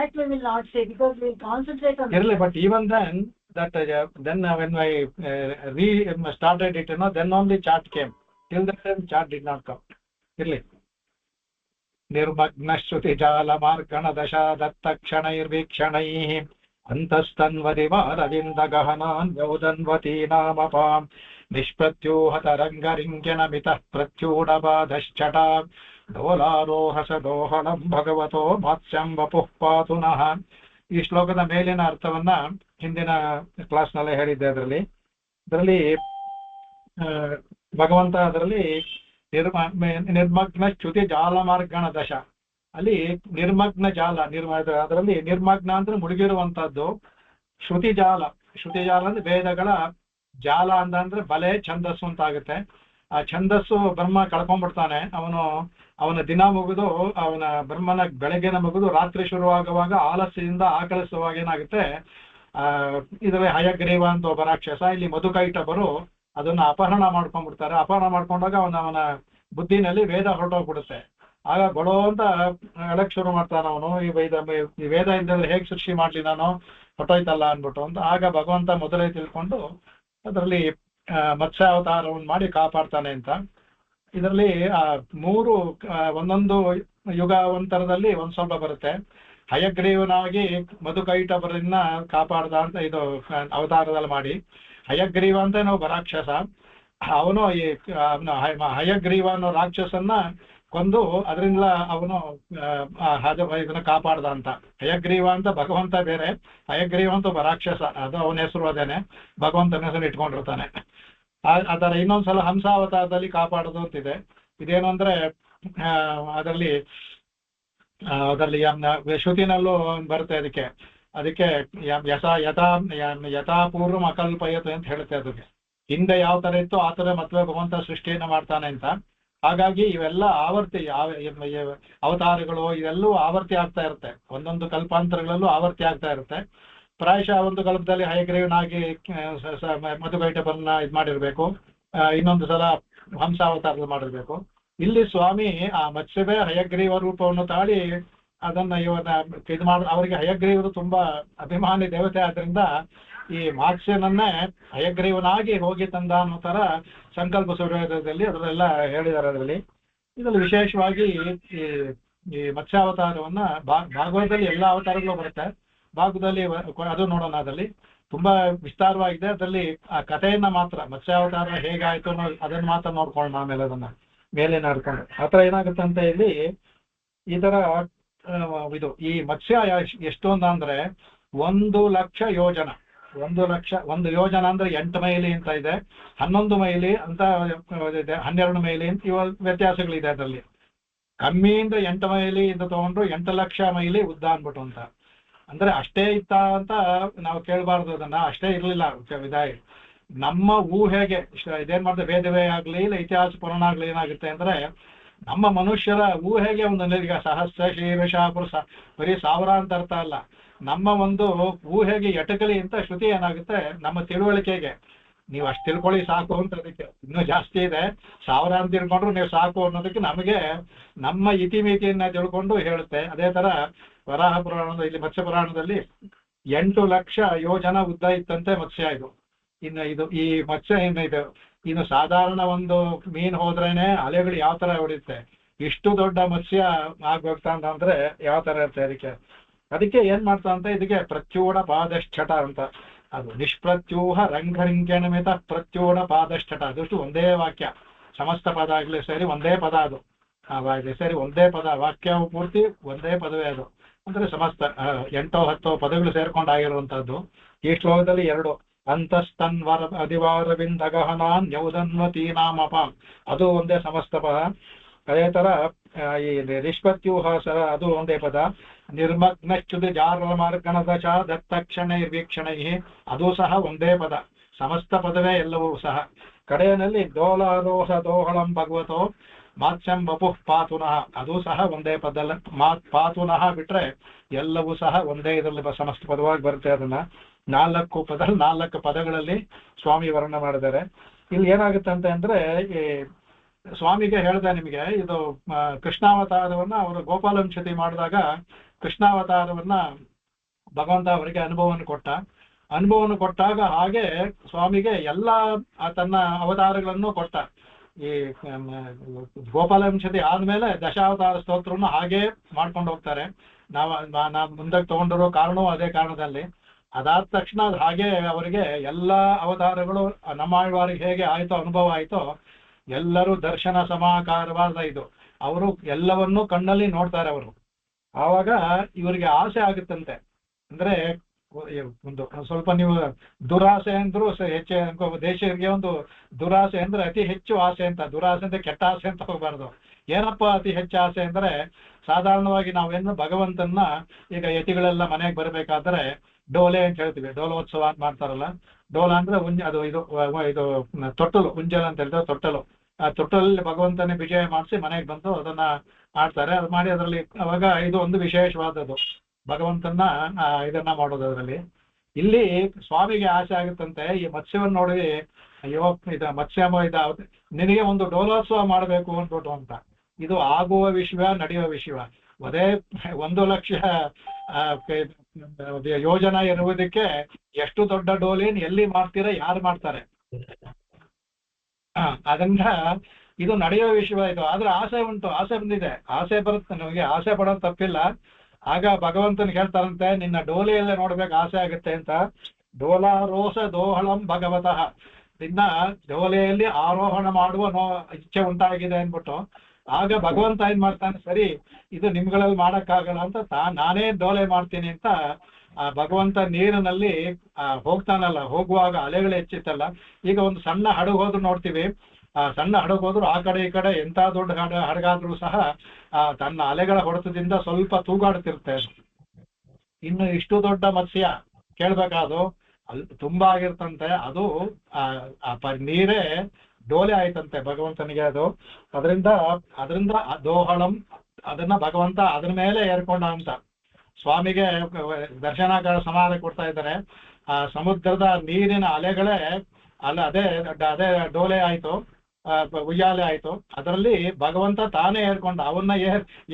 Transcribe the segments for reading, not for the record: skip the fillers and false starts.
that we will not say because we will concentrate on. Really, but even then, that when I started it, then only chart came. Till that time, chart did not come. Really. ನಿರ್ಮಗ್ನಶ್ರುತಿ ಜಾಲಮಾರ್ಗಣ ದಶ ದತ್ತಕ್ಷಣೈರ್ವೀಕ್ಷಣೈಃ ಅಂತಸ್ತನ್ವದಿವಾರವಿಂದ ಗಹನಾನ್ ಯೌದನ್ವತೀನಾಮಪಾಂ ನಿಷ್ಪ್ರತ್ಯೂಹತರಂಗರಿಂಗ್ಯನ ಮಿತಃ ಪ್ರತ್ಯೂಢಪಾದಶ್ಚಟ ಡೋಲಾರೋಹಸದೋಹಣಂ ಭಗವತೋ ಮಾತ್ಸ್ಯಂ ವಪುಃ ಪಾತುನಃ. ಈ ಶ್ಲೋಕದ ಮೇಲಿನ ಅರ್ಥವನ್ನ ಹಿಂದಿನ ಕ್ಲಾಸ್ನಲ್ಲೇ ಹೇಳಿದ್ದೆ. ಇದರಲ್ಲಿ ಭಗವಂತ ಅದರಲ್ಲಿ ನಿರ್ಮಗ್ನ ಚ್ಯುತಿ ಜಾಲಮಾರ್ಗಣ ದಶ, ಅಲ್ಲಿ ನಿರ್ಮಗ್ನ ಜಾಲ ಅದರಲ್ಲಿ ನಿರ್ಮಗ್ನ ಅಂದ್ರೆ ಮುಳುಗಿರುವಂತಹದ್ದು. ಶ್ರುತಿ ಜಾಲ ಅಂದ್ರೆ ವೇದಗಳ ಜಾಲ ಅಂದ್ರೆ ಬಲೆ ಛಂದಸ್ಸು ಅಂತ ಆಗುತ್ತೆ. ಆ ಛಂದಸ್ಸು ಬ್ರಹ್ಮ ಕಳ್ಕೊಂಡ್ಬಿಡ್ತಾನೆ. ಅವನ ದಿನ ಮುಗಿದು ಬ್ರಹ್ಮನ ಬೆಳಗ್ಗೆನ ಮುಗಿದು ರಾತ್ರಿ ಶುರುವಾಗುವಾಗ ಆಲಸ್ಯದಿಂದ ಆಕಳಿಸುವಾಗ ಏನಾಗುತ್ತೆ, ಇದರಲ್ಲಿ ಹಯಗ್ರೀವ ಅಂತ ಒಬ್ಬ ರಾಕ್ಷಸ, ಇಲ್ಲಿ ಮಧುಕೈಟಭರು ಅದನ್ನ ಅಪಹರಣ ಮಾಡ್ಕೊಂಡ್ಬಿಡ್ತಾರೆ. ಅಪಹರಣ ಮಾಡ್ಕೊಂಡಾಗ ಅವನ ಬುದ್ಧಿನಲ್ಲಿ ವೇದ ಹೊರಟೋಗ್ಬಿಡುತ್ತೆ. ಆಗ ಗೊಳೋ ಅಂತ ಹೇಳಕ್ ಶುರು ಮಾಡ್ತಾನ ಅವನು, ಈ ವೇದ ಇದ್ದಲ್ಲಿ ಹೇಗೆ ಸೃಷ್ಟಿ ಮಾಡ್ಲಿ ನಾನು, ಹೊಟ್ಟೋಯ್ತಲ್ಲ ಅನ್ಬಿಟ್ಟು ಅಂತ. ಆಗ ಭಗವಂತ ಮೊದಲೇ ತಿಳ್ಕೊಂಡು ಅದರಲ್ಲಿ ಮತ್ಸ್ಯಾವತಾರವನ್ನು ಮಾಡಿ ಕಾಪಾಡ್ತಾನೆ ಅಂತ. ಇದರಲ್ಲಿ ಮೂರು ಒಂದೊಂದು ಯುಗಾವಂತರದಲ್ಲಿ ಒಂದ್ ಸ್ವಲ್ಪ ಬರುತ್ತೆ. ಹಯಗ್ರೀವನಾಗಿ ಮಧುಕೈಟಭರನ್ನ ಕಾಪಾಡ್ದ ಅಂತ ಇದು ಅವತಾರದಲ್ಲಿ ಮಾಡಿ. ಹಯಗ್ರೀವ ಅಂತ ಒಬ್ಬ ರಾಕ್ಷಸ, ಅವನು ಹಯಗ್ರೀವ ಅನ್ನೋ ರಾಕ್ಷಸನ್ನ ಕೊಂದು ಅದರಿಂದ ಅವನು ಇದನ್ನ ಕಾಪಾಡ್ದ ಅಂತ. ಹಯಗ್ರೀವ ಅಂತ ಭಗವಂತ ಬೇರೆ, ಹಯಗ್ರೀವ ಅಂತ ಒಬ್ಬ ರಾಕ್ಷಸ, ಅದು ಅವನ ಹೆಸರು ಅದೇನೆ, ಭಗವಂತನ ಹೆಸರು ಇಟ್ಕೊಂಡಿರ್ತಾನೆ. ಅದರ ಇನ್ನೊಂದ್ಸಲ ಹಂಸಾವತಾರದಲ್ಲಿ ಕಾಪಾಡೋದು ಅಂತಿದೆ. ಇದೇನು ಅಂದ್ರೆ ಅದರಲ್ಲಿ ಶ್ರುತಿನಲ್ಲೂ ಬರುತ್ತೆ. ಅದಕ್ಕೆ ಯಥಾಪೂರ್ವಂ ಅಕಲ್ಪಯತು ಅಂತ ಹೇಳುತ್ತೆ. ಅದಕ್ಕೆ ಹಿಂದೆ ಯಾವ ತರ ಇತ್ತು ಆ ತರ ಮತ್ತೆ ಭಗವಂತ ಸೃಷ್ಟಿಯನ್ನ ಮಾಡ್ತಾನೆ ಅಂತ. ಹಾಗಾಗಿ ಇವೆಲ್ಲ ಆವರ್ತಿ ಅವತಾರಗಳು ಇವೆಲ್ಲೂ ಆವರ್ತಿ ಆಗ್ತಾ ಇರುತ್ತೆ. ಒಂದೊಂದು ಕಲ್ಪಾಂತರಗಳಲ್ಲೂ ಆವರ್ತಿ ಆಗ್ತಾ ಇರುತ್ತೆ. ಪ್ರಾಯಶಃ ಒಂದು ಕಲ್ಪದಲ್ಲಿ ಹಯಗ್ರೀವನಾಗಿ ಮಧುಕೈಟಭರನ್ನ ಮಾಡಿರ್ಬೇಕು, ಇನ್ನೊಂದು ಸಲ ಹಂಸಾವತಾರದಲ್ಲಿ ಮಾಡಿರ್ಬೇಕು. ಇಲ್ಲಿ ಸ್ವಾಮಿ ಆ ಮತ್ಸ್ಯವೇ ಹಯಗ್ರೀವ ರೂಪವನ್ನು ತಾಳಿ ಅದನ್ನ ಅವರಿಗೆ ಹಯಗ್ರೀವರು ತುಂಬಾ ಅಭಿಮಾನಿ ದೇವತೆ ಆದ್ರಿಂದ ಈ ಮಾತ್ಸ್ಯನನ್ನೇ ಹಯಗ್ರೀವನಾಗಿ ಹೋಗಿ ತಂದ ಅನ್ನೋ ತರ ಸಂಕಲ್ಪ ಸೂರ್ಯೋದಯದಲ್ಲಿ ಅದರೆಲ್ಲ ಹೇಳಿದ್ದಾರೆ. ಇದರಲ್ಲಿ ವಿಶೇಷವಾಗಿ ಈ ಮತ್ಸ್ಯಾವತಾರವನ್ನ ಭಾಗವತದಲ್ಲಿ ಎಲ್ಲಾ ಅವತಾರಗಳು ಬರುತ್ತೆ. ಭಾಗದಲ್ಲಿ ಅದು ನೋಡೋಣ. ಅದರಲ್ಲಿ ತುಂಬಾ ವಿಸ್ತಾರವಾಗಿದೆ. ಅದರಲ್ಲಿ ಆ ಕಥೆಯನ್ನ ಮಾತ್ರ ಮತ್ಸ್ಯಾವತಾರ ಹೇಗಾಯ್ತು ಅನ್ನೋ ಅದನ್ನ ಮಾತ್ರ ನೋಡ್ಕೊಳ್ಳೋಣ. ಆಮೇಲೆ ಅದನ್ನ ಮೇಲೆ ನಡ್ಕೊಂಡು ಆತರ ಏನಾಗುತ್ತೆ ಅಂತ ಇಲ್ಲಿ ಈ ತರ ಇದು ಈ ಮತ್ಸ್ಯ ಎಷ್ಟೊಂದು ಅಂದ್ರೆ 1,00,000 ಯೋಜನ. 1 ಯೋಜನ ಅಂದ್ರೆ 8 ಮೈಲಿ ಅಂತ ಇದೆ, 11 ಮೈಲಿ ಅಂತ ಇದೆ, 12 ಮೈಲಿ ಅಂತ ಇವ ವ್ಯತ್ಯಾಸಗಳಿದೆ. ಅದರಲ್ಲಿ ಕಮ್ಮಿಯಿಂದ 8 ಮೈಲಿ ಇಂದ ತಗೊಂಡ್ರು 8,00,000 ಮೈಲಿ ಉದ್ದ ಅನ್ಬಿಟ್ಟು ಅಂತ. ಅಂದ್ರೆ ಅಷ್ಟೇ ಇತ್ತ ಅಂತ ನಾವು ಕೇಳಬಾರ್ದು. ಅದನ್ನ ಅಷ್ಟೇ ಇರ್ಲಿಲ್ಲ ವಿದಾಯ. ನಮ್ಮ ಊಹೆಗೆ ಇದೇನ್ ಮಾಡ್ತಾರೆ, ವೇದವೇ ಆಗ್ಲಿ ಇಲ್ಲ ಇತಿಹಾಸ ಪುರಾಣ ಆಗ್ಲಿ ಏನಾಗುತ್ತೆ ಅಂದ್ರೆ ನಮ್ಮ ಮನುಷ್ಯರ ಊಹೆಗೆ ಈಗ ಸಹಸ್ರ ಶೀರ್ಷ ಬರೀ ಸಾವಿರ ಅಂತ ಅರ್ಥ ಅಲ್ಲ. ನಮ್ಮ ಒಂದು ಊಹೆಗೆ ಎಟಕಲಿ ಅಂತ ಶ್ರುತಿ ಏನಾಗುತ್ತೆ, ನಮ್ಮ ತಿಳುವಳಿಕೆಗೆ ನೀವು ಅಷ್ಟು ತಿಳ್ಕೊಳ್ಳಿ ಸಾಕು ಅಂತ. ಅದಕ್ಕೆ ಇನ್ನೂ ಜಾಸ್ತಿ ಇದೆ, 1000 ಅಂತ ತಿಳ್ಕೊಂಡ್ರು ನೀವು ಸಾಕು ಅನ್ನೋದಕ್ಕೆ ನಮಗೆ ನಮ್ಮ ಇತಿಮಿತಿಯನ್ನ ತಿಳ್ಕೊಂಡು ಹೇಳುತ್ತೆ. ಅದೇ ತರ ವರಾಹ ಪುರಾಣದ ಇಲ್ಲಿ ಮತ್ಸ್ಯ ಪುರಾಣದಲ್ಲಿ 8,00,000 ಯೋಜನ ಉದ್ದ ಇತ್ತಂತೆ ಮತ್ಸ್ಯ. ಇದು ಈ ಮತ್ಸ್ಯ ಏನಿದೆ, ಇನ್ನು ಸಾಧಾರಣ ಒಂದು ಮೀನ್ ಹೋದ್ರೇನೆ ಅಲೆಗಳು ಯಾವ ತರ ಹೊಡಿಯುತ್ತೆ, ಇಷ್ಟು ದೊಡ್ಡ ಮತ್ಸ್ಯ ಆಗ್ಬೋಗ್ತಾ ಅಂದ್ರೆ ಯಾವ ತರ ಇರುತ್ತೆ. ಅದಕ್ಕೆ ಏನ್ ಮಾಡ್ತಾ ಅಂತ ಇದಕ್ಕೆ ಪ್ರತ್ಯೂಢ ಪಾದಶ್ಚಟ ಅಂತ. ಅದು ನಿಷ್ಪ್ರತ್ಯೂಹ ರಂಗರಿಂಗ್ಯನಮಿತ ಪ್ರತ್ಯೂಢ ಪಾದಶ್ಚಟ. ಅದಷ್ಟು ಒಂದೇ ವಾಕ್ಯ, ಸಮಸ್ತ ಪದ ಆಗ್ಲಿ ಸೇರಿ ಒಂದೇ ಪದ. ಅದು ಸೇರಿ ಒಂದೇ ಪದ, ವಾಕ್ಯ ಪೂರ್ತಿ ಒಂದೇ ಪದವೇ. ಅದು ಅಂದ್ರೆ ಸಮಸ್ತ 8-10 ಪದಗಳು ಸೇರ್ಕೊಂಡಾಗಿರುವಂತಹದ್ದು. ಈ ಶ್ಲೋಕದಲ್ಲಿ 2 ಅಂತಸ್ತನ್ವರ ಅಧಿವಾರವಿಂದ ಗಹನಾನ್ ಯೌದನ್ವತೀನಾಮಪ, ಅದು ಒಂದೇ ಸಮಸ್ತ ಪದ. ಅದೇ ತರ ಈ ನಿಷ್ಪತ್ಯೂಹ ಅದು ಒಂದೇ ಪದ. ನಿರ್ಮಗ್ನಶ್ಚುತಿ ಜಾರಮಾರ್ಗಣದಶ ದತ್ತಕ್ಷಣೈರ್ವೀಕ್ಷಣೈ, ಅದು ಸಹ ಒಂದೇ ಪದ, ಸಮಸ್ತ ಪದವೇ ಎಲ್ಲವೂ ಸಹ. ಕಡೆಯಲ್ಲಿ ದೋಲಾರೋಹ ದೋಹಳಂ ಭಗವತೋ ಮಾತ್ಸ್ಯಂ ವಪುಃ ಪಾತುನಃ, ಅದು ಸಹ ಒಂದೇ ಪದ. ಪಾತುನಃ ಬಿಟ್ರೆ ಎಲ್ಲವೂ ಸಹ ಒಂದೇ ಇದರಲ್ಲಿ ಸಮಸ್ತ ಪದವಾಗಿ ಬರುತ್ತೆ. ಅದನ್ನ 4 ಪದಗಳಲ್ಲಿ ಸ್ವಾಮಿ ವರ್ಣನೆ ಮಾಡಿದ್ದಾರೆ. ಇಲ್ಲಿ ಏನಾಗುತ್ತೆ ಅಂದ್ರೆ ಈ ಸ್ವಾಮಿಗೆ ಹೇಳಿದೆ ನಿಮಗೆ, ಇದು ಕೃಷ್ಣಾವತಾರವನ್ನ ಅವರು ಗೋಪಾಲಂಶತಿ ಮಾಡಿದಾಗ ಕೃಷ್ಣಾವತಾರವನ್ನ ಭಗವಂತ ಅವರಿಗೆ ಅನುಭವವನ್ನು ಕೊಟ್ಟಾಗ ಹಾಗೆ ಸ್ವಾಮಿಗೆ ಎಲ್ಲ ತನ್ನ ಅವತಾರಗಳನ್ನು ಕೊಟ್ಟ. ಈ ಗೋಪಾಲವಂಶದಿ ಆದ್ಮೇಲೆ ದಶಾವತಾರ ಸ್ತೋತ್ರವನ್ನು ಹಾಗೆ ಮಾಡ್ಕೊಂಡು ಹೋಗ್ತಾರೆ. ನಾವು ಮುಂದಕ್ಕೆ ತಗೊಂಡಿರೋ ಕಾರಣವೂ ಅದೇ ಕಾರಣದಲ್ಲಿ. ಅದಾದ ತಕ್ಷಣ ಹಾಗೆ ಅವರಿಗೆ ಎಲ್ಲ ಅವತಾರಗಳು ನಮ್ಮಾಳ್ವಾರಿಗೆ ಹೇಗೆ ಆಯ್ತೋ ಅನುಭವ ಆಯ್ತೋ ಎಲ್ಲರೂ ದರ್ಶನ ಸಮಾಕಾರವಾದ ಇದು ಅವರು ಎಲ್ಲವನ್ನೂ ಕಣ್ಣಲ್ಲಿ ನೋಡ್ತಾರೆ. ಅವರು ಆವಾಗ ಇವರಿಗೆ ಆಸೆ ಆಗುತ್ತಂತೆ. ಅಂದ್ರೆ ಒಂದು ಸ್ವಲ್ಪ ನೀವು ದುರಾಸೆ ಅಂದ್ರೂ ಹೆಚ್ಚು ದೇಶಕ್ಕೆ ಒಂದು ದುರಾಸೆ ಅಂದ್ರೆ ಅತಿ ಹೆಚ್ಚು ಆಸೆ ಅಂತ. ದುರಾಸೆ ಅಂದ್ರೆ ಕೆಟ್ಟ ಆಸೆ ಅಂತ ಹೋಗ್ಬಾರ್ದು. ಏನಪ್ಪಾ ಅತಿ ಹೆಚ್ಚು ಆಸೆ ಅಂದ್ರೆ ಸಾಧಾರಣವಾಗಿ ನಾವೇನು ಭಗವಂತನ ಈಗ ಯತಿಗಳೆಲ್ಲ ಮನೆಗೆ ಬರಬೇಕಾದ್ರೆ ಡೋಲೆ ಅಂತ ಹೇಳ್ತೀವಿ. ಡೋಲೋತ್ಸವ ಅಂತ ಮಾಡ್ತಾರಲ್ಲ. ಡೋಲ ಅಂದ್ರೆ ಇದು ತೊಟ್ಟಲು, ಉಂಜಲ ಅಂತ ಹೇಳಿದ್ರೆ ತೊಟ್ಟಲು. ಆ ತೊಟ್ಟಲಲ್ಲಿ ಭಗವಂತನೇ ವಿಜಯ ಮಾಡಿಸಿ ಮನೆಗೆ ಬಂದು ಅದನ್ನ ಆಡ್ತಾರೆ. ಅದು ಮಾಡಿ ಅದರಲ್ಲಿ ಅವಾಗ ಇದು ಒಂದು ವಿಶೇಷವಾದದ್ದು ಭಗವಂತನ ಇದನ್ನ ಮಾಡೋದು. ಅದರಲ್ಲಿ ಇಲ್ಲಿ ಸ್ವಾಮಿಗೆ ಆಸೆ ಆಗುತ್ತಂತೆ. ಈ ಮತ್ಸ್ಯವನ್ನು ನೋಡಿ, ಅಯ್ಯೋ ಮತ್ಸ್ಯ ನಿನಗೆ ಒಂದು ಡೋಲೋತ್ಸವ ಮಾಡಬೇಕು ಅಂದ್ಬಿಟ್ಟು ಅಂತ. ಇದು ಆಗುವ ವಿಷಯ, ನಡೆಯುವ ವಿಷಯ. ಅದೇ 1 ಲಕ್ಷ ಯೋಜನೆ ಇರುವುದಕ್ಕೆ ಎಷ್ಟು ದೊಡ್ಡ ಡೋಲೇನ್ ಎಲ್ಲಿ ಮಾಡ್ತೀರಾ, ಯಾರು ಮಾಡ್ತಾರೆ? ಅದರಿಂದ ಇದು ನಡೆಯುವ ವಿಷಯ ಇದು. ಆದ್ರೆ ಆಸೆ ಉಂಟು, ಆಸೆ ಬಂದಿದೆ, ಆಸೆ ಬರುತ್ತೆ ನಮಗೆ. ಆಸೆ ಪಡೋದು ತಪ್ಪಿಲ್ಲ. ಆಗ ಭಗವಂತನ ಹೇಳ್ತಾರಂತೆ, ನಿನ್ನ ಡೋಲೆಯಲ್ಲೇ ನೋಡ್ಬೇಕು ಆಸೆ ಆಗುತ್ತೆ ಅಂತ. ಡೋಲಾರೋಸ ದೋಹಳಂ ಭಗವತಃ, ನಿನ್ನ ಡೋಲೆಯಲ್ಲಿ ಆರೋಹಣ ಮಾಡುವ ಇಚ್ಛೆ ಉಂಟಾಗಿದೆ ಅಂದ್ಬಿಟ್ಟು ಆಗ ಭಗವಂತ ಏನ್ ಮಾಡ್ತಾನೆ, ಸರಿ ಇದು ನಿಮ್ಗಳಲ್ಲಿ ಮಾಡಕ್ಕಾಗಲ್ಲ ಅಂತ ನಾನೇ ಡೋಲೆ ಮಾಡ್ತೀನಿ ಅಂತ ಆ ಭಗವಂತ ನೀರಿನಲ್ಲಿ ಹೋಗ್ತಾನಲ್ಲ, ಹೋಗುವಾಗ ಅಲೆಗಳು ಹೆಚ್ಚಿತ್ತಲ್ಲ. ಈಗ ಒಂದು ಸಣ್ಣ ಹಡಗು ಹೋದ್ರು ನೋಡ್ತೀವಿ, ಆ ಸಣ್ಣ ಹಡಗು ಹೋದ್ರು ಆ ಕಡೆ ಈ ಕಡೆ ಎಂತ ದೊಡ್ಡ ಹಡಗಾದ್ರೂ ಸಹ ತನ್ನ ಅಲೆಗಳ ಹೊಡೆತದಿಂದ ಸ್ವಲ್ಪ ತೂಗಾಡ್ತಿರುತ್ತೆ. ಇನ್ನು ಇಷ್ಟು ದೊಡ್ಡ ಮತ್ಸ್ಯ ಕೇಳ್ಬೇಕಾದ್ರು ಅಲ್ಲಿ ತುಂಬಾ ಆಗಿರ್ತಂತೆ. ಅದು ನೀರೇ ಡೋಲೆ ಆಯ್ತಂತೆ ಭಗವಂತನಿಗೆ. ಅದು ಅದರಿಂದ ದೋಹಳಂ, ಅದನ್ನ ಭಗವಂತ ಅದ್ರ ಮೇಲೆ ಏರ್ಕೊಂಡ ಅಂತ ಸ್ವಾಮಿಗೆ ದರ್ಶನ ಸಮಾಧಾನ ಕೊಡ್ತಾ ಇದ್ದಾರೆ. ಆ ಸಮುದ್ರದ ನೀರಿನ ಅಲೆಗಳೇ ಅದೇ ಡೋಲೆ ಆಯ್ತು, ಉಯ್ಯಾಲೆ ಆಯ್ತು. ಅದರಲ್ಲಿ ಭಗವಂತ ತಾನೇ ಏರ್ಕೊಂಡ. ಅವನ್ನ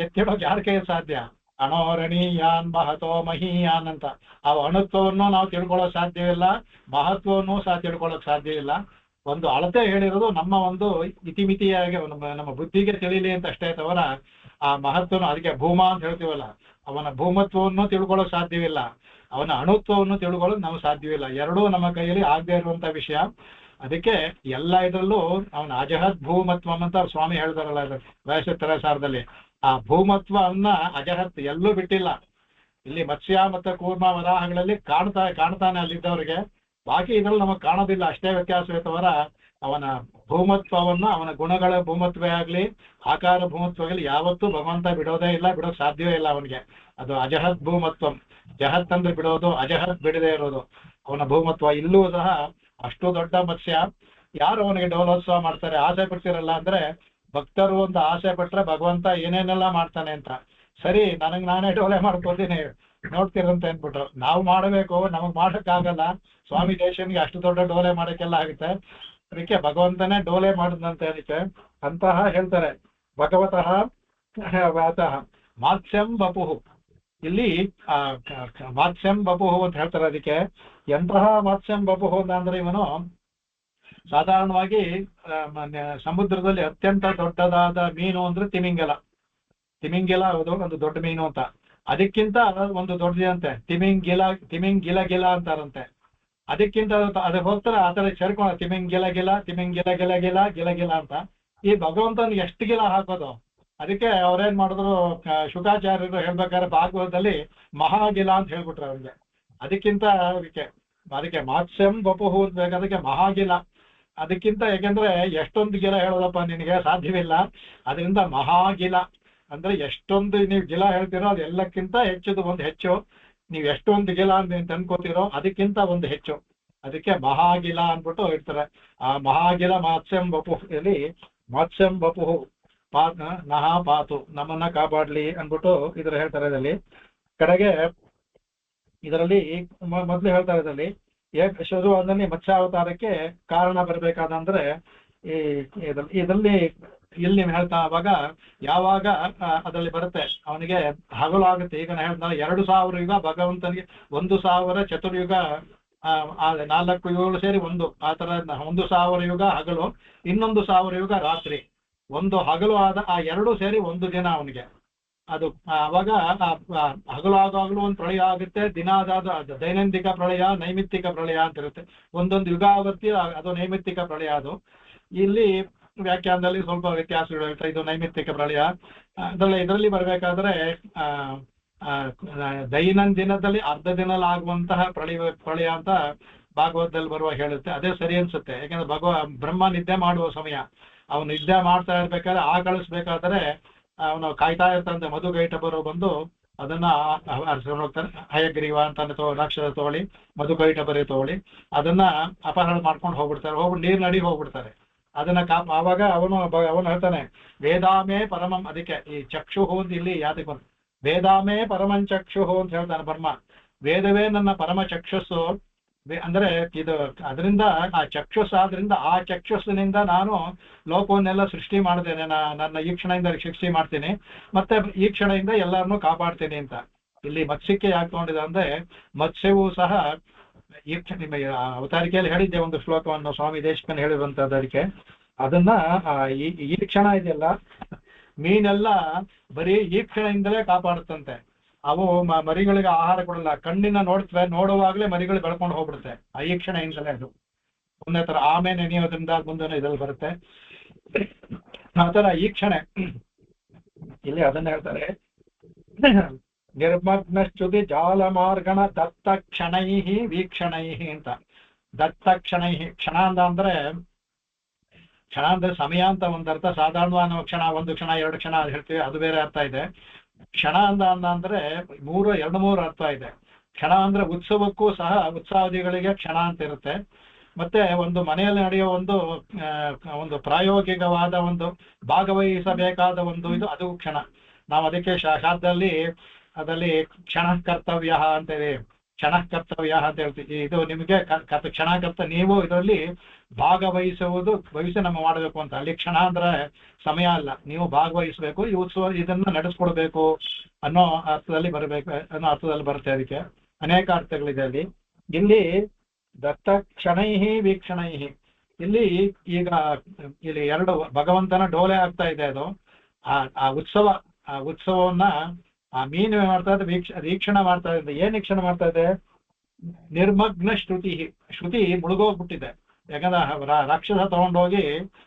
ಎತ್ತಿಡೋಕೆ ಯಾರ ಕೈ ಸಾಧ್ಯ? ಅಣೋರಣೀಯಾನ್ ಮಹತೋ ಮಹೀಯಾನ್ ಅಂತ. ಆ ಅಣುತ್ವವನ್ನು ನಾವು ತಿಳ್ಕೊಳ್ಳೋಕೆ ಸಾಧ್ಯವಿಲ್ಲ, ಮಹತ್ವವನ್ನು ಸಹ ತಿಳ್ಕೊಳ್ಳೋಕೆ ಸಾಧ್ಯ ಇಲ್ಲ. ಒಂದು ಅಳತೆ ಹೇಳಿರೋದು ನಮ್ಮ ಒಂದು ಇತಿಮಿತಿಯಾಗಿ ನಮ್ಮ ಬುದ್ಧಿಗೆ ತಿಳಿಲಿ ಅಂತ ಅಷ್ಟೇ ತವರ ಆ ಮಹತ್ವನು, ಅದಕ್ಕೆ ಭೂಮ ಅಂತ ಹೇಳ್ತೀವಲ್ಲ, ಅವನ ಭೂಮತ್ವವನ್ನು ತಿಳ್ಕೊಳ್ಳೋಕೆ ಸಾಧ್ಯವಿಲ್ಲ, ಅವನ ಅಣುತ್ವವನ್ನು ತಿಳ್ಕೊಳ್ಳೋಕೆ ನಮ್ಗೆ ಸಾಧ್ಯವಿಲ್ಲ. ಎರಡೂ ನಮ್ಮ ಕೈಯಲ್ಲಿ ಆಗದೆ ಇರುವಂತ ವಿಷಯ. ಅದಕ್ಕೆ ಎಲ್ಲ ಇದರಲ್ಲೂ ಅವನ ಅಜಹತ್ ಭೂಮತ್ವಂ ಅಂತ ಸ್ವಾಮಿ ಹೇಳ್ತಾರಲ್ಲ ವಯಸ್ಸತ್ತರ ಸಾರದಲ್ಲಿ. ಆ ಭೂಮತ್ವವನ್ನ ಅಜಹತ್ ಎಲ್ಲೂ ಬಿಟ್ಟಿಲ್ಲ. ಇಲ್ಲಿ ಮತ್ಸ್ಯ ಮತ್ತು ಕೂರ್ಮ ವರಾಹಗಳಲ್ಲಿ ಕಾಣ್ತಾನೆ ಅಲ್ಲಿದ್ದವರಿಗೆ. ಬಾಕಿ ಇದ್ರಲ್ಲಿ ನಮಗೆ ಕಾಣೋದಿಲ್ಲ, ಅಷ್ಟೇ ವ್ಯತ್ಯಾಸವೇ ತವರ ಅವನ ಭೂಮತ್ವವನ್ನ, ಅವನ ಗುಣಗಳ ಭೂಮತ್ವೇ ಆಗ್ಲಿ, ಆಕಾರ ಭೂಮತ್ವ ಆಗಲಿ ಯಾವತ್ತೂ ಭಗವಂತ ಬಿಡೋದೇ ಇಲ್ಲ, ಬಿಡೋಕ್ ಸಾಧ್ಯವೇ ಇಲ್ಲ ಅವನಿಗೆ. ಅದು ಅಜಹತ್ ಭೂಮತ್ವಂ. ಜಹತ್ ಅಂದ್ರೆ ಬಿಡೋದು, ಅಜಹತ್ ಬಿಡದೇ ಇರೋದು ಅವನ ಭೂಮತ್ವ. ಇಲ್ಲೂ ಸಹ ಅಷ್ಟು ದೊಡ್ಡ ಮತ್ಸ್ಯ. ಯಾರು ಅವನಿಗೆ ಡೋಲೋತ್ಸವ ಮಾಡ್ತಾರೆ? ಆಸೆ ಪಡ್ತಿರಲ್ಲ. ಅಂದ್ರೆ ಭಕ್ತರು ಒಂದು ಆಸೆ ಪಟ್ರೆ ಭಗವಂತ ಏನೇನೆಲ್ಲ ಮಾಡ್ತಾನೆ ಅಂತ. ಸರಿ, ನಾನೇ ಡೋಲೆ ಮಾಡ್ಕೋತೀನಿ ನೋಡ್ತಿರಂತ ಅಂದ್ಬಿಟ್ರು. ನಾವು ಮಾಡಬೇಕು, ನಮಗ್ ಮಾಡಕ್ಕಾಗಲ್ಲ. ಸ್ವಾಮಿ ದೇಶನ್ಗೆ ಅಷ್ಟು ದೊಡ್ಡ ಡೋಲೆ ಮಾಡಕ್ಕೆಲ್ಲ ಆಗುತ್ತೆ. ಅದಕ್ಕೆ ಭಗವಂತನೇ ಡೋಲೆ ಮಾಡಿದಂತೆ. ಅದಕ್ಕೆ ಅಂತಹ ಹೇಳ್ತಾರೆ ಭಗವತಃ ವಾತಃ ಮಾತ್ಸ್ಯಂ ಬಪುಹು. ಇಲ್ಲಿ ಮಾತ್ಸ್ಯಂ ಬಪುಹು ಅಂತ ಹೇಳ್ತಾರೆ. ಅದಕ್ಕೆ ಎಂತಹ ಮಾತ್ಸ್ಯಂ ಬಪುಹು ಅಂದ್ರೆ ಇವನು ಸಾಧಾರಣವಾಗಿ ಸಮುದ್ರದಲ್ಲಿ ಅತ್ಯಂತ ದೊಡ್ಡದಾದ ಮೀನು ಅಂದ್ರೆ ತಿಮಿಂಗಲ. ಅದು ಒಂದು ದೊಡ್ಡ ಮೀನು ಅಂತ. ಅದಕ್ಕಿಂತ ಒಂದು ದೊಡ್ಡದಂತೆ ತಿಮಿಂಗಿಲ ಅಂತಾರಂತೆ. ಅದಕ್ಕಿಂತ ಅದಕ್ಕೆ ಹೋಗ್ತಾರೆ ಆ ತರ ಸೇರ್ಕೊಂಡ ತಿಮಿಂಗಿಲ ಅಂತ. ಈ ಭಗವಂತನಿಗೆ ಎಷ್ಟು ಗಿಲ ಹಾಕೋದು? ಅದಕ್ಕೆ ಅವ್ರೇನ್ ಮಾಡಿದ್ರು, ಶುಕಾಚಾರ್ಯರು ಹೇಳ್ಬೇಕಾದ್ರೆ ಭಾಗವತದಲ್ಲಿ ಮಹಾಗಿಲ ಅಂತ ಹೇಳ್ಬಿಟ್ರು ಅವ್ರಿಗೆ. ಅದಕ್ಕೆ ಮಾತ್ಸ್ಯಂ ಬಪುಹು ಅಂತ ಅದಕ್ಕೆ ಮಹಾಗಿಲ. ಅದಕ್ಕಿಂತ ಯಾಕೆಂದ್ರೆ ಎಷ್ಟೊಂದು ಗಿಲ ಹೇಳೋದಪ್ಪ ನಿನಗೆ ಸಾಧ್ಯವಿಲ್ಲ. ಅದರಿಂದ ಮಹಾಗಿಲ ಅಂದ್ರೆ ಎಷ್ಟೊಂದು ನೀವು ಗಿಲ ಹೇಳ್ತೀರೋ ಅದು ಎಲ್ಲಕ್ಕಿಂತ ಹೆಚ್ಚು. ನೀವು ಎಷ್ಟೊಂದು ಗಿಲ ಅಂತ ಅನ್ಕೋತೀರೋ ಅದಕ್ಕಿಂತ ಒಂದು ಹೆಚ್ಚು. ಅದಕ್ಕೆ ಮಹಾಗಿಲ ಅಂದ್ಬಿಟ್ಟು ಇರ್ತಾರೆ. ಆ ಮಹಾಗಿಲ ಮಾತ್ಸ್ಯಂ ಬಪುಹು ಇಲ್ಲಿ ಮಾತ್ಸ್ಯಂ ಬಪುಹು ನಹ ಪಾತು, ನಮ್ಮನ್ನ ಕಾಪಾಡ್ಲಿ ಅನ್ಬಿಟ್ಟು ಇದ್ರ ಹೇಳ್ತಾರೆ. ಇದರಲ್ಲಿ ಕಡೆಗೆ ಇದರಲ್ಲಿ ಮೊದಲು ಹೇಳ್ತಾರೆ ಇದರಲ್ಲಿ ಶುರುವಾದಲ್ಲಿ ಮತ್ಸ್ಯಾವತಾರಕ್ಕೆ ಕಾರಣ ಬರ್ಬೇಕಾದಂದ್ರೆ ಇದರಲ್ಲಿ ಇಲ್ಲಿ ನೀವು ಹೇಳ್ತಾ ಅವಾಗ ಯಾವಾಗ ಅದರಲ್ಲಿ ಬರುತ್ತೆ ಅವನಿಗೆ ಹಗಲು ಆಗುತ್ತೆ. ಈಗ ನಾನು ಹೇಳ್ತಾ 2000 ಯುಗ ಭಗವಂತನಿಗೆ 1000 ಚತುರ್ಯುಗ, 4 ಯುಗಗಳು ಸೇರಿ ಒಂದು, ಆ ತರ 1000 ಯುಗ ಹಗಲು, 1000 ಯುಗ ರಾತ್ರಿ. ಒಂದು ಹಗಲು ಆದ ಆ ಎರಡು ಸೇರಿ ಒಂದು ದಿನ ಅವನಿಗೆ. ಅದು ಅವಾಗ ಹಗಲು ಆಗಾಗಲೂ ಒಂದು ಪ್ರಳಯ ಆಗುತ್ತೆ, ದಿನ ಆದ ದೈನಂದಿಕ ಪ್ರಳಯ, ನೈಮಿತ್ತಿಕ ಪ್ರಳಯ ಅಂತ ಇರುತ್ತೆ. ಒಂದೊಂದು ಯುಗಾವರ್ತಿ ಅದು ನೈಮಿತ್ತಿಕ ಪ್ರಳಯ. ಅದು ಇಲ್ಲಿ ವ್ಯಾಖ್ಯಾನದಲ್ಲಿ ಸ್ವಲ್ಪ ವ್ಯತ್ಯಾಸಗಳು ಇರುತ್ತೆ. ಇದು ನೈಮಿತ್ತಿಕ ಪ್ರಳಯ. ಇದರಲ್ಲಿ ಬರಬೇಕಾದ್ರೆ ದೈನಂದಿನದಲ್ಲಿ ಅರ್ಧ ದಿನಲ್ಲಿ ಆಗುವಂತಹ ಪ್ರಳಯ ಅಂತ ಭಾಗವತದಲ್ಲಿ ಬರುವ ಹೇಳುತ್ತೆ. ಅದೇ ಸರಿ ಅನ್ಸುತ್ತೆ. ಯಾಕಂದ್ರೆ ಬ್ರಹ್ಮ ನಿದ್ದೆ ಮಾಡುವ ಸಮಯ. ಅವನು ನಿದ್ದೆ ಮಾಡ್ತಾ ಇರ್ಬೇಕಾದ್ರೆ ಕಳಿಸ್ಬೇಕಾದ್ರೆ ಅವನು ಕಾಯ್ತಾ ಇರ್ತಾನಂತೆ. ಮಧುಕೈಟಭರು ಬಂದು ಅದನ್ನ ಹರಿಸ್ಕೊಂಡು ಹೋಗ್ತಾನೆ. ಹಯಗ್ರೀವ ಅಂತ ರಾಕ್ಷಸ ತಗೊಳ್ಳಿ, ಮಧುಕೈಟಭರೇ ತಗೊಳ್ಳಿ, ಅದನ್ನ ಅಪಹರಣ ಮಾಡ್ಕೊಂಡು ಹೋಗ್ಬಿಡ್ತಾರೆ. ನೀರ್ ನಡಿ ಹೋಗ್ಬಿಡ್ತಾರೆ. ಅದನ್ನ ಆವಾಗ ಅವನು ಹೇಳ್ತಾನೆ ವೇದಾಮೇ ಪರಮಂ. ಅದಕ್ಕೆ ಈ ಚಕ್ಷುಹು ಅಂತ ಇಲ್ಲಿ ಯಾತಕ್ಕೆ ಬಂತು, ವೇದಾಮೇ ಪರಮಂ ಚಕ್ಷುಹು ಅಂತ ಹೇಳ್ತಾನೆ ಬ್ರಹ್ಮ. ವೇದವೇ ನನ್ನ ಪರಮ ಚಕ್ಷಸ್ಸು. ಅಂದ್ರೆ ಇದು ಅದರಿಂದ ಆ ಚಕ್ಷುಸ್ ಆದ್ರಿಂದ ಆ ಚಕ್ಷಸ್ಸಿನಿಂದ ನಾನು ಲೋಕವನ್ನೆಲ್ಲ ಸೃಷ್ಟಿ ಮಾಡ್ತೇನೆ. ನನ್ನ ಈ ಕ್ಷಣದಿಂದ ಸೃಷ್ಟಿ ಮಾಡ್ತೀನಿ, ಮತ್ತೆ ಈ ಕ್ಷಣದಿಂದ ಎಲ್ಲರನ್ನೂ ಕಾಪಾಡ್ತೀನಿ ಅಂತ. ಇಲ್ಲಿ ಮತ್ಸ್ಯಕ್ಕೆ ಯಾಕೆ ತಗೊಂಡಿದೆ ಅಂದ್ರೆ ಮತ್ಸ್ಯವೂ ಸಹ ನಿಮ್ಮ ಅವತಾರಿಕೆಯಲ್ಲಿ ಹೇಳಿದ್ದೆ ಒಂದು ಶ್ಲೋಕವನ್ನು ಸ್ವಾಮಿ ದೇಶಕನ್ ಹೇಳಿರುವಂತಹದಕ್ಕೆ. ಅದನ್ನ ಈ ಕ್ಷಣ ಇದೆಯಲ್ಲ, ಮೀನೆಲ್ಲ ಬರೀ ಈ ಕ್ಷಣದಿಂದಲೇ ಕಾಪಾಡುತ್ತಂತೆ. ಅವು ಮರಿಗಳಿಗೆ ಆಹಾರ ಕೊಡಲ್ಲ. ಕಣ್ಣಿನ ನೋಡುವಾಗಲೇ ಮರಿಗಳು ಬೆಳ್ಕೊಂಡು ಹೋಗ್ಬಿಡುತ್ತೆ. ಈ ಕ್ಷಣದಿಂದಲೇ ಅದು. ಒಂದೇ ತರ ಆಮೆ ನೆನೆಯೋದ್ರಿಂದ ಮುಂದೆ ಇದ್ರಲ್ಲಿ ಬರುತ್ತೆ. ಆತರ ಈ ಕ್ಷಣ ಇಲ್ಲಿ ಅದನ್ನ ಹೇಳ್ತಾರೆ ನಿರ್ಮಗ್ನಶ್ಚುತಿ ಜಾಲಮಾರ್ಗಣ ದತ್ತ ಕ್ಷಣೈ ವೀಕ್ಷಣೈ ಅಂತ. ದತ್ತ ಕ್ಷಣೈ, ಕ್ಷಣ ಅಂದ್ರೆ ಸಮಯ ಅಂತ ಒಂದರ್ಥ. ಸಾಧಾರಣವಾದ ಕ್ಷಣ, ಒಂದು ಕ್ಷಣ, 2 ಕ್ಷಣ ಅದು ಹೇಳ್ತೀವಿ, ಅದು ಬೇರೆ ಅರ್ಥ ಇದೆ. ಕ್ಷಣ ಅಂದ್ರೆ 2-3 ಅರ್ಥ ಇದೆ. ಕ್ಷಣ ಅಂದ್ರೆ ಉತ್ಸವಕ್ಕೂ ಸಹ ಉತ್ಸವಾದಿಗಳಿಗೆ ಕ್ಷಣ ಅಂತ ಇರುತ್ತೆ. ಮತ್ತೆ ಒಂದು ಮನೆಯಲ್ಲಿ ನಡೆಯುವ ಒಂದು ಪ್ರಾಯೋಗಿಕವಾದ ಒಂದು ಭಾಗವಹಿಸಬೇಕಾದ ಒಂದು ಇದು, ಅದು ಕ್ಷಣ. ನಾವು ಅದಕ್ಕೆ ಶಾಸ್ತ್ರದಲ್ಲಿ ಅದರಲ್ಲಿ ಕ್ಷಣ ಕರ್ತವ್ಯ ಅಂತ ಇದೆ. ಕ್ಷಣ ಕರ್ತವ್ಯ ಅಂತ ಹೇಳ್ತೀವಿ. ಇದು ನಿಮಗೆ ಕ್ಷಣ ನೀವು ಇದರಲ್ಲಿ ಭಾಗವಹಿಸಿ ನಮ್ಮ ಮಾಡಬೇಕು ಅಂತ. ಅಲ್ಲಿ ಕ್ಷಣ ಅಂದ್ರೆ ಸಮಯ ಅಲ್ಲ, ನೀವು ಭಾಗವಹಿಸಬೇಕು, ಈ ಉತ್ಸವ ಇದನ್ನ ನಡೆಸ್ಕೊಡ್ಬೇಕು ಅನ್ನೋ ಅರ್ಥದಲ್ಲಿ ಬರುತ್ತೆ. ಅದಕ್ಕೆ ಅನೇಕ ಅರ್ಥಗಳಿದೆ ಅಲ್ಲಿ. ಇಲ್ಲಿ ದತ್ತ ಕ್ಷಣೈ ವೀಕ್ಷಣೈ, ಇಲ್ಲಿ ಈಗ ಇಲ್ಲಿ 2 ಭಗವಂತನ ಡೋಲೆ ಆಗ್ತಾ ಇದೆ. ಅದು ಆ ಉತ್ಸವವನ್ನ ಆ ಮೀನು ಮಾಡ್ತಾ ಇದೆ, ವೀಕ್ಷಣೆ ಮಾಡ್ತಾ ಇದೆ. ಏನ್ ವೀಕ್ಷಣೆ ಮಾಡ್ತಾ ಇದೆ? ನಿರ್ಮಗ್ನ ಶ್ರುತಿ ಮುಳುಗೋಗ್ಬಿಟ್ಟಿದೆ. ಯಾಕಂದ್ರೆ ರಾಕ್ಷಸ ತಗೊಂಡೋಗಿ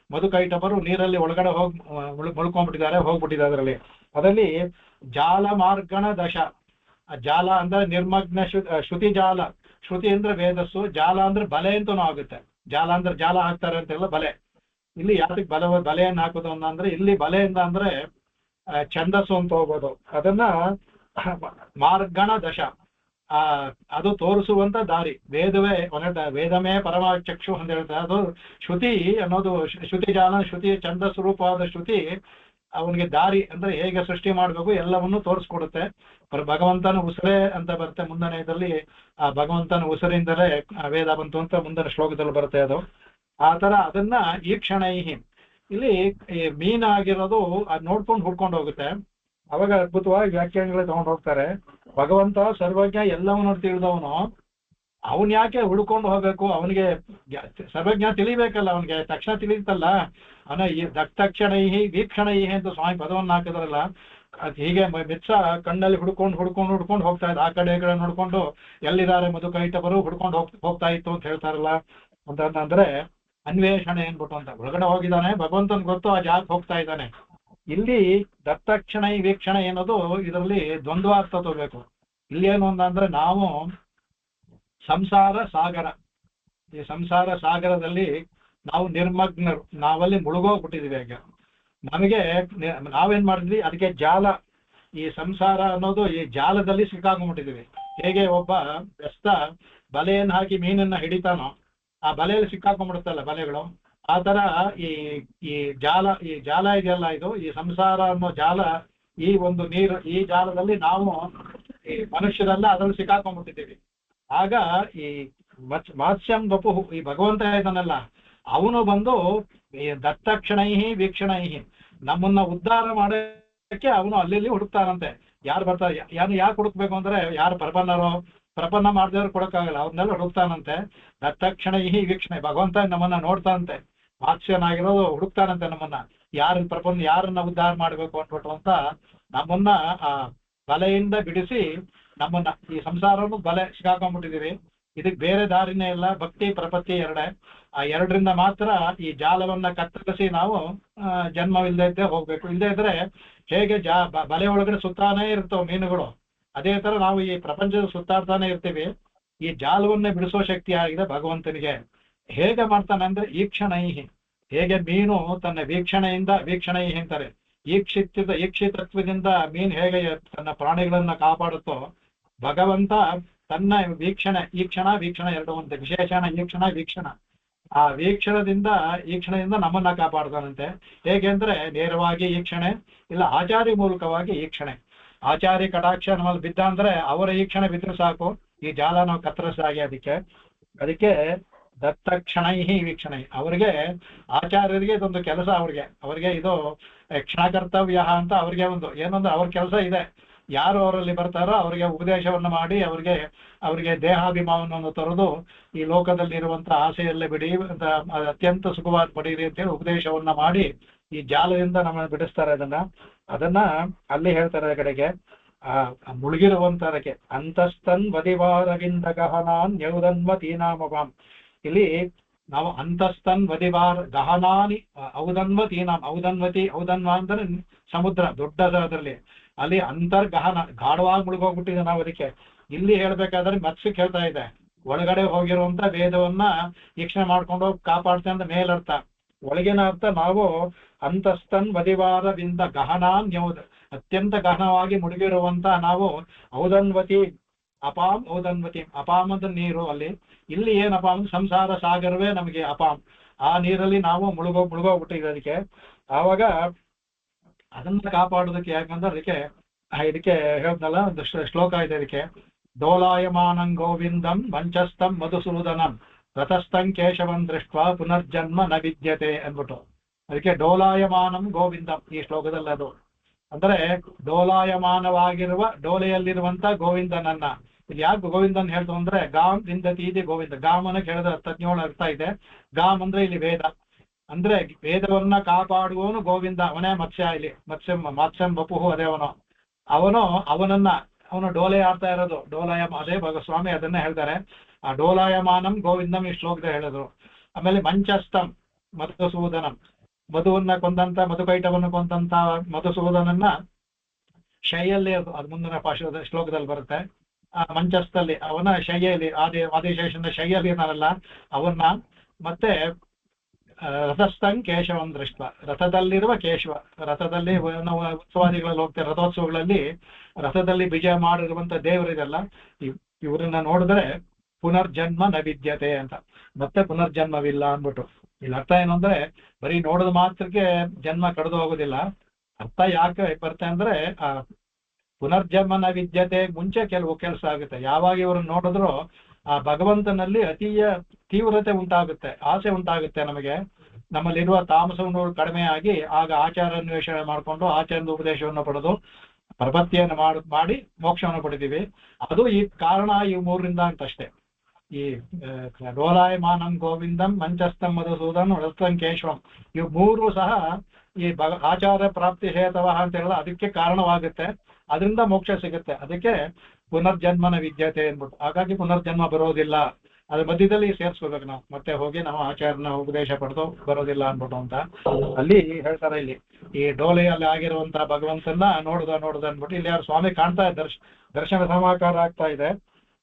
ಮಧುಕೈಟಭರು ನೀರಲ್ಲಿ ಒಳಗಡೆ ಹೋಗ್ಬಿಟ್ಟಿದ್ದಾರೆ ಅದರಲ್ಲಿ. ಅದರಲ್ಲಿ ಜಾಲ ಮಾರ್ಗಣ ದಶ. ಜಾಲ ಅಂದ್ರೆ ನಿರ್ಮಗ್ನ ಶ್ರುತಿ ಜಾಲ. ಶ್ರುತಿ ಅಂದ್ರೆ ವೇದಸ್ಸು, ಜಾಲ ಅಂದ್ರೆ ಬಲೆ ಅಂತನೂ ಆಗುತ್ತೆ. ಜಾಲ ಅಂದ್ರೆ ಜಾಲ ಹಾಕ್ತಾರೆ ಅಂತೆಲ್ಲ ಬಲೆ. ಇಲ್ಲಿ ಯಾತಕ್ಕೆ ಬಲೆಯನ್ನು ಹಾಕೋದು ಅಂದ್ರೆ ಇಲ್ಲಿ ಬಲೆಯಿಂದ ಅಂದ್ರೆ ಛಂದಸ್ಸು ಅಂತ ಹೋಗೋದು. ಅದನ್ನ ಮಾರ್ಗಣ ದಶ, ಅದು ತೋರಿಸುವಂತ ದಾರಿ. ವೇದಮೇ ಪರಮ ಚಕ್ಷು ಅಂತ ಹೇಳ್ತಾರೆ. ಅದು ಶ್ರುತಿ ಅನ್ನೋದು, ಶ್ರುತಿ ಜಾಲ, ಶ್ರುತಿ ಛಂದಸ್ಸು ರೂಪವಾದ ಶ್ರುತಿ ಅವನಿಗೆ ದಾರಿ ಅಂದ್ರೆ ಹೇಗೆ ಸೃಷ್ಟಿ ಮಾಡ್ಬೇಕು ಎಲ್ಲವನ್ನೂ ತೋರಿಸ್ಕೊಡುತ್ತೆ. ಭಗವಂತನ ಉಸಿರೇ ಅಂತ ಬರುತ್ತೆ ಮುಂದನೆ ಇದರಲ್ಲಿ. ಆ ಭಗವಂತನ ಉಸಿರಿಂದಲೇ ವೇದ ಬಂತು ಅಂತ ಮುಂದಿನ ಶ್ಲೋಕದಲ್ಲಿ ಬರುತ್ತೆ ಅದು. ಆ ತರ ಅದನ್ನ ಈ ಕ್ಷಣ ಇಲ್ಲಿ ಮೀನಾಗಿರೋದು ಅದ್ ನೋಡ್ಕೊಂಡು ಹುಡ್ಕೊಂಡು ಹೋಗುತ್ತೆ. ಅವಾಗ ಅದ್ಭುತವಾಗಿ ವ್ಯಾಖ್ಯಾನಗಳೇ ತಗೊಂಡು ಹೋಗ್ತಾರೆ. ಭಗವಂತ ಸರ್ವಜ್ಞ, ಎಲ್ಲವನ್ನೂ ತಿಳಿದವನು, ಅವನ್ ಯಾಕೆ ಹುಡ್ಕೊಂಡು ಹೋಗ್ಬೇಕು? ಅವನಿಗೆ ಸರ್ವಜ್ಞ ತಿಳಿಬೇಕಲ್ಲ, ಅವನಿಗೆ ತಕ್ಷಣ ತಿಳಿಯುತ್ತಲ್ಲ. ಅವನ ಈ ದತ್ತಕ್ಷಣೈ ವೀಕ್ಷಣೈ ಅಂತ ಸ್ವಾಮಿ ಪದವನ್ನು ಹಾಕಿದ್ರಲ್ಲ, ಅದ್ ಹೀಗೆ ಮಿಚ್ಚ ಕಣ್ಣಲ್ಲಿ ಹುಡ್ಕೊಂಡು ಹೋಗ್ತಾ ಇದ್ದ. ಆ ಕಡೆ ಈ ಕಡೆ ನೋಡ್ಕೊಂಡು ಎಲ್ಲಿದ್ದಾರೆ ಮಧುಕೈಟಭರು ಹುಡ್ಕೊಂಡು ಹೋಗ್ತಾ ಇತ್ತು ಅಂತ ಹೇಳ್ತಾರಲ್ಲ. ಅಂತಂದ್ರೆ ಅನ್ವೇಷಣೆ ಏನ್ಬಿಟ್ಟು ಅಂತ. ಒಳಗಡೆ ಹೋಗಿದ್ದಾನೆ, ಭಗವಂತನ್ ಗೊತ್ತು ಆ ಜಾಗಕ್ಕೆ ಹೋಗ್ತಾ ಇದ್ದಾನೆ. ಇಲ್ಲಿ ದತ್ತಕ್ಷಣೈ ವೀಕ್ಷಣೆ ಏನದು ಇದರಲ್ಲಿ ದ್ವಂದ್ವಾರ್ಥ ತಗೋಬೇಕು. ಇಲ್ಲಿ ಏನು ಅಂದ್ರೆ ನಾವು ಸಂಸಾರ ಸಾಗರ, ಈ ಸಂಸಾರ ಸಾಗರದಲ್ಲಿ ನಾವು ನಿರ್ಮಗ್ನರು, ನಾವಲ್ಲಿ ಮುಳುಗೋಗ್ಬಿಟ್ಟಿದೀವಿ. ಈಗ ನಮಗೆ ನಾವೇನ್ ಮಾಡಿದ್ವಿ, ಅದಕ್ಕೆ ಜಾಲ, ಈ ಸಂಸಾರ ಅನ್ನೋದು ಈ ಜಾಲದಲ್ಲಿ ಸಿಕ್ಕಾಕೊಂಡ್ಬಿಟ್ಟಿದೀವಿ. ಹೇಗೆ ಒಬ್ಬ ಬೆಸ್ತ ಬಲೆಯನ್ನು ಹಾಕಿ ಮೀನನ್ನ ಹಿಡಿತಾನೋ, ಆ ಬಲೆಯಲ್ಲಿ ಸಿಕ್ಕಾಕೊಂಡ್ಬಿಡುತ್ತಲ್ಲ ಬಲೆಗಳು, ಆ ತರ ಈ ಜಾಲ ಇದೆಯಲ್ಲ, ಇದು ಈ ಸಂಸಾರ ಅನ್ನೋ ಜಾಲ, ಈ ಒಂದು ನೀರು, ಈ ಜಾಲದಲ್ಲಿ ನಾವು ಈ ಮನುಷ್ಯರೆಲ್ಲ ಅದರಲ್ಲಿ ಸಿಕ್ಕಾಕೊಂಡ್ಬಿಟ್ಟಿದ್ದೀವಿ. ಆಗ ಈ ಮಾತ್ಸ್ಯಂ ವಪು, ಈ ಭಗವಂತ ಇದನ್ನೆಲ್ಲ ಅವನು ಬಂದು ಈ ದತ್ತಕ್ಷಣೈಹಿ ವೀಕ್ಷಣೈಹಿ ನಮ್ಮನ್ನ ಉದ್ಧಾರ ಮಾಡೋಕ್ಕೆ ಅವನು ಅಲ್ಲಿ ಹುಡುಕ್ತಾನಂತೆ. ಯಾರು ಬರ್ತಾರೆ, ಯಾಕೆ ಹುಡುಕ್ಬೇಕು ಅಂದ್ರೆ ಯಾರು ಪ್ರಪನ್ನ ಮಾಡಿದವ್ರು ಕೊಡಕ್ಕಾಗಲ್ಲ, ಅವ್ರನ್ನೆಲ್ಲ ಹುಡುಕ್ತಾನಂತೆ. ದತ್ತಕ್ಷಣೈಹಿ ವೀಕ್ಷಣೆ, ಭಗವಂತ ನಮ್ಮನ್ನ ನೋಡ್ತಾನಂತೆ, ಮಾತ್ಸ್ಯನಾಗಿರೋದು ಹುಡುಕ್ತಾನಂತೆ ನಮ್ಮನ್ನ, ಯಾರನ್ನ ಉದ್ಧಾರ ಮಾಡ್ಬೇಕು ಅಂದ್ಬಿಟ್ಟು ಅಂತ ನಮ್ಮನ್ನ ಆ ಬಲೆಯಿಂದ ಬಿಡಿಸಿ ನಮ್ಮನ್ನ ಈ ಸಂಸಾರವನ್ನು ಬಲೆ ಸಿಗಾಕೊಂಡ್ಬಿಟ್ಟಿದೀವಿ. ಇದಕ್ಕೆ ಬೇರೆ ದಾರಿನೇ ಇಲ್ಲ, ಭಕ್ತಿ ಪ್ರಪತ್ತಿ ಎರಡೇ. ಆ ಎರಡರಿಂದ ಮಾತ್ರ ಈ ಜಾಲವನ್ನ ಕತ್ತರಿಸಿ ನಾವು ಜನ್ಮವಿಲ್ಲದೆ ಇದ್ದೇ ಹೋಗ್ಬೇಕು. ಇಲ್ಲದೆ ಇದ್ರೆ ಹೇಗೆ ಬಲೆ ಒಳಗಡೆ ಸುತ್ತಾನೇ ಇರ್ತವೆ ಮೀನುಗಳು, ಅದೇ ತರ ನಾವು ಈ ಪ್ರಪಂಚದ ಸುತ್ತಾಡ್ತಾನೆ ಇರ್ತೀವಿ. ಈ ಜಾಲವನ್ನೇ ಬಿಡಿಸೋ ಶಕ್ತಿ ಆಗಿದೆ ಭಗವಂತನಿಗೆ. ಹೇಗೆ ಮಾಡ್ತಾನೆ ಅಂದ್ರೆ ಈಕ್ಷಣೈಹಿ, ಹೇಗೆ ಮೀನು ತನ್ನ ವೀಕ್ಷಣೈಹಿ ಅಂತಾರೆ, ಈಕ್ಷಿತತ್ವದಿಂದ ಮೀನು ಹೇಗೆ ತನ್ನ ಪ್ರಾಣಿಗಳನ್ನ ಕಾಪಾಡುತ್ತೋ, ಭಗವಂತ ತನ್ನ ಈಕ್ಷಣ ಎರಡು ಅಂತ, ವಿಶೇಷಣ ವೀಕ್ಷಣ, ಆ ಈಕ್ಷಣದಿಂದ ನಮ್ಮನ್ನ ಕಾಪಾಡ್ತಾನಂತೆ. ಹೇಗೆ ಅಂದ್ರೆ ನೇರವಾಗಿ ಈಕ್ಷಣೆ, ಇಲ್ಲ ಆಚಾರ್ಯ ಮೂಲಕವಾಗಿ ಈಕ್ಷಣೆ. ಆಚಾರ್ಯ ಕಟಾಕ್ಷ ನಮ್ಮಲ್ಲಿ ಬಿದ್ದ ಅಂದ್ರೆ ಅವರ ಈಕ್ಷಣೆ ಬಿದ್ದರೆ ಸಾಕು, ಈ ಜಾಲ ನಾವು ಕತ್ತರಿಸಾಗಿ. ಅದಕ್ಕೆ ದತ್ತಕ್ಷಣೈಹಿ ವೀಕ್ಷಣೆ. ಅವರಿಗೆ ಆಚಾರ್ಯರಿಗೆ ಇದೊಂದು ಕೆಲಸ, ಅವ್ರಿಗೆ ಇದು ಕ್ಷಣಕರ್ತವ್ಯ ಅಂತ ಅವ್ರಿಗೆ ಏನಂದ್ರೆ ಅವ್ರ ಕೆಲಸ ಇದೆ. ಯಾರು ಅವರಲ್ಲಿ ಬರ್ತಾರೋ ಅವರಿಗೆ ಉಪದೇಶವನ್ನು ಮಾಡಿ ಅವರಿಗೆ ದೇಹಾಭಿಮಾನವನ್ನು ತೊರೆದು ಈ ಲೋಕದಲ್ಲಿ ಇರುವಂತಹ ಆಸೆಯಲ್ಲೇ ಬಿಡಿ ಅಂತ, ಅತ್ಯಂತ ಸುಖವಾದ ಪಡೀರಿ ಅಂತೇಳಿ ಉಪದೇಶವನ್ನ ಮಾಡಿ ಈ ಜಾಲದಿಂದ ನಮ್ಮನ್ನು ಬಿಡಿಸ್ತಾರೆ. ಅದನ್ನ ಅಲ್ಲಿ ಹೇಳ್ತಾರೆ ಕಡೆಗೆ ಮುಳುಗಿರುವಂತರಕ್ಕೆ ಅಂತಸ್ತನ್ ವದಿವಾರವಿಂದ ಗಹನಾನ್ ಯೌದನ್ವತೀನಾಮವಾಂ. ಇಲ್ಲಿ ನಾವು ಅಂತಸ್ತನ್ ವದಿವಾರ ಗಹನಾನಿ ಔದನ್ವತೀನಾಂ, ಔದನ್ವ ಅಂದ್ರೆ ಸಮುದ್ರ, ದೊಡ್ಡದರಲ್ಲಿ ಅಲ್ಲಿ ಅಂತರ್ಗಹನ ಗಾಢವಾಗಿ ಮುಳುಗೋಗ್ಬಿಟ್ಟಿದೆ ನಾವು. ಅದಕ್ಕೆ ಇಲ್ಲಿ ಹೇಳ್ಬೇಕಾದ್ರೆ ಮತ್ಸ್ಯಕ್ಕೆ ಹೇಳ್ತಾ ಇದೆ, ಒಳಗಡೆ ಹೋಗಿರುವಂತ ವೇದವನ್ನ ವೀಕ್ಷಣೆ ಮಾಡ್ಕೊಂಡು ಹೋಗಿ ಕಾಪಾಡ್ತೇನೆ ಅಂತ ಮೇಲರ್ಥ. ಒಳಗಿನ ಅರ್ಥ ನಾವು ಅಂತಸ್ತನ್ ವದಿವಾರವಿಂದ ಗಹನಾನ್ ಅತ್ಯಂತ ಗಹನವಾಗಿ ಮುಳುಗಿರುವಂತ ನಾವು ಔದನ್ವತಿ ಅಪಾಂ ಅಪಾಂ ಅಂದ್ರೆ ನೀರು. ಇಲ್ಲಿ ಏನಪ್ಪ ಅಂದ್ರೆ ಸಂಸಾರ ಸಾಗರವೇ ನಮಗೆ ಅಪಾಂ, ಆ ನೀರಲ್ಲಿ ನಾವು ಮುಳುಗೋಗ್ಬಿಟ್ಟಿದೆ. ಅದಕ್ಕೆ ಆವಾಗ ಅದನ್ನ ಕಾಪಾಡೋದಕ್ಕೆ ಯಾಕಂದ್ರೆ ಇದಕ್ಕೆ ಹೇಳ್ದಲ್ಲ ಒಂದು ಶ್ಲೋಕ ಇದೆ ಅದಕ್ಕೆ, ಡೋಲಾಯಮಾನಂ ಗೋವಿಂದಂ ಮಂಚಸ್ಥಂ ಮಧುಸೂದನಂ ರಥಸ್ಥಂ ಕೇಶವಂ ದೃಷ್ಟ ಪುನರ್ಜನ್ಮ ನ ವಿದ್ಯತೆ ಅಂದ್ಬಿಟ್ಟು. ಅದಕ್ಕೆ ಡೋಲಾಯಮಾನಂ ಗೋವಿಂದಂ ಈ ಶ್ಲೋಕದಲ್ಲಿ ಅದು ಅಂದ್ರೆ ಡೋಲಾಯಮಾನವಾಗಿರುವ ಡೋಲೆಯಲ್ಲಿರುವಂತ ಗೋವಿಂದನನ್ನ. ಇಲ್ಲಿ ಯಾಕೆ ಗೋವಿಂದನ್ ಹೇಳ್ತು ಅಂದ್ರೆ ಗಾಮ್ ವಿಂದತೀತಿ ಗೋವಿಂದ, ಗಾಮನ ಕೇಳಿದ 17 ಅರ್ಥ ಇದೆ. ಗಾಮ್ ಅಂದ್ರೆ ಇಲ್ಲಿ ವೇದ, ಅಂದ್ರೆ ವೇದವನ್ನ ಕಾಪಾಡುವವನು ಗೋವಿಂದ, ಅವನೇ ಮತ್ಸ್ಯ. ಇಲ್ಲಿ ಮತ್ಸ್ಯಂ ಬಪುಹು ಅದೇ ಅವನು ಡೋಲೆ ಆಡ್ತಾ ಇರೋದು. ಅದೇ ಸ್ವಾಮಿ ಅದನ್ನ ಹೇಳ್ತಾರೆ, ಆ ಡೋಲಾಯಮಾನಂ ಗೋವಿಂದಂ ಈ ಶ್ಲೋಕದ ಹೇಳಿದ್ರು. ಆಮೇಲೆ ಮಂಚಸ್ಥಂ ಮಧುಸೂದನಂ, ಮಧುವನ್ನ ಕೊಂದಂತ ಮಧುಕೈಟವನ್ನು ಕೊಂದಂತ ಮಧುಸೂದನನ್ನ ಶೈಯಲ್ಲಿ, ಅದು ಮುಂದಿನ ಶ್ಲೋಕದಲ್ಲಿ ಬರುತ್ತೆ. ಆ ಮಂಚಸ್ಥಲ್ಲಿ ಅವನ ಶೈಯಲ್ಲಿ ಆದಿಶೇಷನ ಶೈಯಲ್ಲಿ ಏನಲ್ಲ ಅವನ್ನ. ಮತ್ತೆ ರಥಸ್ಥಂ ಕೇಶವಂ ದೃಷ್ಟ, ರಥದಲ್ಲಿರುವ ಕೇಶವ, ರಥದಲ್ಲಿ ನಾವು ಉತ್ಸವಾದಿಗಳಲ್ಲಿ ಹೋಗ್ತೇವೆ, ರಥೋತ್ಸವಗಳಲ್ಲಿ ರಥದಲ್ಲಿ ವಿಜಯ ಮಾಡಿರುವಂತ ದೇವರಿದೆಲ್ಲ ಇವರನ್ನ ನೋಡಿದ್ರೆ ಪುನರ್ಜನ್ಮ ನ ವಿದ್ಯತೆ ಅಂತ, ಮತ್ತೆ ಪುನರ್ಜನ್ಮವಿಲ್ಲ ಅಂದ್ಬಿಟ್ಟು. ಇಲ್ಲಿ ಅರ್ಥ ಏನು ಅಂದ್ರೆ ಬರೀ ನೋಡೋದು ಮಾತ್ರಕ್ಕೆ ಜನ್ಮ ಕಳೆದು ಹೋಗೋದಿಲ್ಲ. ಅರ್ಥ ಯಾಕೆ ಬರುತ್ತೆ ಅಂದ್ರೆ ಆ ಪುನರ್ಜನ್ಮನ ವಿದ್ಯತೆ ಮುಂಚೆ ಕೆಲಸ ಆಗುತ್ತೆ. ಯಾವಾಗ ಇವ್ರನ್ನ ನೋಡಿದ್ರು ಆ ಭಗವಂತನಲ್ಲಿ ಅತೀಯ ತೀವ್ರತೆ ಉಂಟಾಗುತ್ತೆ, ಆಸೆ ಉಂಟಾಗುತ್ತೆ. ನಮ್ಮಲ್ಲಿರುವ ತಾಮಸವನ್ನು ಕಡಿಮೆ ಆಗಿ ಆಗ ಆಚಾರ ಅನ್ವೇಷಣೆ ಮಾಡಿಕೊಂಡು ಆಚಾರದ ಉಪದೇಶವನ್ನು ಪಡೆದು ಪ್ರಪತ್ತಿಯನ್ನು ಮಾಡಿ ಮೋಕ್ಷವನ್ನು ಪಡಿತೀವಿ. ಅದು ಈ ಕಾರಣ ಈ 3ರಿಂದ ಅಂತಷ್ಟೇ. ಈ ಡೋಲಾಯಮಾನಂ ಗೋವಿಂದಂ ಮಂಚಸ್ಥಂ ಮಧುಸೂದನ್ ರಥಂ ಕೇಶವಂ ಇವು 3 ಸಹ ಈ ಆಚಾರ ಪ್ರಾಪ್ತಿ ಹೇತವ ಅಂತ ಹೇಳಲ್ಲ, ಅದಕ್ಕೆ ಕಾರಣವಾಗುತ್ತೆ. ಅದರಿಂದ ಮೋಕ್ಷ ಸಿಗುತ್ತೆ. ಅದಕ್ಕೆ ಪುನರ್ಜನ್ಮನ ವಿದ್ಯತೆ ಅಂದ್ಬಿಟ್ಟು. ಹಾಗಾಗಿ ಪುನರ್ಜನ್ಮ ಬರೋದಿಲ್ಲ, ಅದ್ರ ಮಧ್ಯದಲ್ಲಿ ಸೇರ್ಸ್ಕೋಬೇಕು ನಾವು. ಮತ್ತೆ ಹೋಗಿ ನಾವು ಆಚಾರ್ಯನ ಉಪದೇಶ ಪಡೆದು ಬರೋದಿಲ್ಲ ಅನ್ಬಿಟ್ಟು ಅಂತ ಅಲ್ಲಿ ಹೇಳ್ತಾರೆ. ಇಲ್ಲಿ ಈ ಡೋಲೆಯಲ್ಲಿ ಆಗಿರುವಂತ ಭಗವಂತನ ನೋಡುದ ಅನ್ಬಿಟ್ಟು ಇಲ್ಲಿ ಯಾರು ಸ್ವಾಮಿ ಕಾಣ್ತಾ ಇದ್ದಾರೆ, ದರ್ಶನ ಸಮಾಕಾರ ಆಗ್ತಾ ಇದೆ,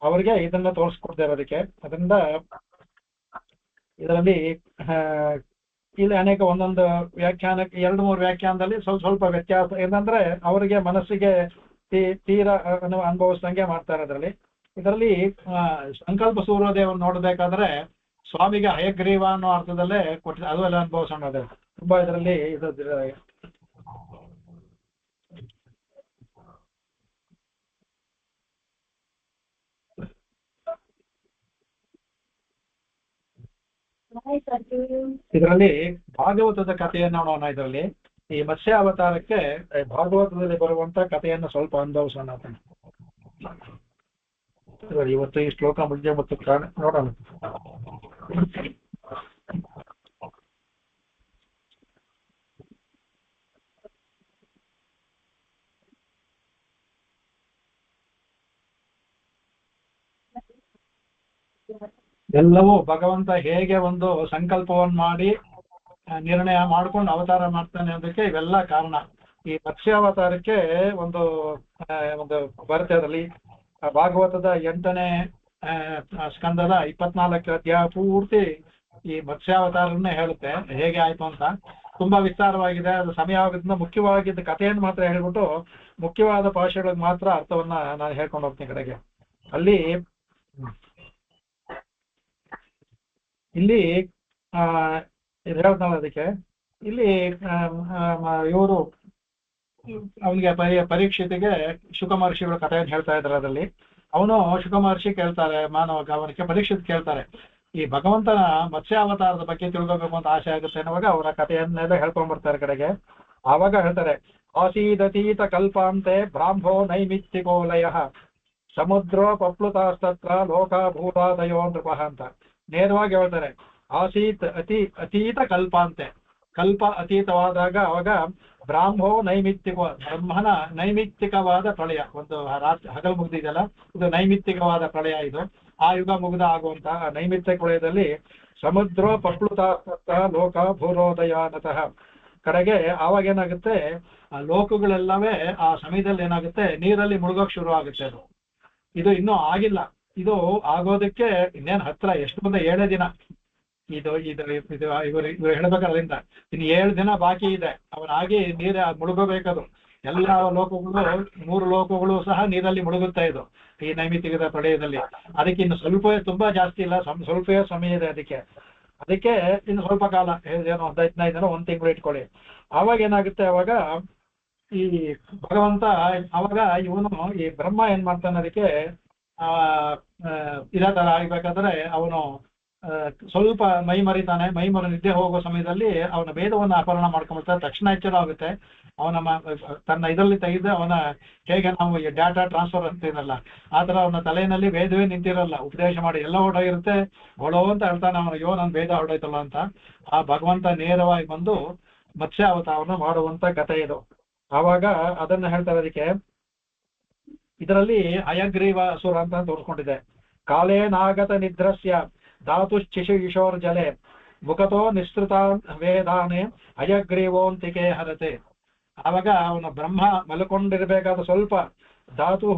ಅವರಿಗೆ ಇದನ್ನ ತೋರಿಸ್ಕೊಡ್ತಾರೆ. ಅದಕ್ಕೆ ಅದರಿಂದ ಇದರಲ್ಲಿ ಇಲ್ಲಿ ಅನೇಕ ಒಂದೊಂದು ವ್ಯಾಖ್ಯಾನಕ್ಕೆ 2-3 ವ್ಯಾಖ್ಯಾನದಲ್ಲಿ ಸ್ವಲ್ಪ ವ್ಯತ್ಯಾಸ ಏನಂದ್ರೆ ಅವರಿಗೆ ಮನಸ್ಸಿಗೆ ತೀರ ಅನುಭವಿಸ್ದಂಗೆ ಮಾಡ್ತಾರೆ. ಇದರಲ್ಲಿ ಸಂಕಲ್ಪ ಸೂರ್ಯೋದಯವನ್ನು ನೋಡ್ಬೇಕಾದ್ರೆ ಸ್ವಾಮಿಗೆ ಹಯಗ್ರೀವ ಅನ್ನೋ ಅರ್ಥದಲ್ಲೇ ಕೊಟ್ಟು ಅದು ಎಲ್ಲ ಅನುಭವಿಸೋಣ. ತುಂಬಾ ಇದರಲ್ಲಿ ಇದರಲ್ಲಿ ಭಾಗವತದ ಕಥೆಯನ್ನು ನೋಡೋಣ. ಇದರಲ್ಲಿ ಈ ಮತ್ಸ್ಯ ಅವತಾರಕ್ಕೆ ಭಾಗವತದಲ್ಲಿ ಬರುವಂತ ಕಥೆಯನ್ನು ಸ್ವಲ್ಪ ಅನುಭವಿಸೋಣ. ಇವತ್ತು ಈ ಶ್ಲೋಕ ಮುಂಜೆ ಮತ್ತು ನೋಡೋಣ. ಎಲ್ಲವೂ ಭಗವಂತ ಹೇಗೆ ಒಂದು ಸಂಕಲ್ಪವನ್ನು ಮಾಡಿ ನಿರ್ಣಯ ಮಾಡ್ಕೊಂಡು ಅವತಾರ ಮಾಡ್ತಾನೆ ಅನ್ನೋದಕ್ಕೆ ಇವೆಲ್ಲ ಕಾರಣ. ಈ ಮತ್ಸ್ಯಾವತಾರಕ್ಕೆ ಒಂದು ಬರುತ್ತೆ. ಅದರಲ್ಲಿ ಭಾಗವತದ 8ನೇ ಸ್ಕಂದದ 24 ಅಧ್ಯಾಯ ಪೂರ್ತಿ ಈ ಮತ್ಸ್ಯಾವತಾರನ್ನೇ ಹೇಳುತ್ತೆ, ಹೇಗೆ ಆಯ್ತು ಅಂತ. ತುಂಬಾ ವಿಸ್ತಾರವಾಗಿದೆ. ಅದು ಸಮಯ ಆಗೋದ್ರಿಂದ ಮುಖ್ಯವಾಗಿದ್ದ ಕಥೆಯನ್ನು ಮಾತ್ರ ಹೇಳ್ಬಿಟ್ಟು ಮುಖ್ಯವಾದ ಭಾಷೆಗಳಿಗೆ ಮಾತ್ರ ಅರ್ಥವನ್ನ ನಾನು ಹೇಳ್ಕೊಂಡು ಹೋಗ್ತೀನಿ ಕಡೆಗೆ. ಇಲ್ಲಿ ಇದು ಹೇಳ್ತಾನೆ. ಅದಕ್ಕೆ ಇಲ್ಲಿ ಇವರು ಅವನಿಗೆ ಪರೀಕ್ಷಿತಿಗೆ ಶುಕ ಮಹರ್ಷಿಗಳ ಕಥೆಯನ್ನು ಹೇಳ್ತಾ ಇದ್ದಾರೆ. ಅದರಲ್ಲಿ ಅವನು ಶುಕ ಮಹರ್ಷಿ ಕೇಳ್ತಾರೆ, ಅವನಿಗೆ ಪರೀಕ್ಷಿತ್ ಕೇಳ್ತಾರೆ, ಈ ಭಗವಂತನ ಮತ್ಸ್ಯಾವತಾರದ ಬಗ್ಗೆ ತಿಳ್ಕೋಬೇಕು ಅಂತ ಆಸೆ ಆಗುತ್ತೆ ಅನ್ನುವಾಗ ಅವರ ಕಥೆಯನ್ನೆಲ್ಲ ಹೇಳ್ಕೊಂಡ್ ಬರ್ತಾರೆ ಕಡೆಗೆ. ಆವಾಗ ಹೇಳ್ತಾರೆ, ಆಸೀದತೀತ ಕಲ್ಪಾಂತೆ ಬ್ರಾಹ್ಮೋ ನೈಮಿತ್ತಿಕೋಲಯ ಸಮುದ್ರೋ ಪಪ್ಲುತಾಸ್ತತ್ರ ಲೋಕ ಭೂತಾದಯೋ ನೃಪಃ ಅಂತ ನೇರವಾಗಿ ಹೇಳ್ತಾರೆ. ಅತೀತ ಕಲ್ಪಾಂತೆ, ಕಲ್ಪ ಅತೀತವಾದಾಗ ಅವಾಗ ಬ್ರಾಹ್ಮೋ ನೈಮಿತ್ತಿಕ, ಬ್ರಹ್ಮನ ನೈಮಿತ್ತಿಕವಾದ ಪ್ರಳಯ, ಒಂದು ಹಗಲು ಮುಗ್ದಿದೆಯಲ್ಲ, ಇದು ನೈಮಿತ್ತಿಕವಾದ ಪ್ರಳಯ. ಇದು ಆ ಯುಗ ಮುಗ್ದ ಆಗುವಂತಹ ನೈಮಿತ್ತಿಕ ಪ್ರಳಯದಲ್ಲಿ ಸಮುದ್ರ ಪಪ್ಲುತಾಸ್ತತ್ರ ಲೋಕ ಭೂರೋದಯಾನತಃ ಕಡೆಗೆ ಆವಾಗ ಏನಾಗುತ್ತೆ, ಆ ಲೋಕಗಳೆಲ್ಲವೇ ಆ ಸಮಯದಲ್ಲಿ ಏನಾಗುತ್ತೆ, ನೀರಲ್ಲಿ ಮುಳುಗೋಕ್ ಶುರು ಆಗುತ್ತೆ. ಇದು ಇನ್ನೂ ಆಗಿಲ್ಲ. ಇದು ಆಗೋದಕ್ಕೆ ಇನ್ನೇನು ಹತ್ರ, ಎಷ್ಟು ಬಂದ 7 ದಿನ. ಇವರು ಹೇಳ್ಬೇಕಾದ್ರಿಂದ ಇನ್ನು 7 ದಿನ ಬಾಕಿ ಇದೆ. ಅವನಾಗಿ ನೀರ ಮುಳುಗಬೇಕದು. ಎಲ್ಲ ಲೋಕಗಳು 3 ಲೋಕಗಳು ಸಹ ನೀರಲ್ಲಿ ಮುಳುಗುತ್ತಾ ಇದು ಈ ನೈಮಿತ್ತಿಕದ ಪ್ರಳಯದಲ್ಲಿ. ಅದಕ್ಕೆ ಇನ್ನು ತುಂಬಾ ಜಾಸ್ತಿ ಇಲ್ಲ, ಸ್ವಲ್ಪ ಸಮಯ ಇದೆ. ಅದಕ್ಕೆ ಇನ್ನು ಸ್ವಲ್ಪ ಕಾಲ, ಏನೋ 15 ದಿನ 1 ತಿಂಗಳು ಇಟ್ಕೊಳ್ಳಿ. ಆವಾಗ ಏನಾಗುತ್ತೆ, ಅವಾಗ ಈ ಭಗವಂತ ಅವಾಗ ಇವನು ಈ ಬ್ರಹ್ಮ ಏನ್ ಮಾಡ್ತಾನೆ, ಅದಕ್ಕೆ ಇದೇ ತರ ಆಗ್ಬೇಕಾದ್ರೆ ಅವನು ಸ್ವಲ್ಪ ಮೈ ನಿದ್ದೆ ಹೋಗೋ ಸಮಯದಲ್ಲಿ ಅವನ ವೇದವನ್ನು ಅಪಹರಣ ಮಾಡ್ಕೊಂಡ್ಬಿಡ್ತಾರೆ. ತಕ್ಷಣ ಎಚ್ಚರ ಆಗುತ್ತೆ. ತನ್ನ ಇದರಲ್ಲಿ ತೆಗೆದು ಅವನ ಹೇಗೆ ನಾವು ಡಾಟಾ ಟ್ರಾನ್ಸ್ಫರ್ ಅಂತೀನಲ್ಲ, ಆ ತರ ಅವನ ತಲೆಯಲ್ಲಿ ವೇದವೇ ನಿಂತಿರಲ್ಲ. ಉಪದೇಶ ಮಾಡಿ ಎಲ್ಲ ಹೊರಟೋಗಿರುತ್ತೆ. ಹೊಡೋ ಅಂತ ಹೇಳ್ತಾನೆ ಅವನು, ಅಯ್ಯೋ ನನ್ ವೇದ ಹೊರಡೋಯ್ತಲ್ಲ ಅಂತ. ಆ ಭಗವಂತ ನೇರವಾಗಿ ಬಂದು ಮತ್ಸ್ಯ ಅವತಾರವನ್ನು ಮಾಡುವಂತ ಕಥೆ ಇದು. ಆವಾಗ ಅದನ್ನ ಹೇಳ್ತಾರೆ. ಅದಕ್ಕೆ ಇದರಲ್ಲಿ ಹಯಗ್ರೀವ ಅಸುರ ಅಂತ ತೋರಿಸ್ಕೊಂಡಿದೆ. ಕಾಲೇ ನಾಗತ ನಿದ್ರಸ್ಯ ಧಾತುಶ್ಚಿಶು ಈಶೋರ್ ಜಲೆ ಮುಖತೋ ನಿಸ್ತೃತಾನ್ ವೇದಾನೆ ಹಯಗ್ರೀವೋಂತಿಕೆ ಹರತೆ. ಆವಾಗ ಅವನು ಬ್ರಹ್ಮ ಮಲ್ಕೊಂಡಿರ್ಬೇಕಾದ ಸ್ವಲ್ಪ ಧಾತು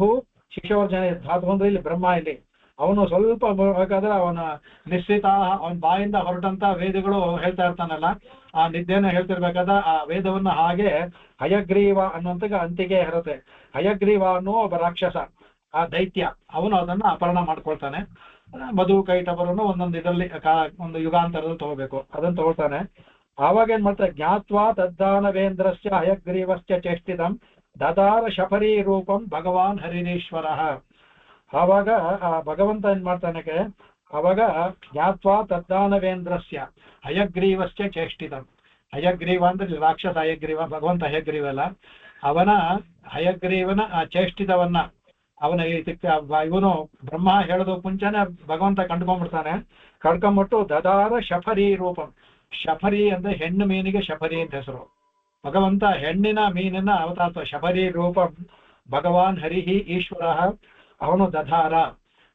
ಶಿಶೋರ್ ಜನೆ, ಧಾತು ಅಂದ್ರೆ ಇಲ್ಲಿ ಬ್ರಹ್ಮ, ಇಲ್ಲಿ ಅವನು ಸ್ವಲ್ಪ ಬೇಕಾದ್ರೆ ಅವನ ನಿಶ್ಚಿತ ಅವನ ಬಾಯಿಂದ ಹೊರಟಂತ ವೇದಗಳು ಹೇಳ್ತಾ ಇರ್ತಾನಲ್ಲ, ಆ ನಿದ್ದೆನ ಹೇಳ್ತಿರ್ಬೇಕಾದ ಆ ವೇದವನ್ನು ಹಾಗೆ ಹಯಗ್ರೀವ ಅನ್ನುವಂತ ಅಂತಿಗೆ ಹರತೆ. ಹಯಗ್ರೀವ ಅನ್ನೋ ಒಬ್ಬ ರಾಕ್ಷಸ, ಆ ದೈತ್ಯ, ಅವನು ಅದನ್ನ ಅಪಹರಣ ಮಾಡ್ಕೊಳ್ತಾನೆ. ಮಧು ಕೈಟಬರನ್ನು ಒಂದೊಂದು ಇದರಲ್ಲಿ ಒಂದು ಯುಗಾಂತರದಲ್ಲಿ ತಗೋಬೇಕು, ಅದನ್ನ ತಗೊಳ್ತಾನೆ. ಆವಾಗ ಏನ್ ಮಾಡ್ತಾರೆ, ಜ್ಞಾತ್ವಾ ತದ್ದಾನವೇಂದ್ರಸ್ಯ ಹಯಗ್ರೀವಸ್ಯ ಚೇಷ್ಟಿತಂ ದದಾರ ಶಫರಿ ರೂಪಂ ಭಗವಾನ್ ಹರಿರೀಶ್ವರ. ಆವಾಗ ಆ ಭಗವಂತ ಏನ್ ಮಾಡ್ತಾನೆ, ಅವಾಗ ಜ್ಞಾತ್ವಾ ತದ್ದಾನವೇಂದ್ರಸ್ಯ ಹಯಗ್ರೀವಸ್ಯ ಚೇಷ್ಟಿತಂ. ಹಯಗ್ರೀವ ಅಂದ್ರೆ ರಾಕ್ಷಸ ಹಯಗ್ರೀವ, ಭಗವಂತ ಹಯಗ್ರೀವ ಅಲ್ಲ. ಅವನ ಹಯಗ್ರೀವನ ಆ ಚೇಷ್ಟಿತವನ್ನ ಅವನ ಇವನು ಬ್ರಹ್ಮ ಹೇಳೋದು ಮುಂಚೆನೆ ಭಗವಂತ ಕಂಡ್ಕೊಂಡ್ಬಿಡ್ತಾನೆ. ಕಡ್ಕೊಂಡ್ಬಿಟ್ಟು ದದಾರ ಶಫರಿ ರೂಪಂ. ಶಫರಿ ಅಂದ್ರೆ ಹೆಣ್ಣು ಮೀನಿಗೆ ಶಫರಿ ಅಂತ ಹೆಸರು. ಭಗವಂತ ಹೆಣ್ಣಿನ ಮೀನಿನ ಅವತಾರ. ಶಫರಿ ರೂಪಂ ಭಗವಾನ್ ಹರಿಹಿ ಈಶ್ವರ. ಅವನು ದಧಾರ,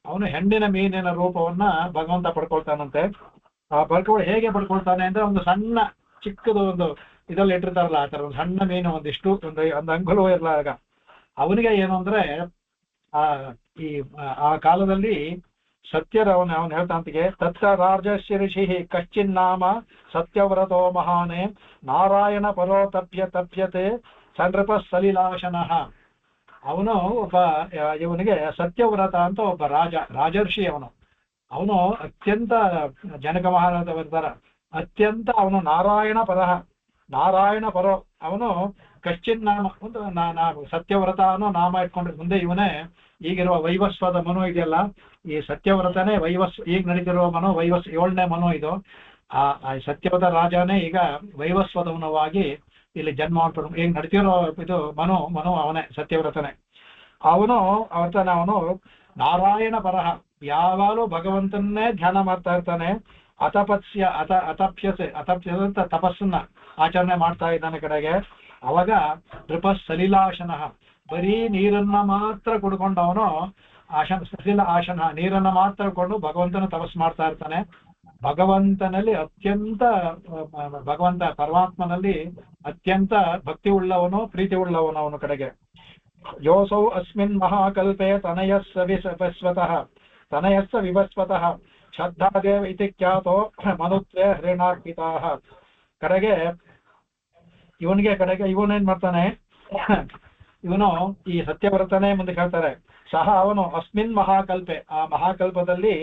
ಅವನು ಹೆಣ್ಣಿನ ಮೀನಿನ ರೂಪವನ್ನ ಭಗವಂತ ಪಡ್ಕೊಳ್ತಾನಂತೆ. ಆ ಹೇಗೆ ಪಡ್ಕೊಳ್ತಾನೆ ಅಂದ್ರೆ, ಒಂದು ಸಣ್ಣ ಚಿಕ್ಕದು ಒಂದು ಇದ್ರಲ್ಲಿ ಇಟ್ಟಿರ್ತಾರಲ್ಲ, ಆ ತರ ಒಂದು ಸಣ್ಣ ಮೀನು, ಒಂದಿಷ್ಟು ಒಂದು ಅಂಗುಲು ಇರ್ಲಾಗ ಅವನಿಗೆ ಏನು ಅಂದ್ರೆ, ಆ ಕಾಲದಲ್ಲಿ ಸತ್ಯರ ಅವನು ಹೇಳ್ತಾಂತಿಗೆ, ತತ್ರ ರಾಜಸ್ಯ ಋಷಿ ಕಶ್ಚಿನ್ನಾಮ ಸತ್ಯವ್ರತೋ ಮಹಾನೇ ನಾರಾಯಣ ಪರೋ ತಪ್ಯತೆ ಸಂಡ್ರಪ ಸಲಿಲಾಶನಃ. ಅವನು ಒಬ್ಬ, ಇವನಿಗೆ ಸತ್ಯವ್ರತ ಅಂತ ಒಬ್ಬ ರಾಜರ್ಷಿ. ಅವನು ಅತ್ಯಂತ ಜನಕ ಮಹಾರಾಜ ಬರ್ತಾರ, ಅತ್ಯಂತ ಅವನು ನಾರಾಯಣ ಪರೋ. ಅವನು ಕಶ್ಚಿನ್ ನಾಮ, ಒಂದು ಸತ್ಯವ್ರತ ಅನ್ನೋ ನಾಮ ಇಟ್ಕೊಂಡ್ರೆ ಮುಂದೆ ಇವನೇ ಈಗಿರುವ ವೈವಸ್ವದ ಮನು ಇದೆಯಲ್ಲ, ಈ ಸತ್ಯವ್ರತನೇ ಈಗ ನಡೀತಿರುವ ಮನು, 7ನೇ ಮನು ಇದು. ಆ ಸತ್ಯವತ ರಾಜನೇ ಈಗ ವೈವಸ್ವತವನವಾಗಿ ಇಲ್ಲಿ ಜನ್ಮ ಮಾಡ್ಕೊಂಡು ಈಗ ನಡ್ತಿರೋ ಇದು ಮನು ಅವನೇ ಸತ್ಯವ್ರತನೇ. ಅವನು ನಾರಾಯಣ ಪರಹ, ಯಾವಾಗಲೂ ಭಗವಂತನ್ನೇ ಧ್ಯಾನ ಮಾಡ್ತಾ ಇರ್ತಾನೆ. ಅತಪ್ಯಸೆ ಅಂತ ತಪಸ್ಸನ್ನ ಆಚರಣೆ ಮಾಡ್ತಾ ಇದ್ದಾನೆ ಕಡೆಗೆ. ಅವಾಗ ಸಲಿಲಾಶನ, ಬರೀ ನೀರನ್ನ ಮಾತ್ರ ಕುಡ್ಕೊಂಡವನು ಸಲಿಲ ಆಶನ, ನೀರನ್ನ ಮಾತ್ರ ಕೊಂಡು ಭಗವಂತನ ತಪಸ್ಸು ಮಾಡ್ತಾ ಇರ್ತಾನೆ. ಭಗವಂತನಲ್ಲಿ ಭಗವಂತ ಪರಮಾತ್ಮನಲ್ಲಿ ಅತ್ಯಂತ ಭಕ್ತಿ ಉಳ್ಳವನು, ಪ್ರೀತಿ ಉಳ್ಳವನು ಅವನ ಕಡೆಗೆ. ಯೋಸೌ ಅಸ್ಮಿನ್ ಮಹಾಕಲ್ಪೆ ತನಯಸ್ಸ ವಿವಸ್ವತಃ ಶ್ರದ್ಧಾದೇವ ಇತಿ ಖ್ಯಾತೋ ಮನುತ್ವೇ ಹರಿಣಾರ್ಪಿತಾಃ. ಕಡೆಗೆ ಇವನೇನ್ ಮಾಡ್ತಾನೆ, ಇವನು ಈ ಸತ್ಯವ್ರತನೇ ಮುಂದೆ ಹೇಳ್ತಾರೆ. ಅವನು ಅಸ್ಮಿನ್ ಮಹಾಕಲ್ಪೆ, ಆ ಮಹಾಕಲ್ಪದಲ್ಲಿ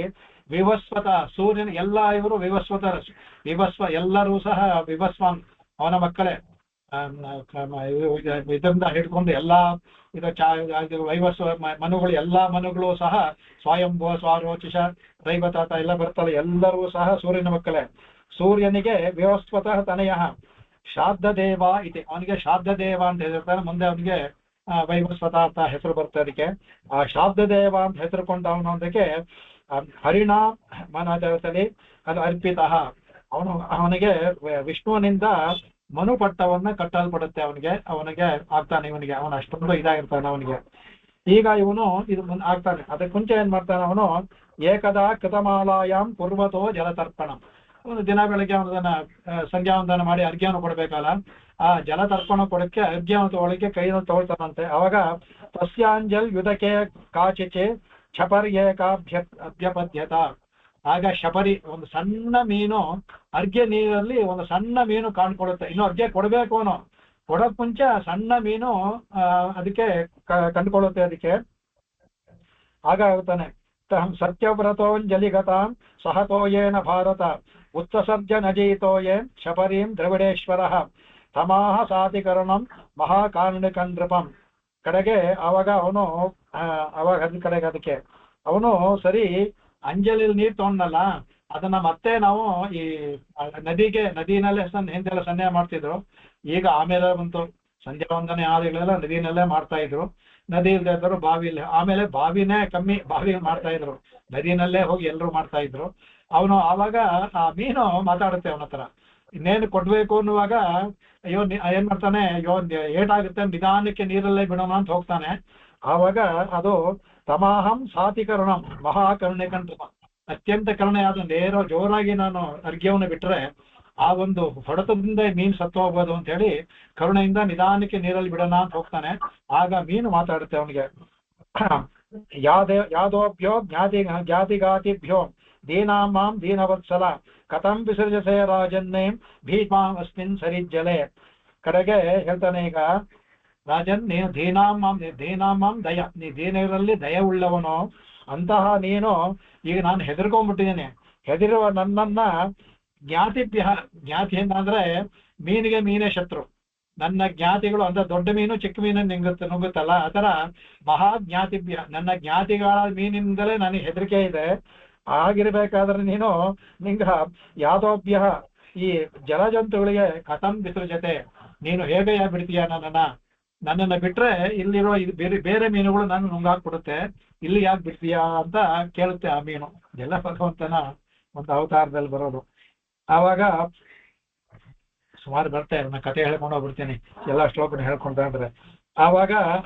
ವಿವಸ್ವತ ಸೂರ್ಯನ ಇವರು ವಿವಸ್ವ ಎಲ್ಲರೂ ಸಹ ವಿವಸ್ವಾನ್ ಅವನ ಮಕ್ಕಳೇ. ಇದರಿಂದ ಹಿಡ್ಕೊಂಡು ಎಲ್ಲಾ ವೈವಸ್ವ ಮನುಗಳು, ಎಲ್ಲಾ ಮನುಗಳು ಸಹ ಸ್ವಯಂಭವ ಸ್ವಾರೋಚಿಷ ರೈವತಾತ ಎಲ್ಲ ಬರ್ತಾರೆ, ಎಲ್ಲರೂ ಸಹ ಸೂರ್ಯನ ಮಕ್ಕಳೇ. ಸೂರ್ಯನಿಗೆ ವಿವಸ್ವತಃ ತನಯ ಶ್ರಾದ್ದ ದೇವ ಇದೆ, ಅವನಿಗೆ ಶ್ರಾದ್ದ ದೇವ ಅಂತ ಹೇಳಿರ್ತಾರೆ. ಮುಂದೆ ಅವನಿಗೆ ವೈವಸ್ವತ ಅಂತ ಹೆಸರು ಬರ್ತದೆ. ಅದಕ್ಕೆ ಆ ಶ್ರಾದ್ದ ದೇವ ಅಂತ ಹೆಸರು ಕೊಂಡವನೊಂದಕ್ಕೆ ಹರಿಣ ಮನದಲ್ಲಿ ಅದು ಅರ್ಪಿತ. ಅವನಿಗೆ ವಿಷ್ಣುವಿನಿಂದ ಮನುಪಟ್ಟವನ್ನ ಕಟ್ಟಲ್ಪಡುತ್ತೆ. ಅವನಿಗೆ ಆಗ್ತಾನೆ. ಅವನು ಅಷ್ಟೊಂದು ಇದಾಗಿರ್ತಾನೆ ಅವನಿಗೆ. ಈಗ ಇವನು ಇದು ಆಗ್ತಾನೆ. ಅದಕ್ಕೆ ಮುಂಚೆ ಏನ್ ಮಾಡ್ತಾನೆ ಅವನು, ಏಕದಾ ಕೃತಮಾಲಾಯಾಮ್ ಪೂರ್ವತೋ ಜಲತರ್ಪಣ. ಅವನು ದಿನ ಬೆಳಗ್ಗೆ ಅವನನ್ನ ಸಂಧ್ಯಾವಂದನ ಮಾಡಿ ಅರ್ಘ್ಯವನ್ನು ಕೊಡ್ಬೇಕಲ್ಲ, ಆ ಜಲತರ್ಪಣ ಕೊಡಕ್ಕೆ ಅರ್ಘ್ಯವನ್ನು ತಗೊಳಕ್ಕೆ ಕೈಯನ್ನು ತಗೊಳ್ತಾನಂತೆ. ಅವಾಗ ತಸ್ಯಾಂಜಲ್ ಯುದಕೆ ಕಾಚಿಚೆ ಅಭ್ಯಪದ್ಯತ. ಆಗ ಶಬರಿ, ಒಂದು ಸಣ್ಣ ಮೀನು, ಅರ್ಘ್ಯ ನೀರಲ್ಲಿ ಒಂದು ಸಣ್ಣ ಮೀನು ಕಾಣ್ಕೊಳ್ಳುತ್ತೆ. ಇನ್ನು ಅರ್ಘ್ಯ ಕೊಡ್ಬೇಕು, ಅವನು ಕೊಡಕ್ ಮುಂಚೆ ಸಣ್ಣ ಮೀನು ಅದಕ್ಕೆ ಕಂಡುಕೊಳ್ಳುತ್ತೆ. ಅದಕ್ಕೆ ಆಗ ಆಗುತ್ತಾನೆ, ಸತ್ಯವ್ರತೋಂಜಲಿಗತಾಂ ಸಹತೋಯೇನ ಭಾರತ ಉತ್ಸರ್ಜ ನಜೀತೋಯೇ ಶಬರೀಂ ದ್ರವಿಡೇಶ್ವರ ತಮಾಹ ಸಾತಿಕರಣಂ ಮಹಾಕಾರುಣಿಕಂ ನೃಪಂ. ಕಡೆಗೆ ಅವಾಗ ಅವನು ಕಡೆಗೆ ಅದಕ್ಕೆ ಅವನು ಸರಿ ಅಂಜಲಿಯಲ್ಲಿ ನೀರು ತಗೊಂಡಲ್ಲ, ಅದನ್ನ ಮತ್ತೆ ನಾವು ಈ ನದಿನಲ್ಲೇ ಹಿಂದೆಲ್ಲ ಸನ್ನೆ ಮಾಡ್ತಿದ್ರು. ಈಗ ಆಮೇಲೆ ಬಂತು ಸಂಧ್ಯಾ ವಂದನೆ ಆದಿಗಳೆಲ್ಲ ನದಿನಲ್ಲೇ ಮಾಡ್ತಾ ಇದ್ರು. ನದಿ ಇಲ್ದೇ ಇದ್ರು ಬಾವಿಲಿ, ಆಮೇಲೆ ಬಾವಿನೇ ಕಮ್ಮಿ, ಬಾವಿ ಮಾಡ್ತಾ ಇದ್ರು, ನದಿನಲ್ಲೇ ಹೋಗಿ ಎಲ್ಲರೂ ಮಾಡ್ತಾ ಇದ್ರು. ಅವನು ಆವಾಗ ಆ ಮೀನು ಮಾತಾಡುತ್ತೆ ಅವನ ಹತ್ರ, ಇನ್ನೇನು ಕೊಡ್ಬೇಕು ಅನ್ನುವಾಗ ಅಯ್ಯೋ ಏನ್ ಮಾಡ್ತಾನೆ, ಅಯ್ಯೋ ಏಟಾಗುತ್ತೆ ನಿಧಾನಕ್ಕೆ ನೀರಲ್ಲೇ ಬಿಡೋಣ ಅಂತ ಹೋಗ್ತಾನೆ. ಆವಾಗ ಅದು ತಮಾಹಂ ಸಾತಿಕರುಣಂ ಮಹಾಕರುಣಿಕಂ, ಅತ್ಯಂತ ಕರುಣೆಯಾದ ನೇರ ಜೋರಾಗಿ ನಾನು ಅರ್ಘ್ಯವನ್ನು ಬಿಟ್ರೆ ಆ ಒಂದು ಹೊಡೆತದಿಂದ ಮೀನು ಸತ್ತು ಹೋಗ್ಬೋದು ಅಂತ ಹೇಳಿ ಕರುಣೆಯಿಂದ ನಿಧಾನಕ್ಕೆ ನೀರಲ್ಲಿ ಬಿಡೋಣ ಅಂತ ಹೋಗ್ತಾನೆ. ಆಗ ಮೀನು ಮಾತಾಡುತ್ತೆ ಅವನಿಗೆ, ಯಾದೋಭ್ಯೋ ಜ್ಞಾತಿಗಾತಿಭ್ಯೋ ದೀನಾಂ ಮಾಂ ದೀನವತ್ಸಲ ಕಥಂ ವಿಸರ್ಜಸೆ ರಾಜನ್ನೇಂ ಭೀಮಾಂ ಅಸ್ಮಿನ್ ಸರಿಜ್ಜಲೆ. ಕಡೆಗೆ ಹೇಳ್ತಾನೆ, ಈಗ ರಾಜನ್ ನೀನು ದೀನಾಂ ಮಾಂ ದಯ, ನೀ ದೀನರಲ್ಲಿ ದಯ ಉಳ್ಳವನು ಅಂತಹ ನೀನು ಈಗ ನಾನು ಹೆದರ್ಕೊಂಡ್ಬಿಟ್ಟಿದ್ದೇನೆ. ಹೆದರುವ ನನ್ನನ್ನ ಜ್ಞಾತಿಭ್ಯ, ಜ್ಞಾತಿ ಅಂದ್ರೆ ಮೀನಿಗೆ ಮೀನೇ ಶತ್ರು, ನನ್ನ ಜ್ಞಾತಿಗಳು ಅಂದ್ರೆ ದೊಡ್ಡ ಮೀನು ಚಿಕ್ಕ ಮೀನು ನುಂಗುತ್ತಲ್ಲ, ಆತರ ಮಹಾಜ್ಞಾತಿಭ್ಯ, ನನ್ನ ಜ್ಞಾತಿಗಳ ಮೀನಿಂದಲೇ ನನಗೆ ಹೆದರಿಕೆ ಇದೆ. ಆಗಿರ್ಬೇಕಾದ್ರೆ ನೀನು ಯಾದೋಭ್ಯ ಈ ಜಲಜಂತುಗಳಿಗೆ ಕಥಂ ವಿಸರ್ಜತೆ, ನೀನು ಹೇಗೆ ಬಿಡ್ತೀಯ ನನ್ನನ್ನ ಬಿಟ್ರೆ ಇಲ್ಲಿರೋ ಬೇರೆ ಮೀನುಗಳು ನಾನು ನುಂಗಾಕ್ಬಿಡುತ್ತೆ, ಇಲ್ಲಿ ಯಾಕೆ ಬಿಡ್ತೀಯಾ ಅಂತ ಕೇಳುತ್ತೆ ಆ ಮೀನು. ಎಲ್ಲ ಭಗವಂತನ ಒಂದು ಅವತಾರದಲ್ಲಿ ಬರೋದು. ಆವಾಗ ಸುಮಾರು ಬರ್ತೆ, ನಾನು ಕತೆ ಹೇಳ್ಕೊಂಡು ಹೋಗ್ಬಿಡ್ತೀನಿ ಎಲ್ಲ ಶ್ಲೋಕನ ಹೇಳ್ಕೊಂಡ್ರೆ.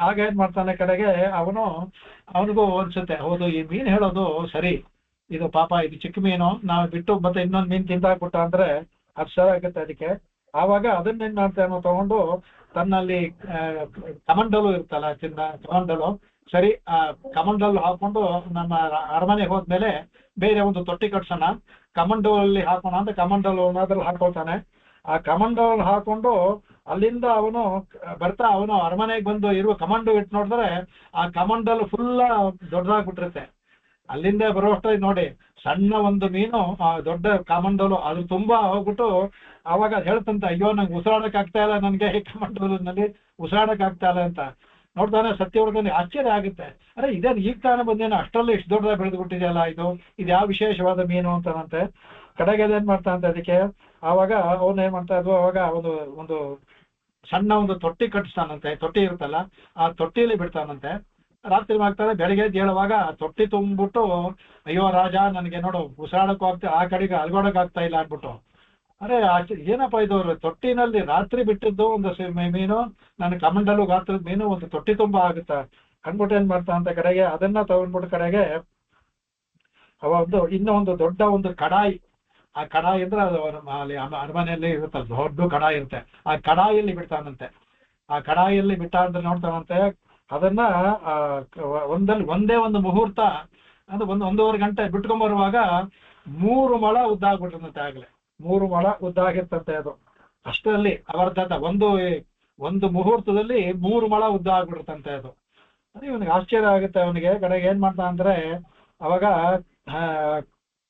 ಆಗ ಏನ್ ಮಾಡ್ತಾನೆ, ಕಡೆಗೆ ಅವನಿಗೂ ಅನ್ಸುತ್ತೆ, ಹೌದು ಈ ಮೀನು ಹೇಳೋದು ಸರಿ, ಇದು ಪಾಪ ಇದು ಚಿಕ್ಕ ಮೀನು, ನಾವು ಬಿಟ್ಟು ಮತ್ತೆ ಇನ್ನೊಂದು ಮೀನು ತಿಂದಾಕ್ಬಿಟ್ಟ ಅಂದ್ರೆ ಅದು ಸರಿ ಆಗುತ್ತೆ. ಅದಕ್ಕೆ ಆವಾಗ ಅದನ್ನೇನ್ ಮಾಡ್ತಾನೋ ತಗೊಂಡು ತನ್ನಲ್ಲಿ ಕಮಂಡಲು ಇರ್ತಲ್ಲ, ಕಮಂಡಲು ಸರಿ, ಆ ಕಮಂಡಲ್ ಹಾಕೊಂಡು ನಮ್ಮ ಅರಮನೆಗೆ ಹೋದ್ಮೇಲೆ ಬೇರೆ ಒಂದು ತೊಟ್ಟಿ ಕಟ್ಸೋಣ, ಕಮಂಡಲಲ್ಲಿ ಹಾಕೋಣ ಅಂತ ಕಮಂಡಲ್ ಅದ್ರಲ್ಲಿ ಹಾಕೊಳ್ತಾನೆ. ಆ ಕಮಂಡಲ್ ಹಾಕೊಂಡು ಅಲ್ಲಿಂದ ಅವನು ಅರಮನೆಗೆ ಬಂದು ಇರುವ ಕಮಂಡು ಇಟ್ಟು ನೋಡಿದ್ರೆ ಆ ಕಮಂಡಲ್ ಫುಲ್ ದೊಡ್ಡದಾಗ್ಬಿಟ್ಟಿರುತ್ತೆ. ಅಲ್ಲಿಂದ ಬರುವಷ್ಟು ನೋಡಿ, ಸಣ್ಣ ಒಂದು ಮೀನು ಆ ದೊಡ್ಡ ಕಮಂಡಲು ಅದು ತುಂಬಾ ಹೋಗ್ಬಿಟ್ಟು ಅವಾಗ ಹೇಳ್ತಂತ, ಅಯ್ಯೋ ನಂಗೆ ಉಸಿರಾಡಕ್ ಆಗ್ತಾ ಇಲ್ಲ, ನನ್ಗೆ ಈ ಕಮಂಡಲಲ್ಲಿ ಉಸಿರಾಡಕ್ ಆಗ್ತಾ ಇಲ್ಲ ಅಂತ. ನೋಡ್ತಾನೆ ಸತ್ಯವ್ರತನಿಗೆ ಆಶ್ಚರ್ಯ ಆಗುತ್ತೆ. ಅರೆ ಇದೇನು ಈಗ ತಾನೇ ಬಂದೇನು, ಅಷ್ಟರಲ್ಲಿ ಇಷ್ಟು ದೊಡ್ಡದಾಗಿ ಬೆಳೆದು ಬಿಟ್ಟಿದೆಯಲ್ಲ, ಇದು ಯಾವ ವಿಶೇಷವಾದ ಮೀನು ಅಂತಾನಂತೆ. ಕಡೆಗೆ ಅದೇನ್ ಮಾಡ್ತಾನಂತೆ ಅದಕ್ಕೆ. ಆವಾಗ ಅವನು ಏನ್ ಮಾಡ್ತಾ ಇದ್ವು, ಅವಾಗ ಒಂದು ಸಣ್ಣ ಒಂದು ತೊಟ್ಟಿ ಕಟ್ಟಿಸ್ತಾನಂತೆ. ತೊಟ್ಟಿ ಇರುತ್ತಲ್ಲ, ಆ ತೊಟ್ಟಿಯಲ್ಲಿ ಬಿಡ್ತಾನಂತೆ. ರಾತ್ರಿ ಮಾಡ್ತಾರೆ, ಬೆಳಗ್ಗೆ ಹೇಳುವಾಗ ತೊಟ್ಟಿ ತುಂಬಿಬಿಟ್ಟು, ಅಯ್ಯೋ ರಾಜ ನನಗೆ ನೋಡು ಉಸಿರಾಡಕ್ಕೂ ಆಗ್ತಾ, ಆ ಕಡೆಗೆ ಅಲ್ಗೋಡಕ್ ಆಗ್ತಾ ಇಲ್ಲ ಅಂದ್ಬಿಟ್ಟು. ಅರೆ ಏನಪ್ಪಾ ಇದು, ತೊಟ್ಟಿನಲ್ಲಿ ರಾತ್ರಿ ಬಿಟ್ಟಿದ್ದು ಒಂದು ಮೀನು, ನನ್ನ ಕಮಂಡಲು ಗಾತ್ರದ ಮೀನು ಒಂದು ತೊಟ್ಟಿ ತುಂಬಾ ಆಗುತ್ತಾ ಅಂದ್ಬಿಟ್ಟು ಏನ್ ಮಾಡ್ತಾ ಅಂತ ಕಡೆಗೆ ಅದನ್ನ ತಗೊಂಡ್ಬಿಟ್ಟು ಕಡೆಗೆ ಅವ ಇನ್ನೂ ಒಂದು ದೊಡ್ಡ ಒಂದು ಕಡಾಯಿ, ಆ ಕಡಾಯಿ ಅಂದ್ರೆ ಅದು ಅಲ್ಲಿ ಅರಮನೆಯಲ್ಲಿ ಇರುತ್ತಲ್ಲ, ದೊಡ್ಡ ಕಡಾಯಿ ಇರುತ್ತೆ, ಆ ಕಡಾಯಿಯಲ್ಲಿ ಬಿಡ್ತಾನಂತೆ. ಆ ಕಡಾಯಿಯಲ್ಲಿ ಬಿಟ್ಟ ಅಂದ್ರೆ ನೋಡ್ತಾನಂತೆ ಅದನ್ನ ಒಂದೇ ಒಂದು ಮುಹೂರ್ತ ಅಂದ್ರೆ ಒಂದೂವರೆ ಗಂಟೆ ಬಿಟ್ಕೊಂಡ್ಬರುವಾಗ 3 ಮೊಳ ಉದ್ದಾಗ್ಬಿಟ್ಟಿರ್ತಂತೆ. ಆಗ್ಲೇ 3 ಮೊಳ ಉದ್ದಾಗಿರ್ತಂತೆ ಅದು. ಅಷ್ಟರಲ್ಲಿ ಅವರ್ಧತ ಒಂದು ಮುಹೂರ್ತದಲ್ಲಿ 3 ಮೊಳ ಉದ್ದ ಆಗ್ಬಿಟ್ಟಿರ್ತಂತೆ ಅದು. ಅದೇ ಇವನಿಗೆ ಆಶ್ಚರ್ಯ ಆಗುತ್ತೆ. ಅವನಿಗೆ ಕಡೆಗೆ ಏನ್ ಮಾಡ್ತಾ ಅಂದ್ರೆ ಅವಾಗ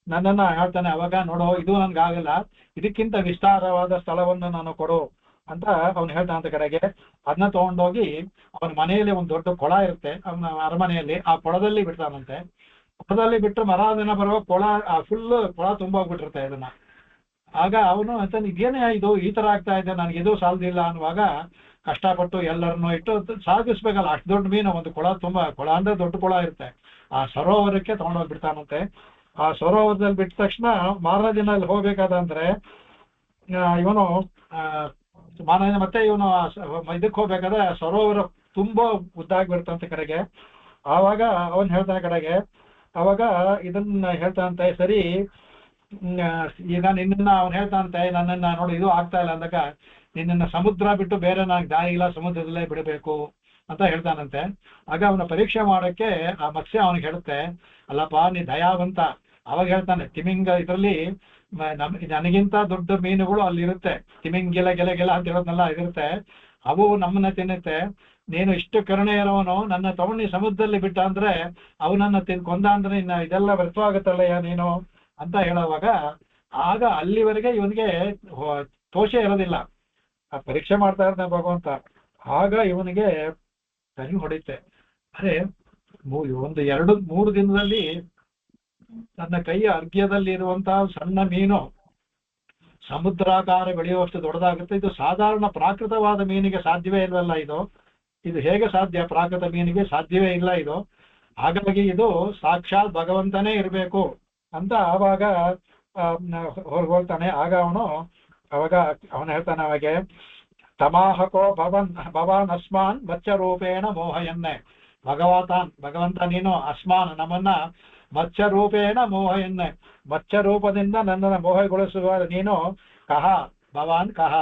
ನನ್ನನ್ನ ಹೇಳ್ತಾನೆ, ಅವಾಗ ನೋಡು ಇದು ನನ್ಗಾಗಲ್ಲ, ಇದಕ್ಕಿಂತ ವಿಸ್ತಾರವಾದ ಸ್ಥಳವನ್ನು ನಾನು ಕೊಡು ಅಂತ ಅವ್ನು ಹೇಳ್ತಾನಂತ. ಕಡೆಗೆ ಅದನ್ನ ತಗೊಂಡೋಗಿ ಅವನ ಮನೆಯಲ್ಲಿ ಒಂದು ದೊಡ್ಡ ಕೊಳ ಇರುತ್ತೆ ಅವನ ಅರಮನೆಯಲ್ಲಿ, ಆ ಕೊಳದಲ್ಲಿ ಬಿಡ್ತಾನಂತೆ. ಕೊಳದಲ್ಲಿ ಬಿಟ್ಟರೆ ಮರಾದಿನ ಬರುವ ಕೊಳ ಫುಲ್ ಕೊಳ ತುಂಬೋಗ್ಬಿಟ್ಟಿರುತ್ತೆ ಇದನ್ನ. ಆಗ ಅವನು ಅಂತ ಇದೇನೇ ಇದು ಈ ತರ ಆಗ್ತಾ ಇದೆ, ನನಗೆ ಇದು ಸಾಲದಿಲ್ಲ ಅನ್ನುವಾಗ ಕಷ್ಟಪಟ್ಟು ಎಲ್ಲರನ್ನೂ ಇಟ್ಟು ಸಾಗಿಸ್ಬೇಕಲ್ಲ. ಅಷ್ಟು ದೊಡ್ಡ ಮೀನು, ಒಂದು ಕೊಳ ಕೊಳ ಅಂದ್ರೆ ದೊಡ್ಡ ಕೊಳ ಇರುತ್ತೆ, ಆ ಸರೋವರಕ್ಕೆ ತಗೊಂಡೋಗಿ ಬಿಡ್ತಾನಂತೆ. ಆ ಸರೋವರದಲ್ಲಿ ಬಿಟ್ಟ ತಕ್ಷಣ ಮಾರನೇ ದಿನ ಅಲ್ಲಿ ಹೋಗ್ಬೇಕಾದಂದ್ರೆ ಇವನು ಮಾರನೇ ದಿನ ಮತ್ತೆ ಇವನು ಇದಕ್ಕೆ ಹೋಗ್ಬೇಕಾದ್ರೆ ಸರೋವರ ತುಂಬಾ ಉದ್ದಾಗಿ ಬಿಡ್ತಂತೆ ಕಡೆಗೆ. ಆವಾಗ ಅವನ್ ಹೇಳ್ತಾನೆ ಕಡೆಗೆ, ಅವಾಗ ಇದನ್ನ ಹೇಳ್ತಾನಂತೆ, ಸರಿ ಈಗ ನಿನ್ನ ಅವನು ಹೇಳ್ತಾನಂತೆ, ನನ್ನನ್ನ ನೋಡಿ ಇದು ಆಗ್ತಾ ಇಲ್ಲ ಅಂದಾಗ ನಿನ್ನ ಸಮುದ್ರ ಬಿಟ್ಟು ಬೇರೆ ನನಗೆ ದಾರಿ ಇಲ್ಲ, ಸಮುದ್ರದಲ್ಲೇ ಬಿಡಬೇಕು ಅಂತ ಹೇಳ್ತಾನಂತೆ. ಆಗ ಅವನ ಪರೀಕ್ಷೆ ಮಾಡೋಕ್ಕೆ ಆ ಮತ್ಸ್ಯ ಅವನಿಗೆ ಹೇಳುತ್ತೆ, ಅಲ್ಲಪ್ಪ ನೀ ದಯಾವಂತ. ಅವಾಗ ಹೇಳ್ತಾನೆ, ತಿಮಿಂಗ ಇದರಲ್ಲಿ ನನಗಿಂತ ದೊಡ್ಡ ಮೀನುಗಳು ಅಲ್ಲಿರುತ್ತೆ, ತಿಮಿಂಗಿಲ ಗೆಲ ಅಂತ ಹೇಳೋದ್ನೆಲ್ಲ ಇರುತ್ತೆ, ಅವು ನಮ್ಮನ್ನ ತಿನ್ನುತ್ತೆ. ನೀನು ಇಷ್ಟು ಕರುಣೆ ಇರೋವನು, ನನ್ನ ತಗೊಂಡು ಸಮುದ್ರದಲ್ಲಿ ಬಿಟ್ಟ ಅಂದ್ರೆ ಅವನನ್ನ ಕೊಂದ ಅಂದ್ರೆ ಇನ್ನ ಇದೆಲ್ಲ ವ್ಯರ್ಥವಾಗುತ್ತಲ್ಲಯ್ಯ ನೀನು ಅಂತ ಹೇಳುವಾಗ, ಆಗ ಅಲ್ಲಿವರೆಗೆ ಇವನಿಗೆ ತೋಷ ಇರೋದಿಲ್ಲ. ಆ ಪರೀಕ್ಷೆ ಮಾಡ್ತಾ ಇರ್ತಾನೆ ಭಗವಂತ. ಆಗ ಇವನಿಗೆ ಕೈ ಹೊಡಿತೆ. ಅರೆ 2-3 ದಿನದಲ್ಲಿ ನನ್ನ ಕೈಯ ಅರ್ಘ್ಯದಲ್ಲಿ ಇರುವಂತಹ ಸಣ್ಣ ಮೀನು ಸಮುದ್ರಾಕಾರ ಬೆಳೆಯುವಷ್ಟು ದೊಡ್ಡದಾಗುತ್ತೆ. ಇದು ಸಾಧಾರಣ ಪ್ರಾಕೃತವಾದ ಮೀನಿಗೆ ಸಾಧ್ಯವೇ ಇಲ್ವಲ್ಲ, ಇದು ಹೇಗೆ ಸಾಧ್ಯ? ಪ್ರಾಕೃತ ಮೀನಿಗೆ ಸಾಧ್ಯವೇ ಇಲ್ಲ ಇದು. ಹಾಗಾಗಿ ಇದು ಸಾಕ್ಷಾತ್ ಭಗವಂತನೇ ಇರಬೇಕು ಅಂತ ಆವಾಗ ಹೋಗ್ತಾನೆ. ಆಗ ಅವನು ಹೇಳ್ತಾನೆ ಅವಾಗೆ, ತಮಾಹಕೋ ಭವಾನ್ ಅಸ್ಮಾನ್ ಮತ್ಸ್ಯರೂಪೇಣ ಮೋಹಯನ್ನೇ. ಭಗವಂತ ನೀನು ಅಸ್ಮಾನ್ ನಮ್ಮನ್ನ ಮತ್ಸ್ಯರೂಪೇಣ ಮೋಹಯನ್ನೇ, ಮತ್ಸ್ಯರೂಪದಿಂದ ನನ್ನನ್ನು ಮೋಹಗೊಳಿಸುವ ನೀನು. ಕಹ ಭವಾನ್ ಕಹ,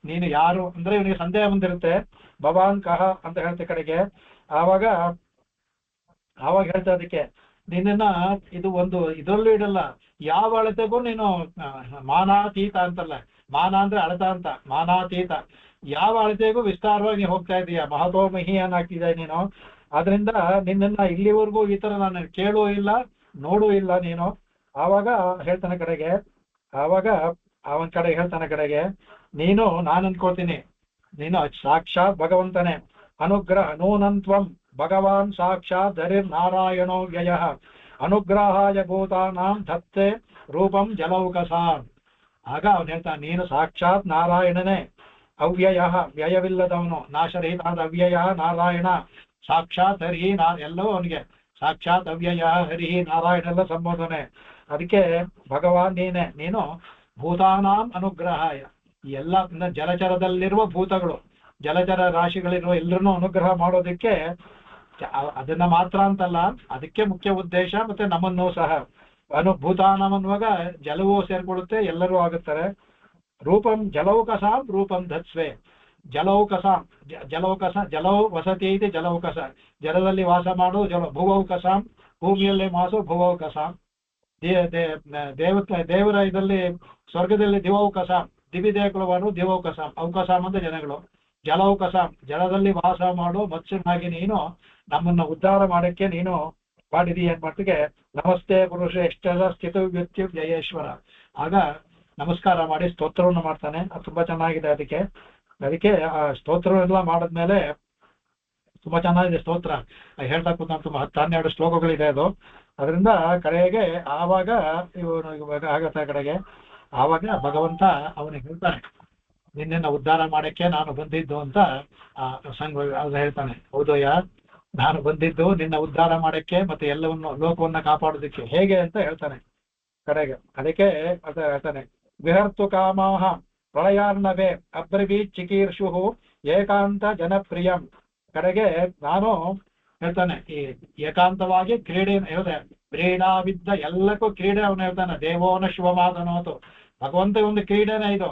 ನೀನು ಯಾರು ಅಂದ್ರೆ ಇವನಿಗೆ ಸಂದೇಹ ಬಂದಿರುತ್ತೆ. ಭವಾನ್ ಕಹ ಅಂತ ಹೇಳ್ತೆ ಕಡೆಗೆ. ಆವಾಗ ಹೇಳ್ತಾ ಅದಕ್ಕೆ, ನಿನ್ನ ಇದು ಒಂದು ಇದರಲ್ಲೂ ಇಡಲ್ಲ, ಯಾವ ಅಳತೆಗೂ ನೀನು ಮಾನಾತೀತ ಅಂತಲ್ಲ, ಮಾನ ಅಂದ್ರೆ ಅಳತ ಅಂತ, ಮಾನಾತೀತ ಯಾವ ಅಳತೆಗೂ ವಿಸ್ತಾರವಾಗಿ ನೀವು ಹೋಗ್ತಾ ಇದೀಯ, ಮಹತೋಮಹಿಯನ್ ಆಗ್ತಿದೆ ನೀನು. ಆದ್ರಿಂದ ನಿನ್ನನ್ನ ಇಲ್ಲಿವರೆಗೂ ಈ ತರ ನಾನು ಕೇಳೂ ಇಲ್ಲ ನೋಡೂ ಇಲ್ಲ ನೀನು. ಆವಾಗ ಹೇಳ್ತಾನೆ ಕಡೆಗೆ, ಆವಾಗ ಅವನ ಕಡೆ ಹೇಳ್ತಾನೆ ಕಡೆಗೆ, ನಾನು ಅನ್ಕೋತೀನಿ ನೀನು ಸಾಕ್ಷಾತ್ ಭಗವಂತನೇ. ಅನುಗ್ರಹ ನೂನಂತ್ವಂ ಭಗವಾನ್ ಸಾಕ್ಷಾತ್ ಹರಿರ್ ನಾರಾಯಣೋ ವ್ಯಯ ಅನುಗ್ರಹಾಯ ಭೂತಾನಾಂ ಧತ್ತೆ ರೂಪಂ ಜಲೌಕಸಾಂ. ಆಗ ಅವನು ಹೇಳ್ತಾನೆ, ನೀನು ಸಾಕ್ಷಾತ್ ನಾರಾಯಣನೇ, ಅವ್ಯಯ ವ್ಯಯವಿಲ್ಲದವನು, ನಾಶರಹಿತಾದ ಅವ್ಯಯ ನಾರಾಯಣ, ಸಾಕ್ಷಾತ್ ಹರಿ ಎಲ್ಲವೂ ಅವನಿಗೆ ಸಾಕ್ಷಾತ್ ಅವ್ಯಯ ಹರಿ ನಾರಾಯಣ ಎಲ್ಲ ಸಂಬೋಧನೆ. ಅದಕ್ಕೆ ಭಗವಾನ್ ನೀನು ಭೂತಾನಾಂ ಅನುಗ್ರಹಾಯ, ಎಲ್ಲ ಜಲಚರದಲ್ಲಿರುವ ಭೂತಗಳು, ಜಲಚರ ರಾಶಿಗಳಿರುವ ಎಲ್ಲರನ್ನೂ ಅನುಗ್ರಹ ಮಾಡೋದಕ್ಕೆ, ಅದನ್ನ ಮಾತ್ರ ಅಂತಲ್ಲ, ಅದಕ್ಕೆ ಮುಖ್ಯ ಉದ್ದೇಶ. ಮತ್ತೆ ನಮ್ಮನ್ನು ಸಹ ಭೂತಾನಾಂ ಅನ್ನುವಾಗ ಜಲವೂ ಸೇರ್ಕೊಳ್ಳುತ್ತೆ, ಎಲ್ಲರೂ ಆಗುತ್ತಾರೆ. ರೂಪಂ ಜಲೌಕಸಾಂ ರೂಪಂ ಧತ್ಸ್ವೆ. ಜಲೌಕಸಾಂ ಜಲೌ ವಸತಿ ಇದೆ ಜಲೌಕಸ, ಜಲದಲ್ಲಿ ವಾಸ ಮಾಡು ಭುವೌಕಸಾಂ, ಭೂಮಿಯಲ್ಲಿ ವಾಸು ಭುವೌಕಸಾಂ. ದೇವರ ಇದರಲ್ಲಿ ಸ್ವರ್ಗದಲ್ಲಿ ದಿವೌಕಸಾಂ, ದಿವಿದೇವಗಳು ದಿವೌಕಸಾಂ, ಅವಕಾಶಾಂ ಅಂತ ಜನಗಳು. ಜಲೌಕಸಾಂ ಜಲದಲ್ಲಿ ವಾಸ ಮಾಡು ಮತ್ಸ್ಯನಾಗಿ ನೀನು ನಮ್ಮನ್ನ ಉದ್ಧಾರ ಮಾಡಕ್ಕೆ ನೀನು ಮಾಡಿದೀಯ ಮಟ್ಟಿಗೆ. ನಮಸ್ತೆ ಪುರುಷ ಎಷ್ಟೆಲ್ಲ ಸ್ಥಿತ ವ್ಯಕ್ತಿ ಜಯೇಶ್ವರ. ಆಗ ನಮಸ್ಕಾರ ಮಾಡಿ ಸ್ತೋತ್ರವನ್ನು ಮಾಡ್ತಾನೆ. ಅದು ತುಂಬಾ ಚೆನ್ನಾಗಿದೆ. ಅದಕ್ಕೆ ಆ ಸ್ತೋತ್ರವೆಲ್ಲ ಮಾಡಿದ್ಮೇಲೆ ತುಂಬಾ ಚೆನ್ನಾಗಿದೆ ಸ್ತೋತ್ರ. ಹೇಳ್ತಾ ಕೂತ ತುಂಬಾ 10-12 ಶ್ಲೋಕಗಳಿದೆ ಅದು. ಅದರಿಂದ ಕಡೆಗೆ ಆವಾಗ ಇವನು ಇವಾಗ ಆಗತ್ತ ಕಡೆಗೆ ಆವಾಗ ಭಗವಂತ ಅವನಿಗೆ ಹೇಳ್ತಾನೆ, ನಿನ್ನೆನ್ನ ಉದ್ಧಾರ ಮಾಡಕ್ಕೆ ನಾನು ಬಂದಿದ್ದು ಅಂತ ಅದು ಹೇಳ್ತಾನೆ. ಹೌದಯ್ಯ, ನಾನು ಬಂದಿದ್ದು ನಿನ್ನ ಉದ್ಧಾರ ಮಾಡಕ್ಕೆ ಮತ್ತೆ ಎಲ್ಲವನ್ನು ಲೋಕವನ್ನ ಕಾಪಾಡೋದಕ್ಕೆ, ಹೇಗೆ ಅಂತ ಹೇಳ್ತಾನೆ ಕಡೆಗೆ. ಅದಕ್ಕೆ ಅದ ಹೇಳ್ತಾನೆ, ವಿಹರ್ತು ಕಾಮಾಹ ಪ್ರಳಯಾರ್ಣವೇ ಅಬ್ರವೀತ್ ಚಿಕೀರ್ಷು ಏಕಾಂತ ಜನಪ್ರಿಯಂ. ಕಡೆಗೆ ನಾನು ಹೇಳ್ತಾನೆ, ಈ ಏಕಾಂತವಾಗಿ ಕ್ರೀಡೆ ಹೇಳಿದೆ, ಕ್ರೀಡಾವಿದ್ದ ಎಲ್ಲಕ್ಕೂ ಕ್ರೀಡೆ ಅವನು ಹೇಳ್ತಾನೆ. ದೇವೋನ ಶಿವಮಾದನೋತು, ಭಗವಂತ ಒಂದು ಕ್ರೀಡೆನೇ ಇದು.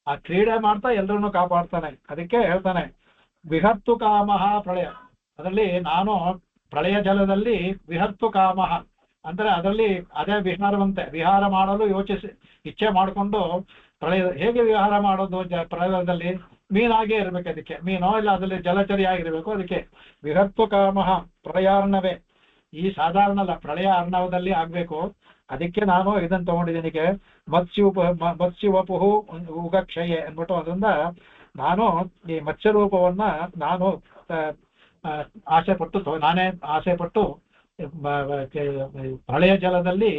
ಆ ಕ್ರೀಡೆ ಮಾಡ್ತಾ ಎಲ್ಲರನ್ನು ಕಾಪಾಡ್ತಾನೆ. ಅದಕ್ಕೆ ಹೇಳ್ತಾನೆ ವಿಹರ್ತು ಕಾಮಹ ಪ್ರಳಯ, ಅದರಲ್ಲಿ ನಾನು ಪ್ರಳಯ ಜಲದಲ್ಲಿ ವಿಹರ್ತು ಕಾಮಹ ಅಂದ್ರೆ ಅದರಲ್ಲಿ ಅದೇ ವಿಹಾರವಂತೆ, ವಿಹಾರ ಮಾಡಲು ಇಚ್ಛೆ ಮಾಡಿಕೊಂಡು ಪ್ರಳಯ ಹೇಗೆ ವಿಹಾರ ಮಾಡೋದು ಪ್ರಳಯದಲ್ಲಿ ಮೀನಾಗೇ ಇರ್ಬೇಕು. ಅದಕ್ಕೆ ಮೀನೋ ಇಲ್ಲ ಅದರಲ್ಲಿ ಜಲಚರಿ ಆಗಿರ್ಬೇಕು. ಅದಕ್ಕೆ ವಿಹರ್ತು ಕಾಮಹ ಪ್ರಳಯಾರ್ಣವೇ, ಈ ಸಾಧಾರಣ ಅಲ್ಲ, ಪ್ರಳಯ ಅರ್ಣವದಲ್ಲಿ ಆಗ್ಬೇಕು. ಅದಕ್ಕೆ ನಾನು ಇದನ್ನು ತಗೊಂಡಿದ್ದೀನಿ, ಮತ್ಸ್ಯವಪುಹು ಉಗಕ್ಷಯೆ ಅಂದ್ಬಿಟ್ಟು. ಅದರಿಂದ ನಾನು ಈ ಮತ್ಸ್ಯರೂಪವನ್ನ ನಾನು ನಾನೇ ಆಸೆ ಪಟ್ಟು ಪ್ರಳಯ ಜಲದಲ್ಲಿ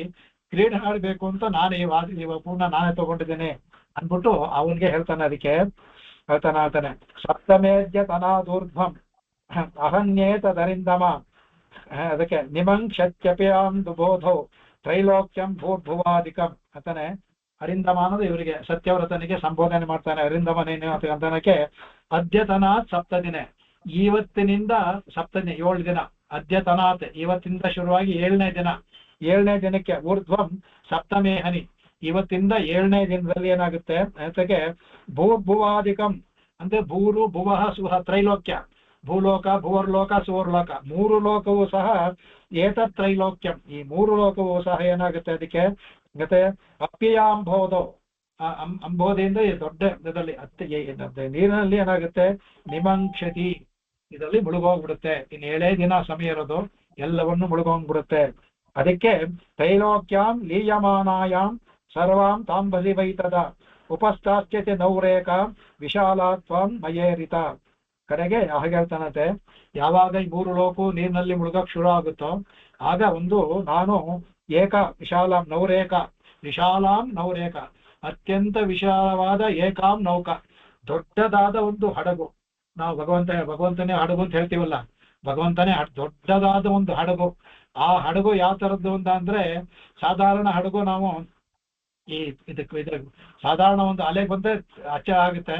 ಕ್ರೀಡೆ ಆಡಬೇಕು ಅಂತ ನಾನು ಈ ಪೂರ್ಣ ನಾನೇ ತಗೊಂಡಿದ್ದೇನೆ ಅಂದ್ಬಿಟ್ಟು ಅವನ್ಗೆ ಹೇಳ್ತಾನೆ. ಅದಕ್ಕೆ ಹೇಳ್ತಾನೆ ಸಪ್ತಮೇದ್ಯ ತನಾದೂರ್ಧ್ವಂ ಅಹನ್ಯೇತದರಿಂದಮ. ಅದಕ್ಕೆ ನಿಮಂಕ್ಷತ್ಯಪ್ಯಾಂ ದುಬೋಧೌ ತ್ರೈಲೋಕ್ಯಂ ಭೂರ್ಭುವಾದಿಕಂ ಅಂತಾನೆ. ಅರಿಂದಮ ಅನ್ನೋದು ಇವರಿಗೆ ಸತ್ಯವ್ರತನಿಗೆ ಸಂಬೋಧನೆ ಮಾಡ್ತಾನೆ. ಅರಿಂದಮನೇನು ಅಂತನಕ್ಕೆ ಅದ್ಯತನಾತ್ ಸಪ್ತದಿನ, ಇವತ್ತಿನಿಂದ ಸಪ್ತದಿನ 7 ದಿನ. ಅದ್ಯತನಾತ್ ಇವತ್ತಿಂದ ಶುರುವಾಗಿ 7ನೇ ದಿನ, 7ನೇ ದಿನಕ್ಕೆ ಊರ್ಧ್ವಂ ಸಪ್ತಮೇಹನಿ, ಇವತ್ತಿಂದ 7ನೇ ದಿನದಲ್ಲಿ ಏನಾಗುತ್ತೆ ಅದಕ್ಕೆ ಭೂರ್ಭುವಾದಿಕಂ ಅಂದ್ರೆ ಭೂರು ಭುವಃ ಸುಹ ತ್ರೈಲೋಕ್ಯ, ಭೂಲೋಕ ಭುವರ್ಲೋಕ ಸುವರ್ಲೋಕ 3 ಲೋಕವೂ ಸಹ ಏತತ್ ತ್ರೈಲೋಕ್ಯಂ, ಈ 3 ಲೋಕವೂ ಸಹ ಏನಾಗುತ್ತೆ ಅದಕ್ಕೆ ಮತ್ತೆ ಅಪ್ಯಯಾಂಬೋಧೋ, ಅಂಬೋಧಿಯಿಂದ ದೊಡ್ಡ ಇದರಲ್ಲಿ ನೀರಿನಲ್ಲಿ ಏನಾಗುತ್ತೆ ನಿಮಂಕ್ಷತಿ, ಇದರಲ್ಲಿ ಮುಳುಗೋಗ್ಬಿಡುತ್ತೆ. ಇನ್ನು 7 ದಿನ ಸಮಯ ಇರೋದು, ಎಲ್ಲವನ್ನು ಮುಳುಗೋಗ್ಬಿಡುತ್ತೆ. ಅದಕ್ಕೆ ತ್ರೈಲೋಕ್ಯಾಂ ಲೀಯಮಾನಾಯಾಂ ಸರ್ವಾಂ ತಾಂಬಲಿ ವೈತದ ಉಪಸ್ಥಾಚ್ಯತೆ ನೌರೇಕ ವಿಶಾಲಾತ್ವಾಂ ಮಯೇರಿತ. ಕಡೆಗೆ ಹಾಗೆ ಹೇಳ್ತಾನಂತೆ, ಯಾವಾಗ ಈ 3 ಲೋಕು ನೀರಿನಲ್ಲಿ ಮುಳುಗಕ್ಕೆ ಶುರು ಆಗುತ್ತೋ ಆಗ ಒಂದು ನಾನು ವಿಶಾಲಾಂ ನೌರೇಕ, ವಿಶಾಲಾಂ ನೌರೇಕ ಅತ್ಯಂತ ವಿಶಾಲವಾದ ಏಕಾಂ ನೌಕ, ದೊಡ್ಡದಾದ ಒಂದು ಹಡಗು. ನಾವು ಭಗವಂತನೇ ಹಡಗು ಅಂತ ಹೇಳ್ತೀವಲ್ಲ, ಭಗವಂತನೇ ದೊಡ್ಡದಾದ ಒಂದು ಹಡಗು. ಆ ಹಡಗು ಯಾವ ತರದ್ದು ಅಂತ ಅಂದ್ರೆ ಸಾಧಾರಣ ಹಡಗು ನಾವು ಈ ಇದ್ರ ಸಾಧಾರಣ ಒಂದು ಅಲೆ ಬಂದ್ರೆ ಅಚ್ಚ ಆಗುತ್ತೆ.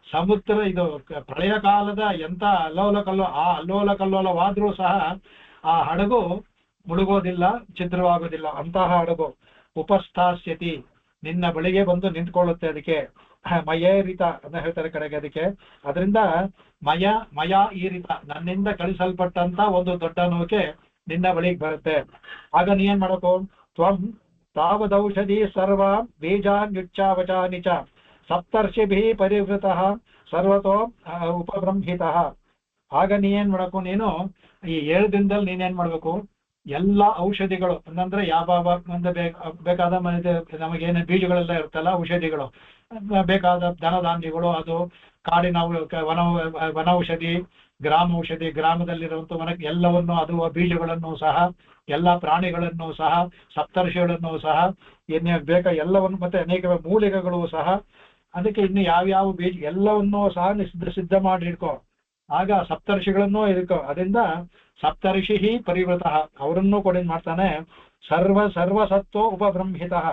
ಸಮುದ್ರ ಇದು ಪ್ರಳಯ ಕಾಲದ ಎಂತ ಅಲ್ಲೋಲ ಕಲ್ಲೋಲವಾದ್ರೂ ಸಹ ಆ ಹಡಗು ಮುಳುಗೋದಿಲ್ಲ, ಛಿದ್ರವಾಗೋದಿಲ್ಲ. ಅಂತಹ ಹಡಗು ಉಪಸ್ಥಾಸ್ಯತಿ, ನಿನ್ನ ಬಳಿಗೆ ಬಂದು ನಿಂತ್ಕೊಳ್ಳುತ್ತೆ. ಅದಕ್ಕೆ ಮಯೇರಿತ ಅಂತ ಹೇಳ್ತಾರೆ ಕಡೆಗೆ. ಅದಕ್ಕೆ ಅದರಿಂದ ಮಯ ಈರಿತ, ನನ್ನಿಂದ ಕಳಿಸಲ್ಪಟ್ಟಂತ ಒಂದು ದೊಡ್ಡ ನೌಕೆ ನಿನ್ನ ಬಳಿಗೆ ಬರುತ್ತೆ. ಆಗ ನೀ ಏನ್ ಮಾಡಬೇಕು, ತ್ವಂ ತಾವದೌಷಧಿ ಸರ್ವ ಬೀಜಾನ್ಯುಚ್ಚಾವಚಾನಿ ಚ ಸಪ್ತರ್ಷಿಭಿ ಪರಿವೃತಃ ಸರ್ವತೋ ಉಪಬ್ರಂಹಿತಃ. ಆಗ ನೀ ಏನ್ ಮಾಡಬೇಕು, ನೀನು ಈ 7 ದಿನದಲ್ಲಿ ನೀನೇನ್ ಮಾಡ್ಬೇಕು, ಎಲ್ಲ ಔಷಧಿಗಳು ಅಂತಂದ್ರೆ ಯಾವ ಬೇಕಾದ ನಮಗೇನು ಬೀಜಗಳೆಲ್ಲ ಇರುತ್ತಲ್ಲ, ಔಷಧಿಗಳು ಬೇಕಾದ ಧನಧಾನ್ಯಗಳು, ಅದು ಕಾಡಿನ ವನೌಷಧಿ, ಗ್ರಾಮೌಷಧಿ, ಗ್ರಾಮದಲ್ಲಿರುವಂತ ಮನಕ್ಕೆ ಎಲ್ಲವನ್ನು, ಅದು ಬೀಜಗಳನ್ನು ಸಹ, ಎಲ್ಲ ಪ್ರಾಣಿಗಳನ್ನು ಸಹ, ಸಪ್ತರ್ಷಿಗಳನ್ನು ಸಹ, ಏನೇ ಬೇಕಾ ಎಲ್ಲವನ್ನು, ಮತ್ತೆ ಅನೇಕ ಮೂಲಿಕೆಗಳು ಸಹ. ಅದಕ್ಕೆ ಇನ್ನು ಯಾವ್ಯಾವ ಬೀಜ ಎಲ್ಲವನ್ನೂ ಸಹ ಸಿದ್ಧ ಮಾಡಿ ಇಟ್ಕೋ. ಆಗ ಸಪ್ತರ್ಷಿಗಳನ್ನು ಇಟ್ಕೋ. ಅದರಿಂದ ಸಪ್ತರ್ಷಿ ಪರಿವೃತಃ, ಅವರನ್ನು ಕೂಡ ಏನ್ ಮಾಡ್ತಾನೆ, ಸರ್ವಸತ್ವ ಉಪಬ್ರಂಹಿತಃ,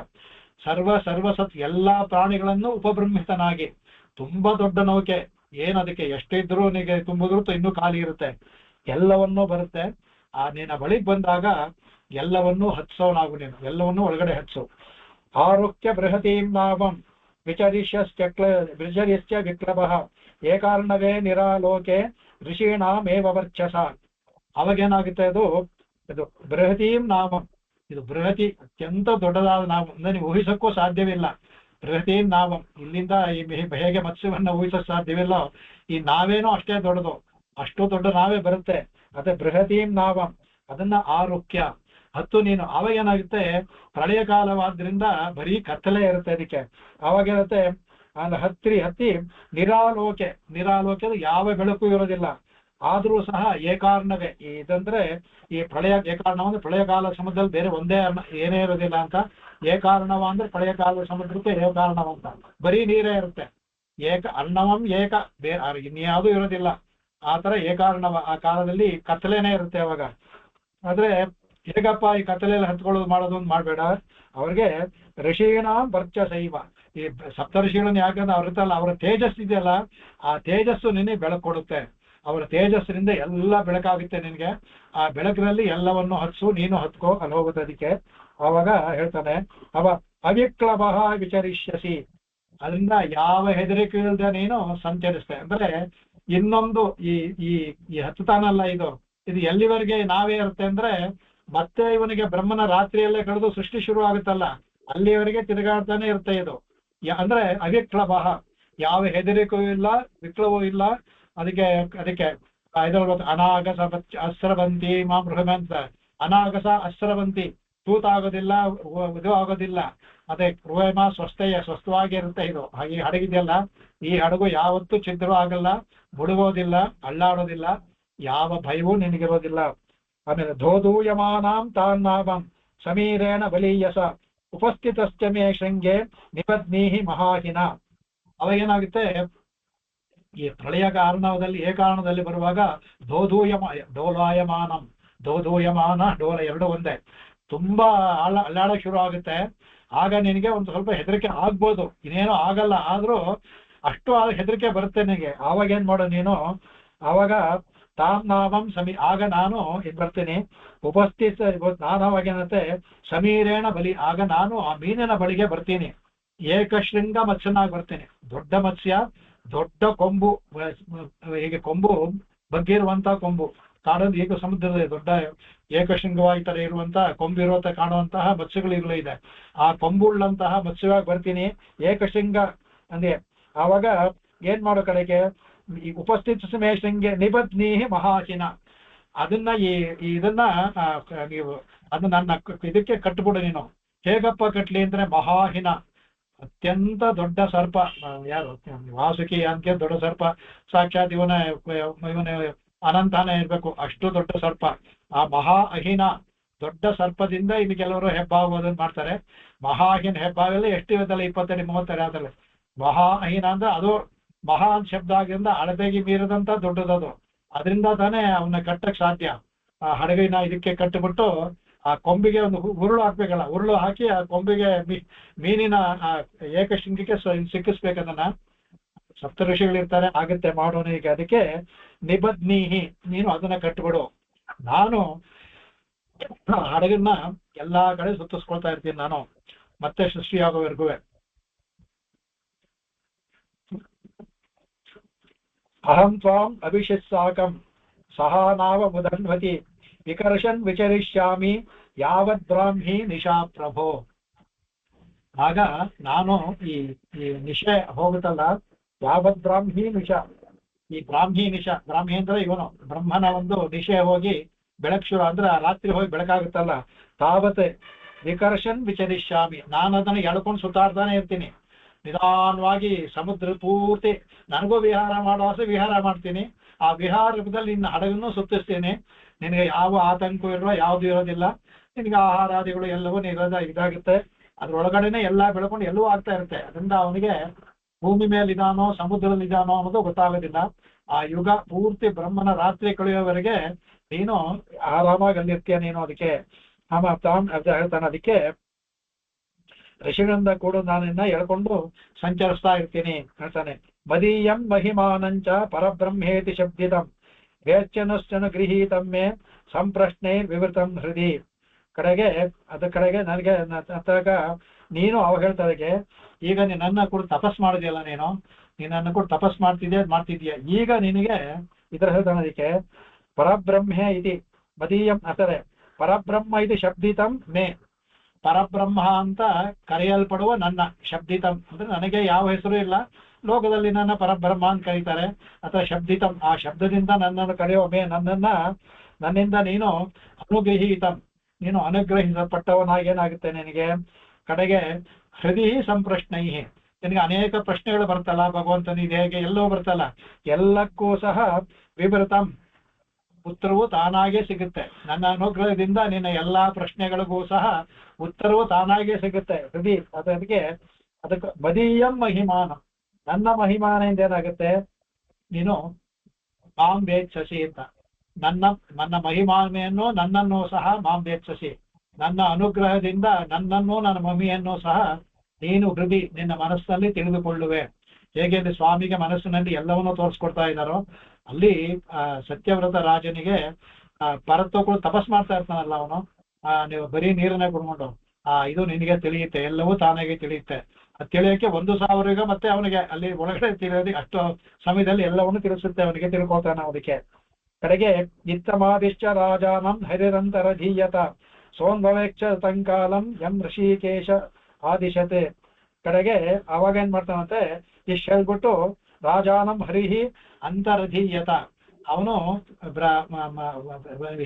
ಸರ್ವಸತ್ ಎಲ್ಲಾ ಪ್ರಾಣಿಗಳನ್ನು ಉಪಬ್ರಂಹಿತನಾಗಿ. ತುಂಬಾ ದೊಡ್ಡ ನೌಕೆ, ಏನದಕ್ಕೆ ಎಷ್ಟಿದ್ರು ನಿಮಗೆ ತುಂಬಿದ್ರು ಇನ್ನೂ ಖಾಲಿ ಇರುತ್ತೆ, ಎಲ್ಲವನ್ನೂ ಬರುತ್ತೆ. ನಿನ್ನ ಬಳಿಗೆ ಬಂದಾಗ ಎಲ್ಲವನ್ನೂ ಹತ್ಸೋನಾಗು, ನೀನು ಎಲ್ಲವನ್ನೂ ಒಳಗಡೆ ಹತ್ಸು. ಆರೋಗ್ಯ ಬೃಹತೀಂ ನಾಮಂ ವಿಚರ್ಯಶ್ಚ ವಿಕ್ಲಭಃ ಏಕಾರ್ಣವೇ ನಿರಾಲೋಕೆ ಋಷೀಣಾಮೇವ ವರ್ಚಸ. ಅವಾಗೇನಾಗುತ್ತೆ, ಇದು ಬೃಹತೀಂ ನಾಮಂ, ಇದು ಬೃಹತಿ ಅತ್ಯಂತ ದೊಡ್ಡದಾದ ನಾಮ, ನೀವು ಊಹಿಸಕ್ಕೂ ಸಾಧ್ಯವಿಲ್ಲ. ಬೃಹತೀಂ ನಾಮಂ, ಇಲ್ಲಿಂದ ಹೇಗೆ ಮತ್ಸ್ಯವನ್ನ ಊಹಿಸಕ್ ಸಾಧ್ಯವಿಲ್ಲ, ಈ ನಾವೇನೋ ಅಷ್ಟೇ ದೊಡ್ಡದು, ಅಷ್ಟು ದೊಡ್ಡ ನಾವೇ ಬರುತ್ತೆ. ಅದೇ ಬೃಹತೀಂ ನಾಮಂ, ಅದನ್ನ ಆರೋಗ್ಯ ಹತ್ತು ನೀನು. ಆವಾಗ ಏನಾಗುತ್ತೆ, ಪ್ರಳಯ ಕಾಲವಾದ್ರಿಂದ ಬರೀ ಕತ್ತಲೆ ಇರುತ್ತೆ. ಅದಕ್ಕೆ ಅವಾಗೇನತ್ತೆ, ಹತ್ತಿ ನಿರಾಲೋಕೆ, ನಿರಾಲೋಕೆ ಯಾವ ಬೆಳಕು ಇರೋದಿಲ್ಲ. ಆದ್ರೂ ಸಹ ಏಕಾರ್ಣವೇ. ಇದಂದ್ರೆ ಈ ಪ್ರಳಯ ಏಕಾರ್ಣವ ಅಂದ್ರೆ ಪ್ರಳಯಕಾಲ ಸಮುದ್ರದಲ್ಲಿ ಬೇರೆ ಒಂದೇ ಏನೇ ಇರೋದಿಲ್ಲ ಅಂತ. ಏಕಾರ್ಣವ ಅಂದ್ರೆ ಪ್ರಳಯಕಾಲ ಸಮುದ್ರಕ್ಕೆ ಏಕಾರ್ಣವ ಅಂತ, ಬರೀ ನೀರೇ ಇರುತ್ತೆ. ಅರ್ಣವಂ ಏಕ, ಬೇರೆ ಇನ್ಯಾವುದೂ ಇರೋದಿಲ್ಲ. ಆ ತರ ಏಕಾರ್ಣವ. ಆ ಕಾಲದಲ್ಲಿ ಕತ್ತಲೇನೆ ಇರುತ್ತೆ ಅವಾಗ. ಆದ್ರೆ ಹೇಗಪ್ಪ ಈ ಕತ್ತಲೆಯಲ್ಲಿ ಹತ್ಕೊಳ್ಳೋದು ಮಾಡೋದು ಅಂತ ಮಾಡ್ಬೇಡ. ಅವ್ರಿಗೆ ಋಷೀಣ ವರ್ಚಸೈವ, ಈ ಸಪ್ತಋಷಿಗಳನ್ನು ಯಾಕಂದ್ರೆ ಅವ್ರ ಇರ್ತಲ್ಲ, ಅವರ ತೇಜಸ್ ಇದೆಯಲ್ಲ, ಆ ತೇಜಸ್ಸು ನಿನಗೆ ಬೆಳಕು ಕೊಡುತ್ತೆ. ಅವರ ತೇಜಸ್ಸಿನಿಂದ ಎಲ್ಲ ಬೆಳಕಾಗುತ್ತೆ ನಿನಗೆ. ಆ ಬೆಳಕಿನಲ್ಲಿ ಎಲ್ಲವನ್ನು ಹತ್ಸು, ನೀನು ಹತ್ಕೋ ಅಲ್ಲಿ ಹೋಗುತ್ತೆ. ಅದಕ್ಕೆ ಅವಾಗ ಹೇಳ್ತಾನೆ, ಅವಿಕ್ಲವ ವಿಚರಿಷ್ಯಸಿ, ಅದರಿಂದ ಯಾವ ಹೆದರಿಕೆ ಇಲ್ಲದೆ ನೀನು ಸಂಚರಿಸ್ತೆ. ಅಂದ್ರೆ ಇನ್ನೊಂದು ಈ ಈ ಈ ಹತ್ತುತ್ತಾನಲ್ಲ, ಇದು ಎಲ್ಲಿವರೆಗೆ ನಾವೇ ಇರುತ್ತೆ ಅಂದ್ರೆ, ಮತ್ತೆ ಇವನಿಗೆ ಬ್ರಹ್ಮನ ರಾತ್ರಿಯಲ್ಲೇ ಕಳೆದು ಸೃಷ್ಟಿ ಶುರು ಆಗುತ್ತಲ್ಲ, ಅಲ್ಲಿವರೆಗೆ ತಿರುಗಾಡ್ತಾನೆ ಇರುತ್ತೆ ಇದು. ಅಂದ್ರೆ ಅವಿಕ್ಲವ, ಯಾವ ಹೆದರಿಕೆಯೂ ಇಲ್ಲ, ವಿಕ್ಲವೂ ಇಲ್ಲ. ಅದಕ್ಕೆ ಅನಾಗಸ ಅಸ್ರವಂತಿ ಮಾ ಬೃಹಮಂತ. ಅನಾಗಸ ಅಸ್ರವಂತಿ, ತೂತಾಗೋದಿಲ್ಲ, ಇದು ಆಗೋದಿಲ್ಲ. ಅದೇ ಗೃಹಮ ಸ್ವಸ್ಥವಾಗಿ ಇರುತ್ತೆ ಇದು. ಈ ಹಡಗಿದೆಯಲ್ಲ, ಈ ಹಡಗು ಯಾವತ್ತೂ ಛಿದ್ರ ಆಗಲ್ಲ, ಮುಳುಗೋದಿಲ್ಲ, ಅಳ್ಳಾಡೋದಿಲ್ಲ, ಯಾವ ಭಯವೂ ನಿನಗಿರೋದಿಲ್ಲ. ಆಮೇಲೆ ಧೋಧೂಯಮಾನಾಂ ತಾನ್ನಾಭಂ ಸಮೀರೇಣ ಬಲೀಯಸ ಉಪಸ್ಥಿತಶ್ಚ ಮೇ ಶೃಂಗೆ ನಿಬದ್ನೀಹಿ ಮಹಾಹಿನ. ಅವಾಗೇನಾಗುತ್ತೆ, ಈ ಪ್ರಳಯ ಕಾರಣದಲ್ಲಿ ಏಕಾರಣದಲ್ಲಿ ಬರುವಾಗ ಡೋಲಾಯಮಾನಂ, ಧೋಧೂಯಮಾನ ಡೋಲ ಎರಡು ಒಂದೇ, ತುಂಬಾ ಅಲ್ಲಾಡಕ್ಕೆ ಶುರು ಆಗುತ್ತೆ. ಆಗ ನಿನಗೆ ಒಂದು ಸ್ವಲ್ಪ ಹೆದರಿಕೆ ಆಗ್ಬೋದು, ಇನ್ನೇನೋ ಆಗಲ್ಲ, ಆದ್ರೂ ಅಷ್ಟು ಹೆದರಿಕೆ ಬರುತ್ತೆ ನಿನಗೆ. ಆವಾಗ ಏನ್ ಮಾಡೋ ನೀನು, ಆವಾಗ ತಾಮ್ನಾಮಂ ಆಗ ನಾನು ಬರ್ತೀನಿ. ನಾನು ಅವಾಗೇನಂತೆ ಸಮೀರೇಣ ಬಲಿ, ಆಗ ನಾನು ಆ ಮೀನಿನ ಬಳಿಗೆ ಬರ್ತೀನಿ. ಏಕಶೃಂಗ ಮತ್ಸ್ಯನಾಗಿ ಬರ್ತೀನಿ. ದೊಡ್ಡ ಮತ್ಸ್ಯ, ದೊಡ್ಡ ಕೊಂಬು, ಹೀಗೆ ಕೊಂಬು ಬಗ್ಗಿರುವಂತ ಕೊಂಬು ಕಾಣೋದು. ಈಗ ಸಮುದ್ರದಲ್ಲಿ ದೊಡ್ಡ ಏಕಶೃಂಗವಾಗಿ ತರ ಇರುವಂತಹ ಕೊಂಬಿರುವಂತ ಕಾಣುವಂತಹ ಮತ್ಸ್ಯಗಳು ಇದೆ. ಆ ಕೊಂಬುಳ್ಳಂತಹ ಮತ್ಸ್ಯವಾಗಿ ಬರ್ತೀನಿ. ಏಕಶೃಂಗ ಅಂದ್ರೆ ಆವಾಗ ಏನ್ ಮಾಡೋ ಕಡೆಗೆ, ಈ ಉಪಸ್ಥಿತ ಸಮಯ ಶೃಂಗೆ ನಿಬದ್ನೀಹಿ ಮಹಾಹಿನ, ಅದನ್ನ ಇದನ್ನ ನೀವು ಅದನ್ನ ನನ್ನ ಇದಕ್ಕೆ ಕಟ್ಬಿಡು ನೀನು. ಹೇಗಪ್ಪ ಕಟ್ಲಿ ಅಂದ್ರೆ, ಮಹಾಹಿನ ಅತ್ಯಂತ ದೊಡ್ಡ ಸರ್ಪ. ಯಾರು ವಾಸುಕಿ ಅಂತ ದೊಡ್ಡ ಸರ್ಪ, ಸಾಕ್ಷಾತ್ ಇವನ ಅನಂತಾನೇ ಇರ್ಬೇಕು, ಅಷ್ಟು ದೊಡ್ಡ ಸರ್ಪ. ಆ ಮಹಾ ಅಹಿನ ದೊಡ್ಡ ಸರ್ಪದಿಂದ ಇಲ್ಲಿ ಕೆಲವರು ಹೆಬ್ಬಾಗೋದನ್ನ ಮಾಡ್ತಾರೆ. ಮಹಾಹಿನ ಹೆಬ್ಬಾಗಲ್ಲಿ ಎಷ್ಟು ಇವತ್ತಲ್ಲ, 20-30 ಆದಲ್ಲಿ. ಮಹಾ ಅಹಿನ ಅಂದ್ರೆ ಅದು ಮಹಾ ಅಂತ ಶಬ್ದ ಆಗಿಂದ ಅಳತೆಗೆ ಮೀರದಂತ ದೊಡ್ಡದದು. ಅದರಿಂದ ತಾನೇ ಅವನ್ನ ಕಟ್ಟಕ್ ಸಾಧ್ಯ. ಆ ಹಡಗಿನ ಇದಕ್ಕೆ ಕಟ್ಟಿಬಿಟ್ಟು ಆ ಕೊಂಬಿಗೆ ಒಂದು ಉರುಳು ಹಾಕ್ಬೇಕಲ್ಲ, ಉರುಳು ಹಾಕಿ ಆ ಕೊಂಬಿಗೆ ಮೀನಿನ ಏಕಶೃಂಗಕ್ಕೆ ಸಿಕ್ಕಿಸ್ಬೇಕದನ್ನ. ಸಪ್ತ ಋಷಿಗಳಿರ್ತಾರೆ, ಆಗುತ್ತೆ ಮಾಡೋಣ. ಈಗ ಅದಕ್ಕೆ ನಿಬದ್ನೀಹಿ, ನೀನು ಅದನ್ನ ಕಟ್ಬಿಡು. ನಾನು ಹಡಗನ್ನ ಎಲ್ಲಾ ಕಡೆ ಸುತ್ತಿಸ್ಕೊಳ್ತಾ ಇರ್ತೀನಿ ನಾನು, ಮತ್ತೆ ಸೃಷ್ಟಿಯಾಗೋವರೆಗೂ. ಅಹಂ ತ್ವಾಂ ಅಭಿಷಿತ್ಸಾಕಂ ಸಹ ನಾವ ಮುದನ್ವತಿ ವಿಕರ್ಷನ್ ವಿಚರಿಷ್ಯಾಮಿ ಯಾವತ್ ಬ್ರಾಹ್ಮಿ ನಿಶಾ ಪ್ರಭೋ. ಆಗ ನಾನು ಈ ನಿಶೆ ಹೋಗುತ್ತಲ್ಲ, ಯಾವತ್ ಬ್ರಾಹ್ಮಿ ನಿಶಾ, ಈ ಬ್ರಾಹ್ಮಿ ನಿಶಾ, ಬ್ರಾಹ್ಮಿ ಅಂದ್ರೆ ಇವನು ಬ್ರಹ್ಮನ ಒಂದು ನಿಶೆ ಹೋಗಿ ಬೆಳಕು ಶುರು ಅಂದ್ರೆ ರಾತ್ರಿ ಹೋಗಿ ಬೆಳಕಾಗುತ್ತಲ್ಲ, ತಾವತ್ ವಿಕರ್ಷನ್ ವಿಚರಿಷ್ಯಾಮಿ, ನಾನು ಅದನ್ನ ಎಳ್ಕೊಂಡು ಸುತ್ತಾಡ್ತಾನೆ ಇರ್ತೀನಿ. ನಿಧಾನವಾಗಿ ಸಮುದ್ರ ಪೂರ್ತಿ ನನಗೂ ವಿಹಾರ ಮಾಡೋ ಆಸೆ, ವಿಹಾರ ಮಾಡ್ತೀನಿ. ಆ ವಿಹಾರದಲ್ಲಿ ನಿನ್ನ ಹಡಗನ್ನು ಸುತ್ತಿಸ್ತೇನೆ. ನಿನಗೆ ಯಾವ ಆತಂಕ ಯಾವ್ದು ಇರೋದಿಲ್ಲ. ನಿನಗೆ ಆಹಾರಾದಿಗಳು ಎಲ್ಲವೂ ಇದಾಗುತ್ತೆ. ಅದ್ರೊಳಗಡೆನೆ ಎಲ್ಲ ಬೆಳ್ಕೊಂಡು ಎಲ್ಲವೂ ಆಗ್ತಾ ಇರುತ್ತೆ. ಅದರಿಂದ ಅವನಿಗೆ ಭೂಮಿ ಮೇಲೆ ಇದಾನೋ ಸಮುದ್ರದಲ್ಲಿ ಇದಾನೋ ಅನ್ನೋದು ಗೊತ್ತಾಗೋದಿಲ್ಲ. ಆ ಯುಗ ಪೂರ್ತಿ ಬ್ರಹ್ಮನ ರಾತ್ರಿ ಕಳೆಯೋವರೆಗೆ ನೀನು ಆರಾಮಾಗಿ ಅಲ್ಲಿರ್ತೀಯ ನೀನು. ಅದಕ್ಕೆ ಹೇಳ್ತಾನೆ, ಅದಕ್ಕೆ ಋಷಿಗಳಿಂದ ಕೂಡ ನಾನಿನ್ನ ಎಳ್ಕೊಂಡು ಸಂಚರಿಸ್ತಾ ಇರ್ತೀನಿ ಹೇಳ್ತಾನೆ. ಮದೀಯಂ ಮಹಿಮಾನಂಚ ಪರಬ್ರಹ್ಮೇತಿ ಶಬ್ದಿತಂ ವೇಚ್ಚನಶ್ಚನ ಗೃಹೀತಂ ಮೇ ಸಂಪ್ರಶ್ನೆ ವಿವೃತಂ ಹೃದಯ. ಕಡೆಗೆ ನನಗೆ ನೀನು ಅವಾಗ ಹೇಳ್ತಾಗೆ, ಈಗ ನನ್ನ ಕೂಡ ತಪಸ್ ಮಾಡಿದೆಯಲ್ಲ, ನೀನು ನನ್ನ ಕೂಡ ತಪಸ್ ಮಾಡ್ತಿದ್ಯಾ. ಈಗ ನಿನಗೆ ಇದರ ಹೇಳ್ತಾನೆ, ಅದಕ್ಕೆ ಪರಬ್ರಹ್ಮೇ ಇತಿ ಮದೀಯಂ ಅತರೆ ಪರಬ್ರಹ್ಮ ಇದು ಶಬ್ದಿತಂ ಮೇ, ಪರಬ್ರಹ್ಮ ಅಂತ ಕರೆಯಲ್ಪಡುವ ನನ್ನ, ಶಬ್ದಿತಂ ಅಂದ್ರೆ ನನಗೆ ಯಾವ ಹೆಸರು ಇಲ್ಲ ಲೋಕದಲ್ಲಿ, ನನ್ನ ಪರಬ್ರಹ್ಮ ಅಂತ ಕರೀತಾರೆ. ಅಥವಾ ಶಬ್ದಿತಂ, ಆ ಶಬ್ದದಿಂದ ನನ್ನನ್ನು ಕರೆಯುವ ಮೇ, ನನ್ನಿಂದ ನೀನು ಅನುಗ್ರಹೀತಂ, ನೀನು ಅನುಗ್ರಹಿಸಲ್ಪಟ್ಟವನಾಗಿ ಏನಾಗುತ್ತೆ ನಿನಗೆ. ಕಡೆಗೆ ಹೃದಯ ಸಂಪ್ರಶ್ನೈ, ನಿನಗೆ ಅನೇಕ ಪ್ರಶ್ನೆಗಳು ಬರ್ತಲ್ಲ, ಭಗವಂತನ ಇದು ಹೇಗೆ ಎಲ್ಲವೂ ಬರ್ತಲ್ಲ, ಎಲ್ಲಕ್ಕೂ ಸಹ ವಿವೃತಂ ಉತ್ತರವು ತಾನಾಗೇ ಸಿಗುತ್ತೆ. ನನ್ನ ಅನುಗ್ರಹದಿಂದ ನಿನ್ನ ಎಲ್ಲಾ ಪ್ರಶ್ನೆಗಳಿಗೂ ಸಹ ಉತ್ತರವು ತಾನಾಗೇ ಸಿಗುತ್ತೆ. ಅದಕ್ಕೆ ಮದೀಯಂ ಮಹಿಮಾನ, ನನ್ನ ಮಹಿಮಾನದಿಂದ ಏನಾಗುತ್ತೆ, ನೀನು ಮಾಂ ವೇತ್ಸಸಿ ಅಂತ. ನನ್ನ ಮಹಿಮಾಮೆಯನ್ನು ನನ್ನನ್ನು ಸಹ ಮಾಂ ವೇತ್ಸಸಿ, ನನ್ನ ಅನುಗ್ರಹದಿಂದ ನನ್ನನ್ನು ನನ್ನ ಮಹಿಮೆಯನ್ನು ಸಹ ನೀನು ನಿನ್ನ ಮನಸ್ಸಿನಲ್ಲಿ ತಿಳಿದುಕೊಳ್ಳುವೆ. ಹೇಗೆ ಅಲ್ಲಿ ಸ್ವಾಮಿಗೆ ಮನಸ್ಸಿನಲ್ಲಿ ಎಲ್ಲವನ್ನೂ ತೋರಿಸ್ಕೊಡ್ತಾ ಇದ್ದಾರೋ, ಅಲ್ಲಿ ಸತ್ಯವ್ರತ ರಾಜನಿಗೆ ಪರತ್ವಗಳು ತಪಸ್ ಮಾಡ್ತಾ ಇರ್ತಾನಲ್ಲ ಅವನು, ನೀವು ಬರೀ ನೀರನ್ನೇ ಕುಡ್ಕೊಂಡು ಇದು ನಿನಗೆ ತಿಳಿಯುತ್ತೆ, ಎಲ್ಲವೂ ತಾನಾಗೆ ತಿಳಿಯುತ್ತೆ. ಅದು ತಿಳಿಯೋಕೆ 1,000 ಯುಗ ಮತ್ತೆ ಅವನಿಗೆ ಅಲ್ಲಿ ಒಳಗಡೆ ತಿಳಿಯೋದಕ್ಕೆ ಅಷ್ಟು ಸಮಯದಲ್ಲಿ ಎಲ್ಲವನ್ನು ತಿಳಿಸುತ್ತೆ, ಅವನಿಗೆ ತಿಳ್ಕೊಳ್ತಾನೆ. ಅದಕ್ಕೆ ಕಡೆಗೆ ಇತ್ತಮಾದಿಶ್ಚ ರಾಜಾನಂ ಹರಿರಂತರ ಧೀಯತ ಸೋನ್ಭವೇಕ್ಷ ತಂಕಾಲಂ ಎಂ ಋಷಿಕೇಶ ಆದಿಶತೆ. ಕಡೆಗೆ ಅವಾಗ ಏನ್ ಮಾಡ್ತಾನಂತೆ, ಇಷ್ಟು ಹೇಳ್ಬಿಟ್ಟು ರಾಜಾನಂ ಹರಿಹಿ ಅಂತರ್ಧೀಯತ, ಅವನು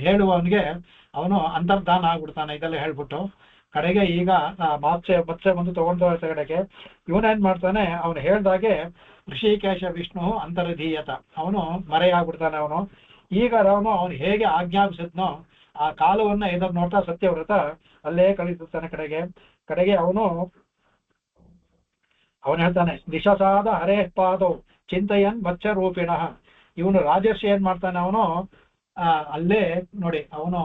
ಹೇಳುವವನಿಗೆ ಅವನು ಅಂತರ್ಧಾನ ಆಗ್ಬಿಡ್ತಾನೆ. ಇದೆಲ್ಲ ಹೇಳ್ಬಿಟ್ಟು ಕಡೆಗೆ ಈಗ ಮತ್ಸ್ಯ ಬಂದು ತಗೊಂಡು ಕಡೆಗೆ ಇವನೇನ್ ಮಾಡ್ತಾನೆ, ಅವನು ಹೇಳ್ದಾಗೆ ಋಷಿಕೇಶ ವಿಷ್ಣು ಅಂತರ್ಧೀಯತ, ಅವನು ಮರೆಯಾಗ್ಬಿಡ್ತಾನೆ. ಅವನು ಈಗ ಅವನು ಹೇಗೆ ಆಜ್ಞಾಪಿಸಿದ್ನೋ ಆ ಕಾಲವನ್ನ ಎದುರು ನೋಡ್ತಾ ಸತ್ಯವ್ರತ ಅಲ್ಲೇ ಕಳಿಸುತ್ತಾನೆ. ಕಡೆಗೆ ಅವನು ಹೇಳ್ತಾನೆ, ದಿಶಸಾದ ಹರೇ ಪಾದೌ ಚಿಂತೆಯನ್ ಮತ್ಸ್ಯ ರೂಪಿಣ. ಇವನು ರಾಜರ್ಷಿ ಏನ್ ಮಾಡ್ತಾನೆ, ಅವನು ಅಲ್ಲೇ ನೋಡಿ, ಅವನು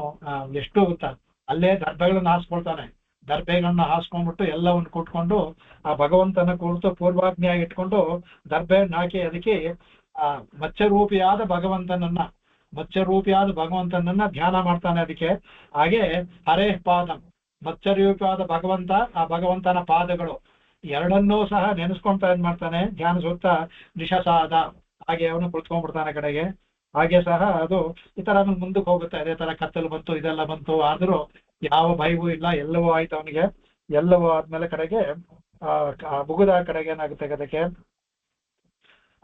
ಎಷ್ಟು ಗೊತ್ತಾ, ಅಲ್ಲೇ ದರ್ಭೆಗಳನ್ನ ಹಾಸ್ಕೊಳ್ತಾನೆ. ದರ್ಭೆಗಳನ್ನ ಹಾಸ್ಕೊಂಡ್ಬಿಟ್ಟು ಎಲ್ಲವನ್ನು ಕೂತ್ಕೊಂಡು ಆ ಭಗವಂತನ ಕುರಿತು ಪೂರ್ವಾಜ್ಞೆಯಾಗಿ ಇಟ್ಕೊಂಡು ದರ್ಭೆಯನ್ನು ಹಾಕಿ ಅದಕ್ಕೆ ಮತ್ಸ್ಯರೂಪಿಯಾದ ಭಗವಂತನನ್ನ ಧ್ಯಾನ ಮಾಡ್ತಾನೆ. ಅದಕ್ಕೆ ಹಾಗೆ ಹರೇ ಪಾದಂ, ಮತ್ಸ್ಯರೂಪಿಯಾದ ಭಗವಂತ, ಆ ಭಗವಂತನ ಪಾದಗಳು ಎರಡನ್ನೂ ಸಹ ನೆನೆಸ್ಕೊಂತ ಏನ್ ಮಾಡ್ತಾನೆ, ಧ್ಯಾನಿಸುತ್ತಾ ನಿಶಸಾದ ಹಾಗೆ ಅವನು ಕುಳಿತುಕೊಂಡ್ಬಿಡ್ತಾನೆ. ಕಡೆಗೆ ಹಾಗೆ ಸಹ ಅದು ಈ ತರ ಮುಂದಕ್ಕೆ ಹೋಗುತ್ತೆ. ಅದೇ ತರ ಕತ್ತಲು ಬಂತು, ಇದೆಲ್ಲ ಬಂತು, ಆದ್ರೂ ಯಾವ ಭಯವೂ ಇಲ್ಲ, ಎಲ್ಲವೂ ಆಯ್ತು ಅವನಿಗೆ. ಎಲ್ಲವೂ ಆದ್ಮೇಲೆ ಕಡೆಗೆ ಮುಗಿದ ಕಡೆಗೆ ಏನಾಗುತ್ತೆ, ಅದಕ್ಕೆ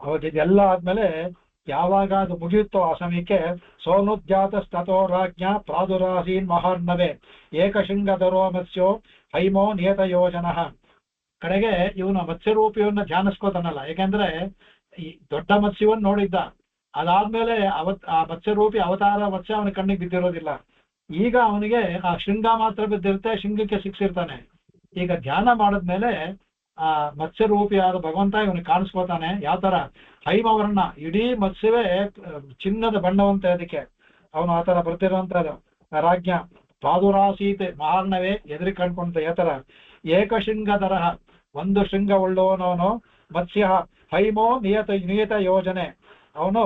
ಅವಾಗ ಇದೆಲ್ಲ ಆದ್ಮೇಲೆ ಯಾವಾಗ ಅದು ಮುಗಿಯುತ್ತೋ ಆ ಸಮಯಕ್ಕೆ ಸೋನುದ್ಯಾತ ಸ್ತೋ ರಾಜ್ಞ ಪ್ರಾದುರಾಸೀನ್ ಮಹಾರ್ಣವೇ ಏಕಶೃಂಗಧರೋ ಮತ್ಸ್ಯೋ ಹೈಮೋ ನಿಯತ ಯೋಜನ. ಕಡೆಗೆ ಇವನು ಮತ್ಸ್ಯರೂಪಿಯನ್ನ ಧ್ಯಾನಿಸ್ಕೋತಾನಲ್ಲ, ಯಾಕೆಂದ್ರೆ ಈ ದೊಡ್ಡ ಮತ್ಸ್ಯವನ್ನು ನೋಡಿದ್ದ, ಅದಾದ್ಮೇಲೆ ಆ ಮತ್ಸ್ಯರೂಪಿ ಅವತಾರ ಮತ್ಸ್ಯ ಅವನ ಕಣ್ಣಿಗೆ ಬಿದ್ದಿರೋದಿಲ್ಲ. ಈಗ ಅವನಿಗೆ ಆ ಶೃಂಗ ಮಾತ್ರ ಬಿದ್ದಿರುತ್ತೆ, ಶೃಂಗಕ್ಕೆ ಸಿಕ್ಸಿರ್ತಾನೆ. ಈಗ ಧ್ಯಾನ ಮಾಡಿದ್ಮೇಲೆ ಆ ಮತ್ಸ್ಯರೂಪಿಯಾದ ಭಗವಂತ ಇವನಿಗೆ ಕಾಣಿಸ್ಕೋತಾನೆ. ಯಾವ ತರ, ಹೈಮವರ್ಣ, ಇಡೀ ಮತ್ಸ್ಯವೇ ಚಿನ್ನದ ಬಣ್ಣವಂತೆ, ಅದಕ್ಕೆ ಅವನು ಆ ತರ ಬರ್ತಿರುವಂತದ್ದು. ರಾಜ್ಞ ಪ್ರಾದುರಾಸೀತ್ ಮಹಾರ್ಣವೇ, ಎದುರಿ ಕಂಡ್ಕೊಂತ ಯಾವ ತರ ಏಕಶೃಂಗಧರ, ಒಂದು ಶೃಂಗ ಉಳ್ಳವನವನು. ಮತ್ಸ್ಯ ಹೈಮೋ ನಿಯತ ಯೋಜನೆ, ಅವನು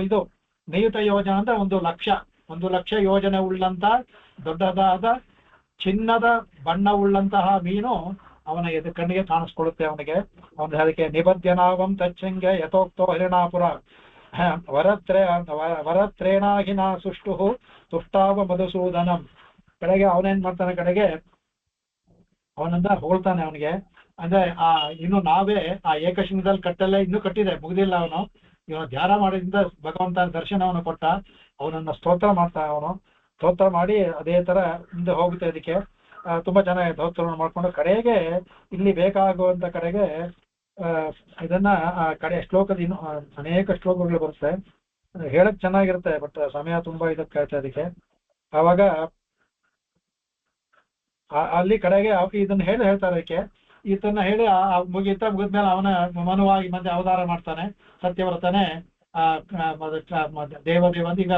ಇದು ನಿಯತ ಯೋಜನೆ ಅಂದ್ರೆ 1,00,000 ಯೋಜನೆ ಉಳ್ಳಂತ ದೊಡ್ಡದಾದ ಚಿನ್ನದ ಬಣ್ಣ ಉಳ್ಳಂತಹ ಮೀನು ಅವನ ಕಣ್ಣಿಗೆ ಕಾಣಿಸ್ಕೊಳ್ಳುತ್ತೆ. ಅವನಿಗೆ ಅದಕ್ಕೆ ನಿಬದ್ಧನಾವಂ ತಚ್ಚಂಗೆ ಯಥೋಕ್ತೋ ಹರಿಣಾಪುರ ವರತ್ರೇಣಾಹಿನ ಸುಷ್ಟು ತುಷ್ಟಾವ ಮಧುಸೂದನಂ. ಕಡೆಗೆ ಅವನೇನ್ ಮಾಡ್ತಾನೆ, ಕಡೆಗೆ ಅವನಂದ ಹೊಗಳ್ತಾನೆ ಅವನಿಗೆ. ಅಂದ್ರೆ ಇನ್ನು ನಾವೇ ಆ ಏಕಶೃಂಗದಲ್ಲಿ ಕಟ್ಟಲ್ಲೇ ಇನ್ನೂ ಕಟ್ಟಿದೆ, ಮುಗಿದಿಲ್ಲ. ಇವನು ಧ್ಯಾನ ಮಾಡಿದಿಂದ ಭಗವಂತನ ದರ್ಶನವನ್ನು ಕೊಟ್ಟ, ಅವನನ್ನ ಸ್ತೋತ್ರ ಮಾಡಿ ಅದೇ ತರ ಮುಂದೆ ಹೋಗುತ್ತೆ. ಅದಕ್ಕೆ ತುಂಬಾ ಚೆನ್ನಾಗಿ ಸ್ತೋತ್ರವನ್ನು ಮಾಡ್ಕೊಂಡು ಕಡೆಗೆ ಇಲ್ಲಿ ಬೇಕಾಗುವಂತ ಕಡೆಗೆ ಇದನ್ನ ಕಡೆ ಶ್ಲೋಕದ ಇನ್ನು ಅನೇಕ ಶ್ಲೋಕಗಳು ಬರುತ್ತೆ, ಹೇಳಕ್ ಚೆನ್ನಾಗಿರುತ್ತೆ, ಬಟ್ ಸಮಯ ತುಂಬಾ ಇದಕ್ಕೆ ಕಾಯ್ತಾ. ಅದಕ್ಕೆ ಆವಾಗ ಅಲ್ಲಿ ಕಡೆಗೆ ಇದನ್ನ ಹೇಳ್ತಾರೆ. ಅದಕ್ಕೆ ಇದನ್ನ ಹೇಳಿ ಮುಗಿದ್ಮೇಲೆ ಅವನ ಮನುವಾಗಿ ಮತ್ತೆ ಅವತಾರ ಮಾಡ್ತಾನೆ ಸತ್ಯವ್ರತನೇ. ದೇವದೇವ ಈಗ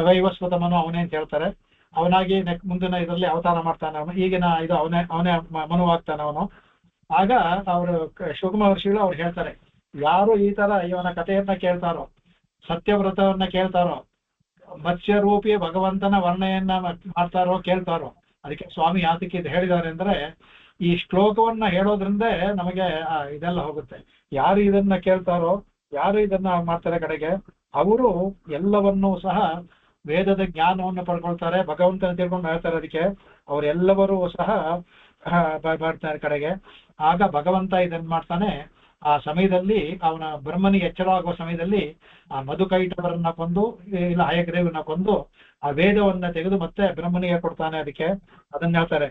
ವೈವಸ್ವತ ಮನು ಅವನೇ ಅಂತ ಹೇಳ್ತಾರೆ. ಅವನಾಗಿ ಮುಂದಿನ ಇದರಲ್ಲಿ ಅವತಾರ ಮಾಡ್ತಾನೆ ಅವನು. ಈಗಿನ ಇದು ಅವನೇ ಮನುವಾಗ್ತಾನೆ ಅವನು. ಆಗ ಅವರು ಶುಕ ಮಹರ್ಷಿಗಳು ಅವ್ರು ಹೇಳ್ತಾರೆ, ಯಾರು ಈ ತರ ಇವನ ಕಥೆಯನ್ನ ಕೇಳ್ತಾರೋ, ಸತ್ಯವ್ರತವನ್ನ ಕೇಳ್ತಾರೋ, ಮತ್ಸ್ಯರೂಪಿ ಭಗವಂತನ ವರ್ಣೆಯನ್ನ ಮಾಡ್ತಾರೋ ಕೇಳ್ತಾರೋ, ಅದಕ್ಕೆ ಸ್ವಾಮಿ ಯಾತಕ್ಕೆ ಇದು ಹೇಳಿದ್ದಾರೆ ಅಂದ್ರೆ, ಈ ಶ್ಲೋಕವನ್ನ ಹೇಳೋದ್ರಿಂದ ನಮಗೆ ಇದೆಲ್ಲ ಹೋಗುತ್ತೆ. ಯಾರು ಇದನ್ನ ಕೇಳ್ತಾರೋ, ಯಾರು ಇದನ್ನ ಮಾಡ್ತಾರೆ ಕಡೆಗೆ, ಅವರು ಎಲ್ಲವನ್ನೂ ಸಹ ವೇದದ ಜ್ಞಾನವನ್ನು ಪಡ್ಕೊಳ್ತಾರೆ, ಭಗವಂತನ ತಿಳ್ಕೊಂಡು ಹೇಳ್ತಾರೆ. ಅದಕ್ಕೆ ಅವರೆಲ್ಲರೂ ಸಹ ಮಾಡ್ತಾರೆ ಕಡೆಗೆ. ಆಗ ಭಗವಂತ ಇದನ್ನ ಮಾಡ್ತಾನೆ. ಆ ಸಮಯದಲ್ಲಿ ಅವನ ಬ್ರಹ್ಮನಿಗೆ ಎಚ್ಚರವಾಗುವ ಸಮಯದಲ್ಲಿ ಆ ಮಧುಕೈಟವರನ್ನ ಕೊಂದು, ಇಲ್ಲ ಹಯಗ್ರೀವನ್ನ ಕೊಂದು ಆ ವೇದವನ್ನ ತೆಗೆದು ಮತ್ತೆ ಬ್ರಹ್ಮನಿಗೆ ಕೊಡ್ತಾನೆ. ಅದಕ್ಕೆ ಅದನ್ನ ಹೇಳ್ತಾರೆ,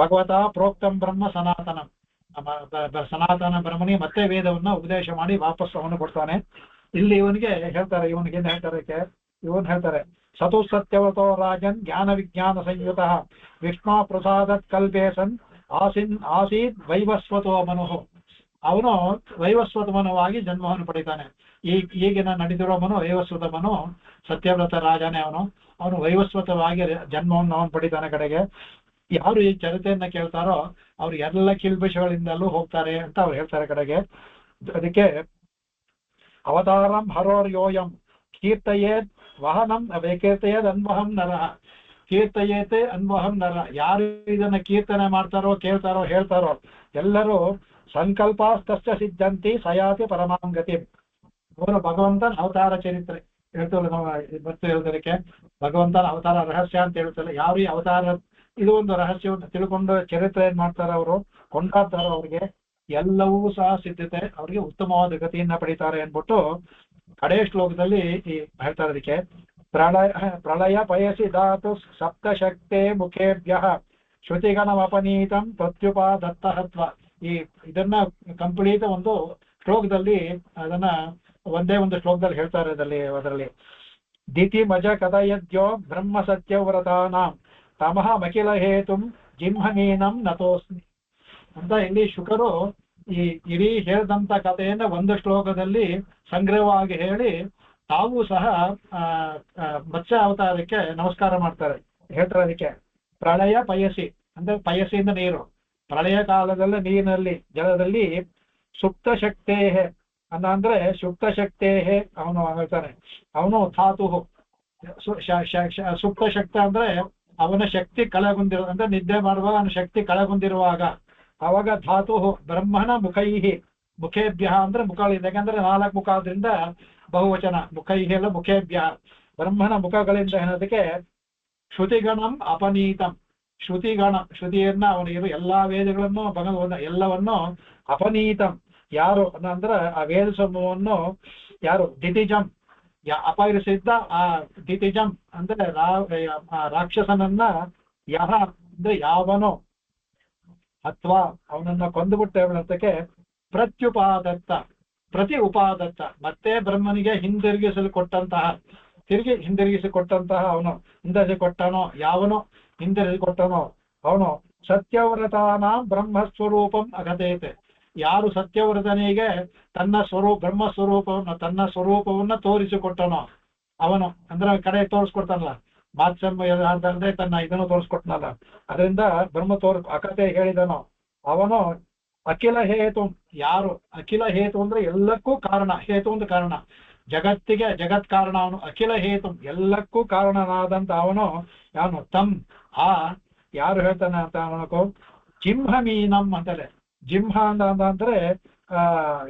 ಭಗವತ ಪ್ರೋಕ್ತಂ ಬ್ರಹ್ಮ ಸನಾತನಂ. ಸನಾತನ ಬ್ರಹ್ಮನಿಗೆ ಮತ್ತೆ ವೇದವನ್ನ ಉಪದೇಶ ಮಾಡಿ ವಾಪಸ್ ಅವನು ಕೊಡ್ತಾನೆ. ಇಲ್ಲಿ ಇವನಿಗೆ ಹೇಳ್ತಾರೆ, ಇವನಿಗೆ ಏನ್ ಹೇಳ್ತಾರೆ, ಇವನ್ ಹೇಳ್ತಾರೆ ಸತು ಸತ್ಯವತೋ ರಾಜನ್ ಜ್ಞಾನ ವಿಜ್ಞಾನ ಸಂಯುತ ವಿಷ್ಣು ಪ್ರಸಾದತ್ ಕಲ್ಪೇಸನ್ ಆಸೀತ್ ವೈವಸ್ವತೋ ಮನುಹು. ಅವನು ವೈವಸ್ವತ ಮನುವಾಗಿ ಜನ್ಮವನ್ನು ಪಡಿತಾನೆ. ಈಗಿನ ನಡೆದಿರೋ ಮನು ವೈವಸ್ವತ ಮನು, ಸತ್ಯವ್ರತ ರಾಜನೇ ಅವನು ವೈವಸ್ವತವಾಗಿ ಜನ್ಮವನ್ನು ಅವನು ಪಡಿತಾನೆ. ಕಡೆಗೆ ಯಾರು ಈ ಚರಿತೆಯನ್ನ ಕೇಳ್ತಾರೋ ಅವ್ರು ಎಲ್ಲ ಕಿಲ್ಬಿಷಗಳಿಂದಲೂ ಹೋಗ್ತಾರೆ ಅಂತ ಅವ್ರು ಹೇಳ್ತಾರೆ ಕಡೆಗೆ. ಅದಕ್ಕೆ ಅವತಾರಂ ಹರೋರ್ಯೋಯಂ ಕೀರ್ತಯೇತ್ ವಹನಂ ಕೀರ್ತಯೇದ್ ಅನ್ವಹಂ ನರ, ಕೀರ್ತಯೇತೆ ಅನ್ವಹಂ ನರ. ಯಾರು ಇದನ್ನ ಕೀರ್ತನೆ ಮಾಡ್ತಾರೋ ಕೇಳ್ತಾರೋ ಹೇಳ್ತಾರೋ ಎಲ್ಲರೂ ಸಂಕಲ್ಪಾಸ್ತಶ್ಚ ಸಿದ್ಧಂತಿ ಸಯಾತಿ ಪರಮಾಂಗತಿ. ಅವರು ಭಗವಂತನ ಅವತಾರ ಚರಿತ್ರೆ ಹೇಳ್ತಲ್ಲ, ನಾವು ಮತ್ತು ಹೇಳೋದಕ್ಕೆ ಭಗವಂತನ ಅವತಾರ ರಹಸ್ಯ ಅಂತ ಹೇಳ್ತಲ್ಲ. ಯಾವ ಈ ಅವತಾರ ಇದು ಒಂದು ರಹಸ್ಯವನ್ನು ತಿಳ್ಕೊಂಡು ಚರಿತ್ರೆ ಏನ್ ಮಾಡ್ತಾರೆ ಅವರು, ಕೊಂಡಾಡ್ತಾರೋ ಅವ್ರಿಗೆ ಎಲ್ಲವೂ ಸಹ ಸಿದ್ಧತೆ, ಅವ್ರಿಗೆ ಉತ್ತಮವಾದ ಗತಿಯನ್ನ ಪಡಿತಾರೆ ಅನ್ಬಿಟ್ಟು ಕಡೆ ಶ್ಲೋಕದಲ್ಲಿ ಹೇಳ್ತಾರೆ. ಅದಕ್ಕೆ ಪ್ರಳಯ ಪಯಸಿ ಧಾತು ಸಪ್ತಶಕ್ತೆ ಮುಖೇಭ್ಯ ಶ್ರುತಿಗಣಮಪನೀತಂ ಪ್ರತ್ಯುಪಾದತ್ತಹತ್ವ. ಇದನ್ನ ಕಂಪ್ಲೀಟ್ ಒಂದು ಶ್ಲೋಕದಲ್ಲಿ ಅದನ್ನ ಒಂದೇ ಒಂದು ಶ್ಲೋಕದಲ್ಲಿ ಹೇಳ್ತಾರೆ. ಅದರಲ್ಲಿ ದಿತಿ ಮಜ ಕದಯದ್ಯೋ ಬ್ರಹ್ಮ ಸತ್ಯವ್ರತಾನಾಂ ತಮಃ ಮಖಿಲ ಹೇತುಂ ಜಿಂಹಮೀನಂ ನತೋಸ್ಮಿ ಅಂತ ಇಲ್ಲಿ ಶುಕರು ಈ ಇಡೀ ಹೇಳಿದಂತ ಕಥೆಯನ್ನ ಒಂದು ಶ್ಲೋಕದಲ್ಲಿ ಸಂಗ್ರಹವಾಗಿ ಹೇಳಿ ತಾವು ಸಹ ಮತ್ಸ್ಯ ಅವತಾರಕ್ಕೆ ನಮಸ್ಕಾರ ಮಾಡ್ತಾರೆ. ಹೇಳ್ತಾರೆ ಅದಕ್ಕೆ ಪ್ರಳಯ ಪಯಸಿ ಅಂದ್ರೆ ಪಯಸಿಯಿಂದ ನೀರು, ಪ್ರಳಯ ಕಾಲದಲ್ಲಿ ನೀರಿನಲ್ಲಿ ಜಲದಲ್ಲಿ ಸುಪ್ತ ಶಕ್ತೇ ಅಂದ್ರೆ ಸುಪ್ತ ಶಕ್ತೇ ಅವನು ಹೇಳ್ತಾನೆ. ಅವನು ಧಾತು ಸುಪ್ತ ಶಕ್ತ ಅಂದ್ರೆ ಅವನ ಶಕ್ತಿ ಕಳೆಗುಂದಿರುವ ಅಂದ್ರೆ ನಿದ್ದೆ ಮಾಡುವಾಗ ಅವನ ಶಕ್ತಿ ಕಳೆಗುಂದಿರುವಾಗ ಅವಾಗ ಧಾತು ಬ್ರಹ್ಮನ ಮುಖೈಹಿ, ಮುಖೇಭ್ಯ ಅಂದ್ರೆ ಮುಖಗಳಿಂದ, ಯಾಕಂದ್ರೆ 4 ಮುಖ ಆದ್ರಿಂದ ಬಹುವಚನ, ಮುಖೈಹಿ ಅಲ್ಲ ಮುಖೇಭ್ಯ, ಬ್ರಹ್ಮನ ಮುಖಗಳಿಂದ ಅನ್ನೋದಕ್ಕೆ ಶ್ರುತಿಗಣಂ ಅಪನೀತಂ. ಶ್ರುತಿಯನ್ನ ಅವನಿಗೆ ಎಲ್ಲಾ ವೇದಗಳನ್ನು ಭಗವಂತ ಎಲ್ಲವನ್ನು ಅಪನೀತಂ ಯಾರು ಅಂದ್ರೆ ಆ ವೇದ ಸಮೂಹವನ್ನು ಯಾರು ದಿತಿಜಂ ಅಪಹರಿಸಿದ್ದ ಆ ದಿತಿಜಂ ಅಂದ್ರೆ ರಾಕ್ಷಸನನ್ನ ಯಹ ಅಂದ್ರೆ ಯಾವನೋ ಅಥವಾ ಅವನನ್ನ ಕೊಂದುಬಿಟ್ಟೆ ಅನ್ನೋದಕ್ಕೆ ಪ್ರತಿ ಉಪಾದತ್ತ ಮತ್ತೆ ಬ್ರಹ್ಮನಿಗೆ ಹಿಂದಿರುಗಿಸಿಕೊಟ್ಟಂತಹ ಅವನು ಹಿಂದಿರಿಸಿಕೊಟ್ಟನೋ ಯಾವನೋ ಹಿಂದಿರಿಸಿಕೊಟ್ಟನೋ ಅವನು ಸತ್ಯವ್ರತಾನ ಬ್ರಹ್ಮಸ್ವರೂಪಂ ಅಗತೇತೆ. ಯಾರು ಸತ್ಯವ್ರತನಿಗೆ ಬ್ರಹ್ಮ ಸ್ವರೂಪವನ್ನ ತೋರಿಸಿಕೊಟ್ಟನೋ ಅವನು ಅಂದ್ರೆ ಕಡೆ ತೋರಿಸ್ಕೊಡ್ತಾನಲ್ಲ, ಮಾತ್ಸರ್ಯ ತನ್ನ ಇದನ್ನು ತೋರಿಸ್ಕೊಟ್ನಲ್ಲ, ಅದರಿಂದ ಬ್ರಹ್ಮ ಅಕತೆ ಹೇಳಿದನೋ ಅವನು ಅಖಿಲ ಹೇತು. ಯಾರು ಅಖಿಲ ಹೇತು ಅಂದ್ರೆ ಎಲ್ಲಕ್ಕೂ ಕಾರಣ, ಹೇತು ಒಂದು ಕಾರಣ, ಜಗತ್ ಕಾರಣ ಅವನು. ಅಖಿಲ ಹೇತು ಎಲ್ಲಕ್ಕೂ ಕಾರಣನಾದಂತ ಅವನು ಯಾವನು ತಮ್ ಯಾರು ಹೇಳ್ತಾನೆ ಅಂತ ಅವನಕು ಜಿಂಹ ಮೀನಂ ಅಂತಲೇ. ಜಿಂಹ ಅಂದ್ರೆ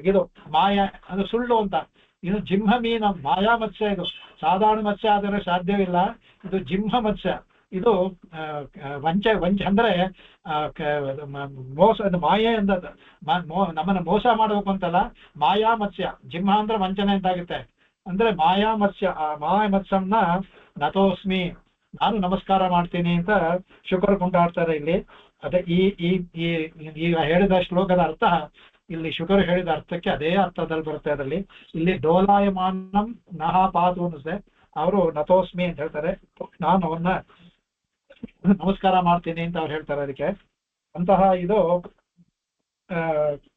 ಇದು ಮಾಯ ಅಂದ್ರೆ ಸುಳ್ಳು ಅಂತ. ಇದು ಜಿಂಹ ಮೀನಂ ಮಾಯಾ ಮತ್ಸ್ಯ. ಇದು ಸಾಧಾರಣ ಮತ್ಸ್ಯ ಆದರೆ ಸಾಧ್ಯವಿಲ್ಲ, ಇದು ಜಿಂಹ ಮತ್ಸ್ಯ. ಇದು ವಂಚ ಅಂದ್ರೆ ಮೋಸ, ಮಾಯೆ ಅಂದ ನಮ್ಮನ್ನ ಮೋಸ ಮಾಡಬೇಕು ಅಂತಲ್ಲ, ಮಾಯಾ ಮತ್ಸ್ಯ. ಜಿಂಹ ಅಂದ್ರೆ ವಂಚನೆ ಅಂತಾಗುತ್ತೆ. ಅಂದ್ರೆ ಮಾಯಾ ಮತ್ಸ್ಯ, ಆ ಮಾಯಾ ಮತ್ಸ್ಯಂನ ನತೋಸ್ಮಿ ನಾನು ನಮಸ್ಕಾರ ಮಾಡ್ತೀನಿ ಅಂತ ಶುಕರು ಕೊಂಡಾಡ್ತಾರೆ ಇಲ್ಲಿ. ಅದೇ ಈಗ ಹೇಳಿದ ಶ್ಲೋಕದ ಅರ್ಥ ಇಲ್ಲಿ ಶುಕರು ಹೇಳಿದ ಅರ್ಥಕ್ಕೆ ಅದೇ ಅರ್ಥದಲ್ಲಿ ಬರುತ್ತೆ. ಅದರಲ್ಲಿ ಇಲ್ಲಿ ಡೋಲಾಯಮಾನಂ ನಹ ಪಾತು ಅನ್ನಿಸ್ದೆ, ಅವರು ನತೋಸ್ಮಿ ಅಂತ ಹೇಳ್ತಾರೆ, ನಾನು ಅವನ್ನ ನಮಸ್ಕಾರ ಮಾಡ್ತೀನಿ ಅಂತ ಅವ್ರು ಹೇಳ್ತಾರೆ. ಅದಕ್ಕೆ ಅಂತಹ ಇದು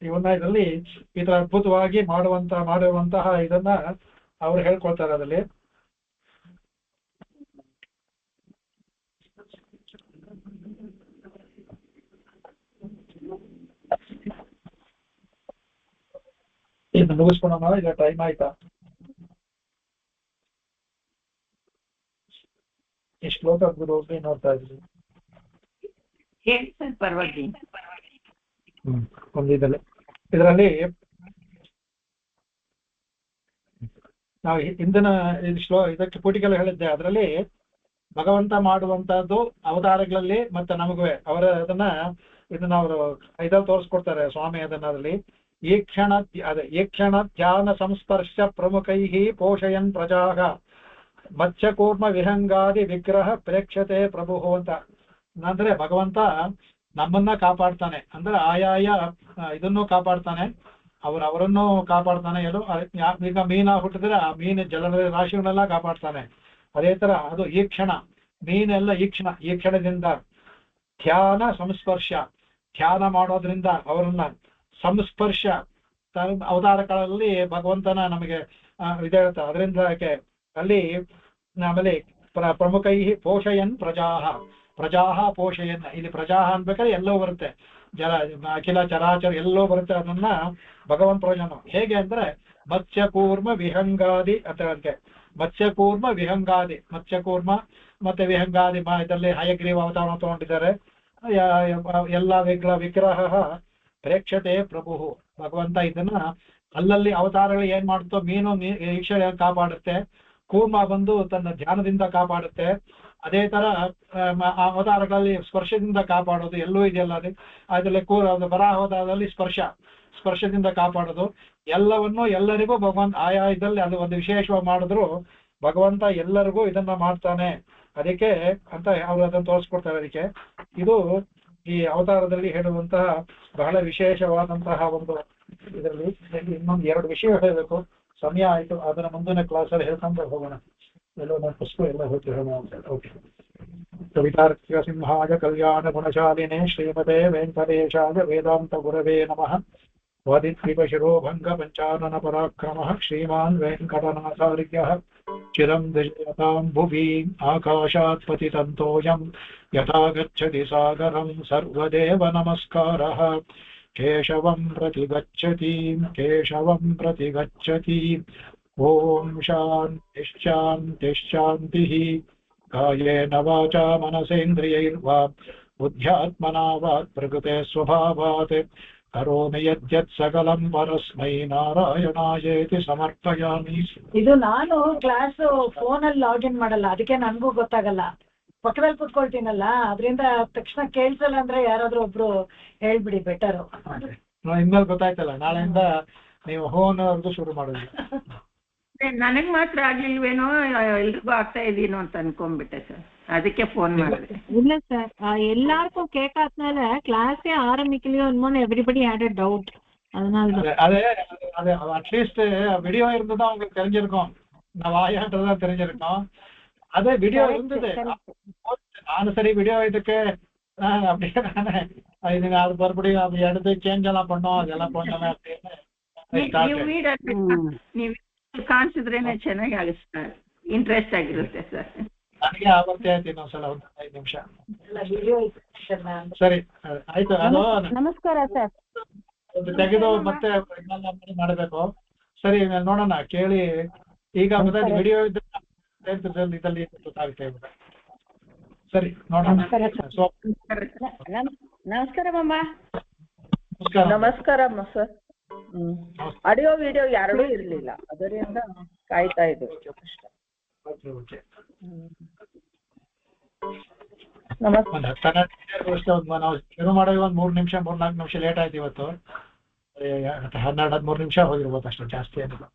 ಇವನ್ನ ಇದರಲ್ಲಿ ಈ ತರ ಅದ್ಭುತವಾಗಿ ಮಾಡುವಂತಹ ಇದನ್ನ ಅವ್ರು ಹೇಳ್ಕೊಳ್ತಾರೆ. ಅದರಲ್ಲಿ ಇದು ಮುಗಿಸ್ಕೊಳೋಣ, ಈಗ ಟೈಮ್ ಆಯ್ತಾ? ಈ ಶ್ಲೋಕ ಹೋಗಿ ನೋಡ್ತಾ ಇದ್ವಿ ಹೇಳಿ ಸರ್, ಪರವಾಗಿಲ್ಲ. ಒಂದಿದಲ್ಲಿ ಇದರಲ್ಲಿ ನಾವು ಹಿಂದಿನ ಇದಕ್ಕೆ ಪುಟಿಕೆಲ್ಲ ಹೇಳಿದ್ದೆ. ಅದರಲ್ಲಿ ಭಗವಂತ ಮಾಡುವಂತಹದ್ದು ಅವತಾರಗಳಲ್ಲಿ ಮತ್ತೆ ನಮಗುವೆ ಇದನ್ನ ಅವರು ಇದಲ್ಲಿ ತೋರಿಸ್ಕೊಡ್ತಾರೆ ಸ್ವಾಮಿ. ಅದರಲ್ಲಿ ಈ ಕ್ಷಣ ಧ್ಯಾನ ಸಂಸ್ಪರ್ಶ ಪ್ರಮುಖೈ ಪೋಷಯನ್ ಪ್ರಜಾಗ ಮತ್ಸ್ಯಕೂರ್ಮ ವಿಹಂಗಾದಿ ವಿಗ್ರಹ ಪ್ರೇಕ್ಷತೆ ಪ್ರಭು ಅಂತ. ಅಂದ್ರೆ ಭಗವಂತ ನಮ್ಮನ್ನ ಕಾಪಾಡ್ತಾನೆ, ಅಂದ್ರೆ ಆಯಾಯ ಇದನ್ನು ಕಾಪಾಡ್ತಾನೆ. ಅವರನ್ನು ಕಾಪಾಡ್ತಾನೆ. ಎಲ್ಲೋ ಈಗ ಮೀನ ಹುಟ್ಟಿದ್ರೆ ಆ ಮೀನು ಜಲದ ರಾಶಿಗಳನ್ನೆಲ್ಲ ಕಾಪಾಡ್ತಾನೆ. ಅದೇ ತರ ಅದು ಈಕ್ಷಣ, ಮೀನೆಲ್ಲ ಈಕ್ಷಣದಿಂದ ಧ್ಯಾನ ಸಂಸ್ಪರ್ಶ, ಧ್ಯಾನ ಮಾಡೋದ್ರಿಂದ ಅವರನ್ನ ಸಂಸ್ಪರ್ಶ ಅವತಾರಗಳಲ್ಲಿ ಭಗವಂತನ ನಮಗೆ ಇದು ಹೇಳ್ತಾರೆ. ಅದರಿಂದ ಅಲ್ಲಿ ಆಮೇಲೆ ಪ್ರಮುಖೈ ಪೋಷಯನ್ ಪ್ರಜಾಹ ಪೋಷಯನ್, ಇಲ್ಲಿ ಪ್ರಜಾಹ ಅನ್ಬೇಕಾದ್ರೆ ಎಲ್ಲೋ ಬರುತ್ತೆ, ಅಖಿಲ ಚರಾಚರ ಎಲ್ಲೋ ಬರುತ್ತೆ. ಅದನ್ನ ಭಗವಂತ ಪ್ರಯೋಜನ ಹೇಗೆ ಅಂದ್ರೆ ಮತ್ಸ್ಯಕೂರ್ಮ ವಿಹಂಗಾದಿ ಅಥವಾ ಮತ್ಸ್ಯಕೂರ್ಮ ವಿಹಂಗಾದಿ, ಮತ್ಸ್ಯಕೂರ್ಮ ಮತ್ತೆ ವಿಹಂಗಾದಿ ಇದರಲ್ಲಿ ಹಯಗ್ರೀವ ಅವತಾರ ತಗೊಂಡಿದ್ದಾರೆ. ಎಲ್ಲ ವಿಗ್ರಹ ಪ್ರೇಕ್ಷತೆ ಪ್ರಭು, ಭಗವಂತ ಇದನ್ನ ಅಲ್ಲಲ್ಲಿ ಅವತಾರಗಳು ಏನ್ ಮಾಡುತ್ತೋ, ಮೀನು ಈಕ್ಷಣೆ ಕಾಪಾಡುತ್ತೆ, ಕೂರ್ಮ ಬಂದು ತನ್ನ ಧ್ಯಾನದಿಂದ ಕಾಪಾಡುತ್ತೆ. ಅದೇ ತರ ಅವತಾರಗಳಲ್ಲಿ ಸ್ಪರ್ಶದಿಂದ ಕಾಪಾಡೋದು ಎಲ್ಲೂ ಇದೆಯಲ್ಲ, ಅದರಲ್ಲಿ ಬರಾಹೋದಾದಲ್ಲಿ ಸ್ಪರ್ಶದಿಂದ ಕಾಪಾಡೋದು ಎಲ್ಲವನ್ನೂ ಎಲ್ಲರಿಗೂ ಭಗವಂತ ಆಯಾ ಇದ್ದಲ್ಲಿ ಅದು ಒಂದು ವಿಶೇಷವಾಗಿ ಮಾಡಿದ್ರು ಭಗವಂತ ಎಲ್ಲರಿಗೂ ಇದನ್ನ ಮಾಡ್ತಾನೆ. ಅದಕ್ಕೆ ಅಂತ ಅವರು ಅದನ್ನು ತೋರಿಸ್ಕೊಡ್ತಾರೆ. ಅದಕ್ಕೆ ಇದು ಈ ಅವತಾರದಲ್ಲಿ ಹೇಳುವಂತಹ ಬಹಳ ವಿಶೇಷವಾದಂತಹ ಒಂದು ಇದರಲ್ಲಿ ಇನ್ನೊಂದು 2 ವಿಷಯ ಹೇಳಬೇಕು, ಸಮಯ ಆಯ್ತು. ಅದನ್ನ ಮುಂದಿನ ಕ್ಲಾಸಲ್ಲಿ ಹೇಳ್ಕೊಂಡು ಹೋಗೋಣ. ಎಲ್ಲೋ ನಾನು ಪುಸ್ತಕ ಎಲ್ಲ ಹೋಗ್ತೀವಿ. ಓಕೆ. ಕವಿತಾರ್ಕಿಕ ಸಿಂಹಾಯ ಕಲ್ಯಾಣ ಗುಣಶಾಲಿನೇ ಶ್ರೀಮತೆ ವೆಂಕಟೇಶಾಯ ವೇದಾಂತ ಗುರವೇ ನಮಃ. ವಾದಿತ್ರಿಪಶಿರೋಭಂಗ ಪಂಚಾನನ ಪರಾಕ್ರಮಃ ಶ್ರೀಮಾನ್ ವೆಂಕಟನಾಥಾರ್ಯಃ ಚಿರಂ ದಿಶತಾಂ ಭುವಿ ಆಕಾಶಾತ್ ಪತಿತಂತೋಯಂ ಯಥಾ ಗಚ್ಚತಿ ಸಾಗರಂ ಸರ್ವದೇವ ನಮಸ್ಕಾರಃ. ಕೇಶವಂ ಪ್ರತಿ ಗಚ್ಚತಿ. ಓಂ ಶಾಂತಿಃ. ಕಾಯೇನ ವಾಚಾ ಮನಸೇಂದ್ರಿಯೈರ್ವಾ ಬುದ್ಧ್ಯಾತ್ಮನಾ ವಾಕ್ ಪ್ರಕೃತೆ ಸ್ವಭಾವಾತ್ ಕರೋಮಿ ಯದ್ಯತ್ ಸಕಲಂ ಪರಸ್ಮೈ ನಾರಾಯಣಾಯೇತಿ ಸಮರ್ಪಯಾಮಿ. ಇದು ನಾನು ಕ್ಲಾಸ್ ಫೋನಲ್ಲಿ ಲಾಗಿನ್ ಮಾಡಲ್ಲ, ಅದಕ್ಕೆ ನನ್ಗೂ ಗೊತ್ತಾಗಲ್ಲ. ಪಕ್ಕದಲ್ಲಿ ಕುತ್ಕೊಳ್ತೀನಲ್ಲ, ಅದರಿಂದ ತಕ್ಷಣ ಕೇಳ್ಸಲ್ಲ. ಅಂದ್ರೆ ಯಾರಾದ್ರೂ ಒಬ್ರು ಹೇಳ್ಬಿಡಿ, ಬೆಟರು. ಇನ್ಮೇಲೆ ಗೊತ್ತಾಯ್ತಲ್ಲ, ನಾಳೆಯಿಂದ ನೀವು ಹೋಗೋದು ಶುರು ಮಾಡೋದು. ನನಗ್ ಮಾತ್ರ ಆಗ್ಲಿಲ್ವೇನೋ, ಎಲ್ರಿಗೂ ಆಗ್ತಾ ಇದೀನೋ ಅಂತ ಅನ್ಕೊಂಡ್ಬಿಟ್ಟೆ ಸರ್, ಅದಕ್ಕೆ ಫೋನ್ ಮಾಡಿದೆ. ಇಲ್ಲ ಸರ್, எல்லாருக்கும் கேட்காதனால கிளாஸே ஆரம்பிக்கலையோ என்னமோன்னு எவ்ரிபடி ஹேட் a doubt. அதனால அதே அட்லீஸ்ட் வீடியோ இருந்ததா உங்களுக்கு தெரிஞ்சிருக்கும், நான் வாயான்றதா தெரிஞ்சிருக்கும். அதே வீடியோ இருந்தது, நானும் சரி வீடியோ இதுக்கு அப்படியே நானே இதுங்க அது மறுபடியும் அது எடுத்து சேஞ்ச் எல்லாம் பண்ணோம், அதெல்லாம் பண்ணோமே ನೀವು ಕಾಣಿಸಿದ್ರೇನೆ ಚೆನ್ನಾಗಿ ಆಗುತ್ತೆ, ಇಂಟ್ರೆಸ್ಟ್ ಆಗಿರುತ್ತೆ ಸರ್. ನನಗೆ ಆವತ್ತೇ ಆಯ್ತು, ಇನ್ನೊಂದ್ಸಲ ಒಂದು 5 ನಿಮಿಷ. ಸರಿ ಆಯ್ತು. ಅದು ನಮಸ್ಕಾರ ಸರ್. ತೆಗೆದು ಮತ್ತೆ ಮಾಡಬೇಕು. ಸರಿ ನೋಡೋಣ, ಕೇಳಿ. ಈಗ ವಿಡಿಯೋ ಇದ್ದಲ್ಲಿ ಗೊತ್ತಾಗುತ್ತೆ. ಸರಿ ನೋಡೋಣ. ನಮಸ್ಕಾರಮ್ಮ. ನಮಸ್ಕಾರಮ್ಮ ಸರ್. ಆಡಿಯೋ ವಿಡಿಯೋ ಎರಡೂ ಇರಲಿಲ್ಲ, ಅದರಿಂದ ಕಾಯ್ತಾ ಇದ್ದು. ನಾವು ಶುರು ಮಾಡುವಾಗ ಒಂದು 3 ನಿಮಿಷ 4 ನಿಮಿಷ ಲೇಟ್ ಆಯ್ತು ಇವತ್ತು. 12-13 ನಿಮಿಷ ಹೋಗಿರ್ಬೋದು ಅಷ್ಟು, ಜಾಸ್ತಿ ಆಗಿಲ್ಲ.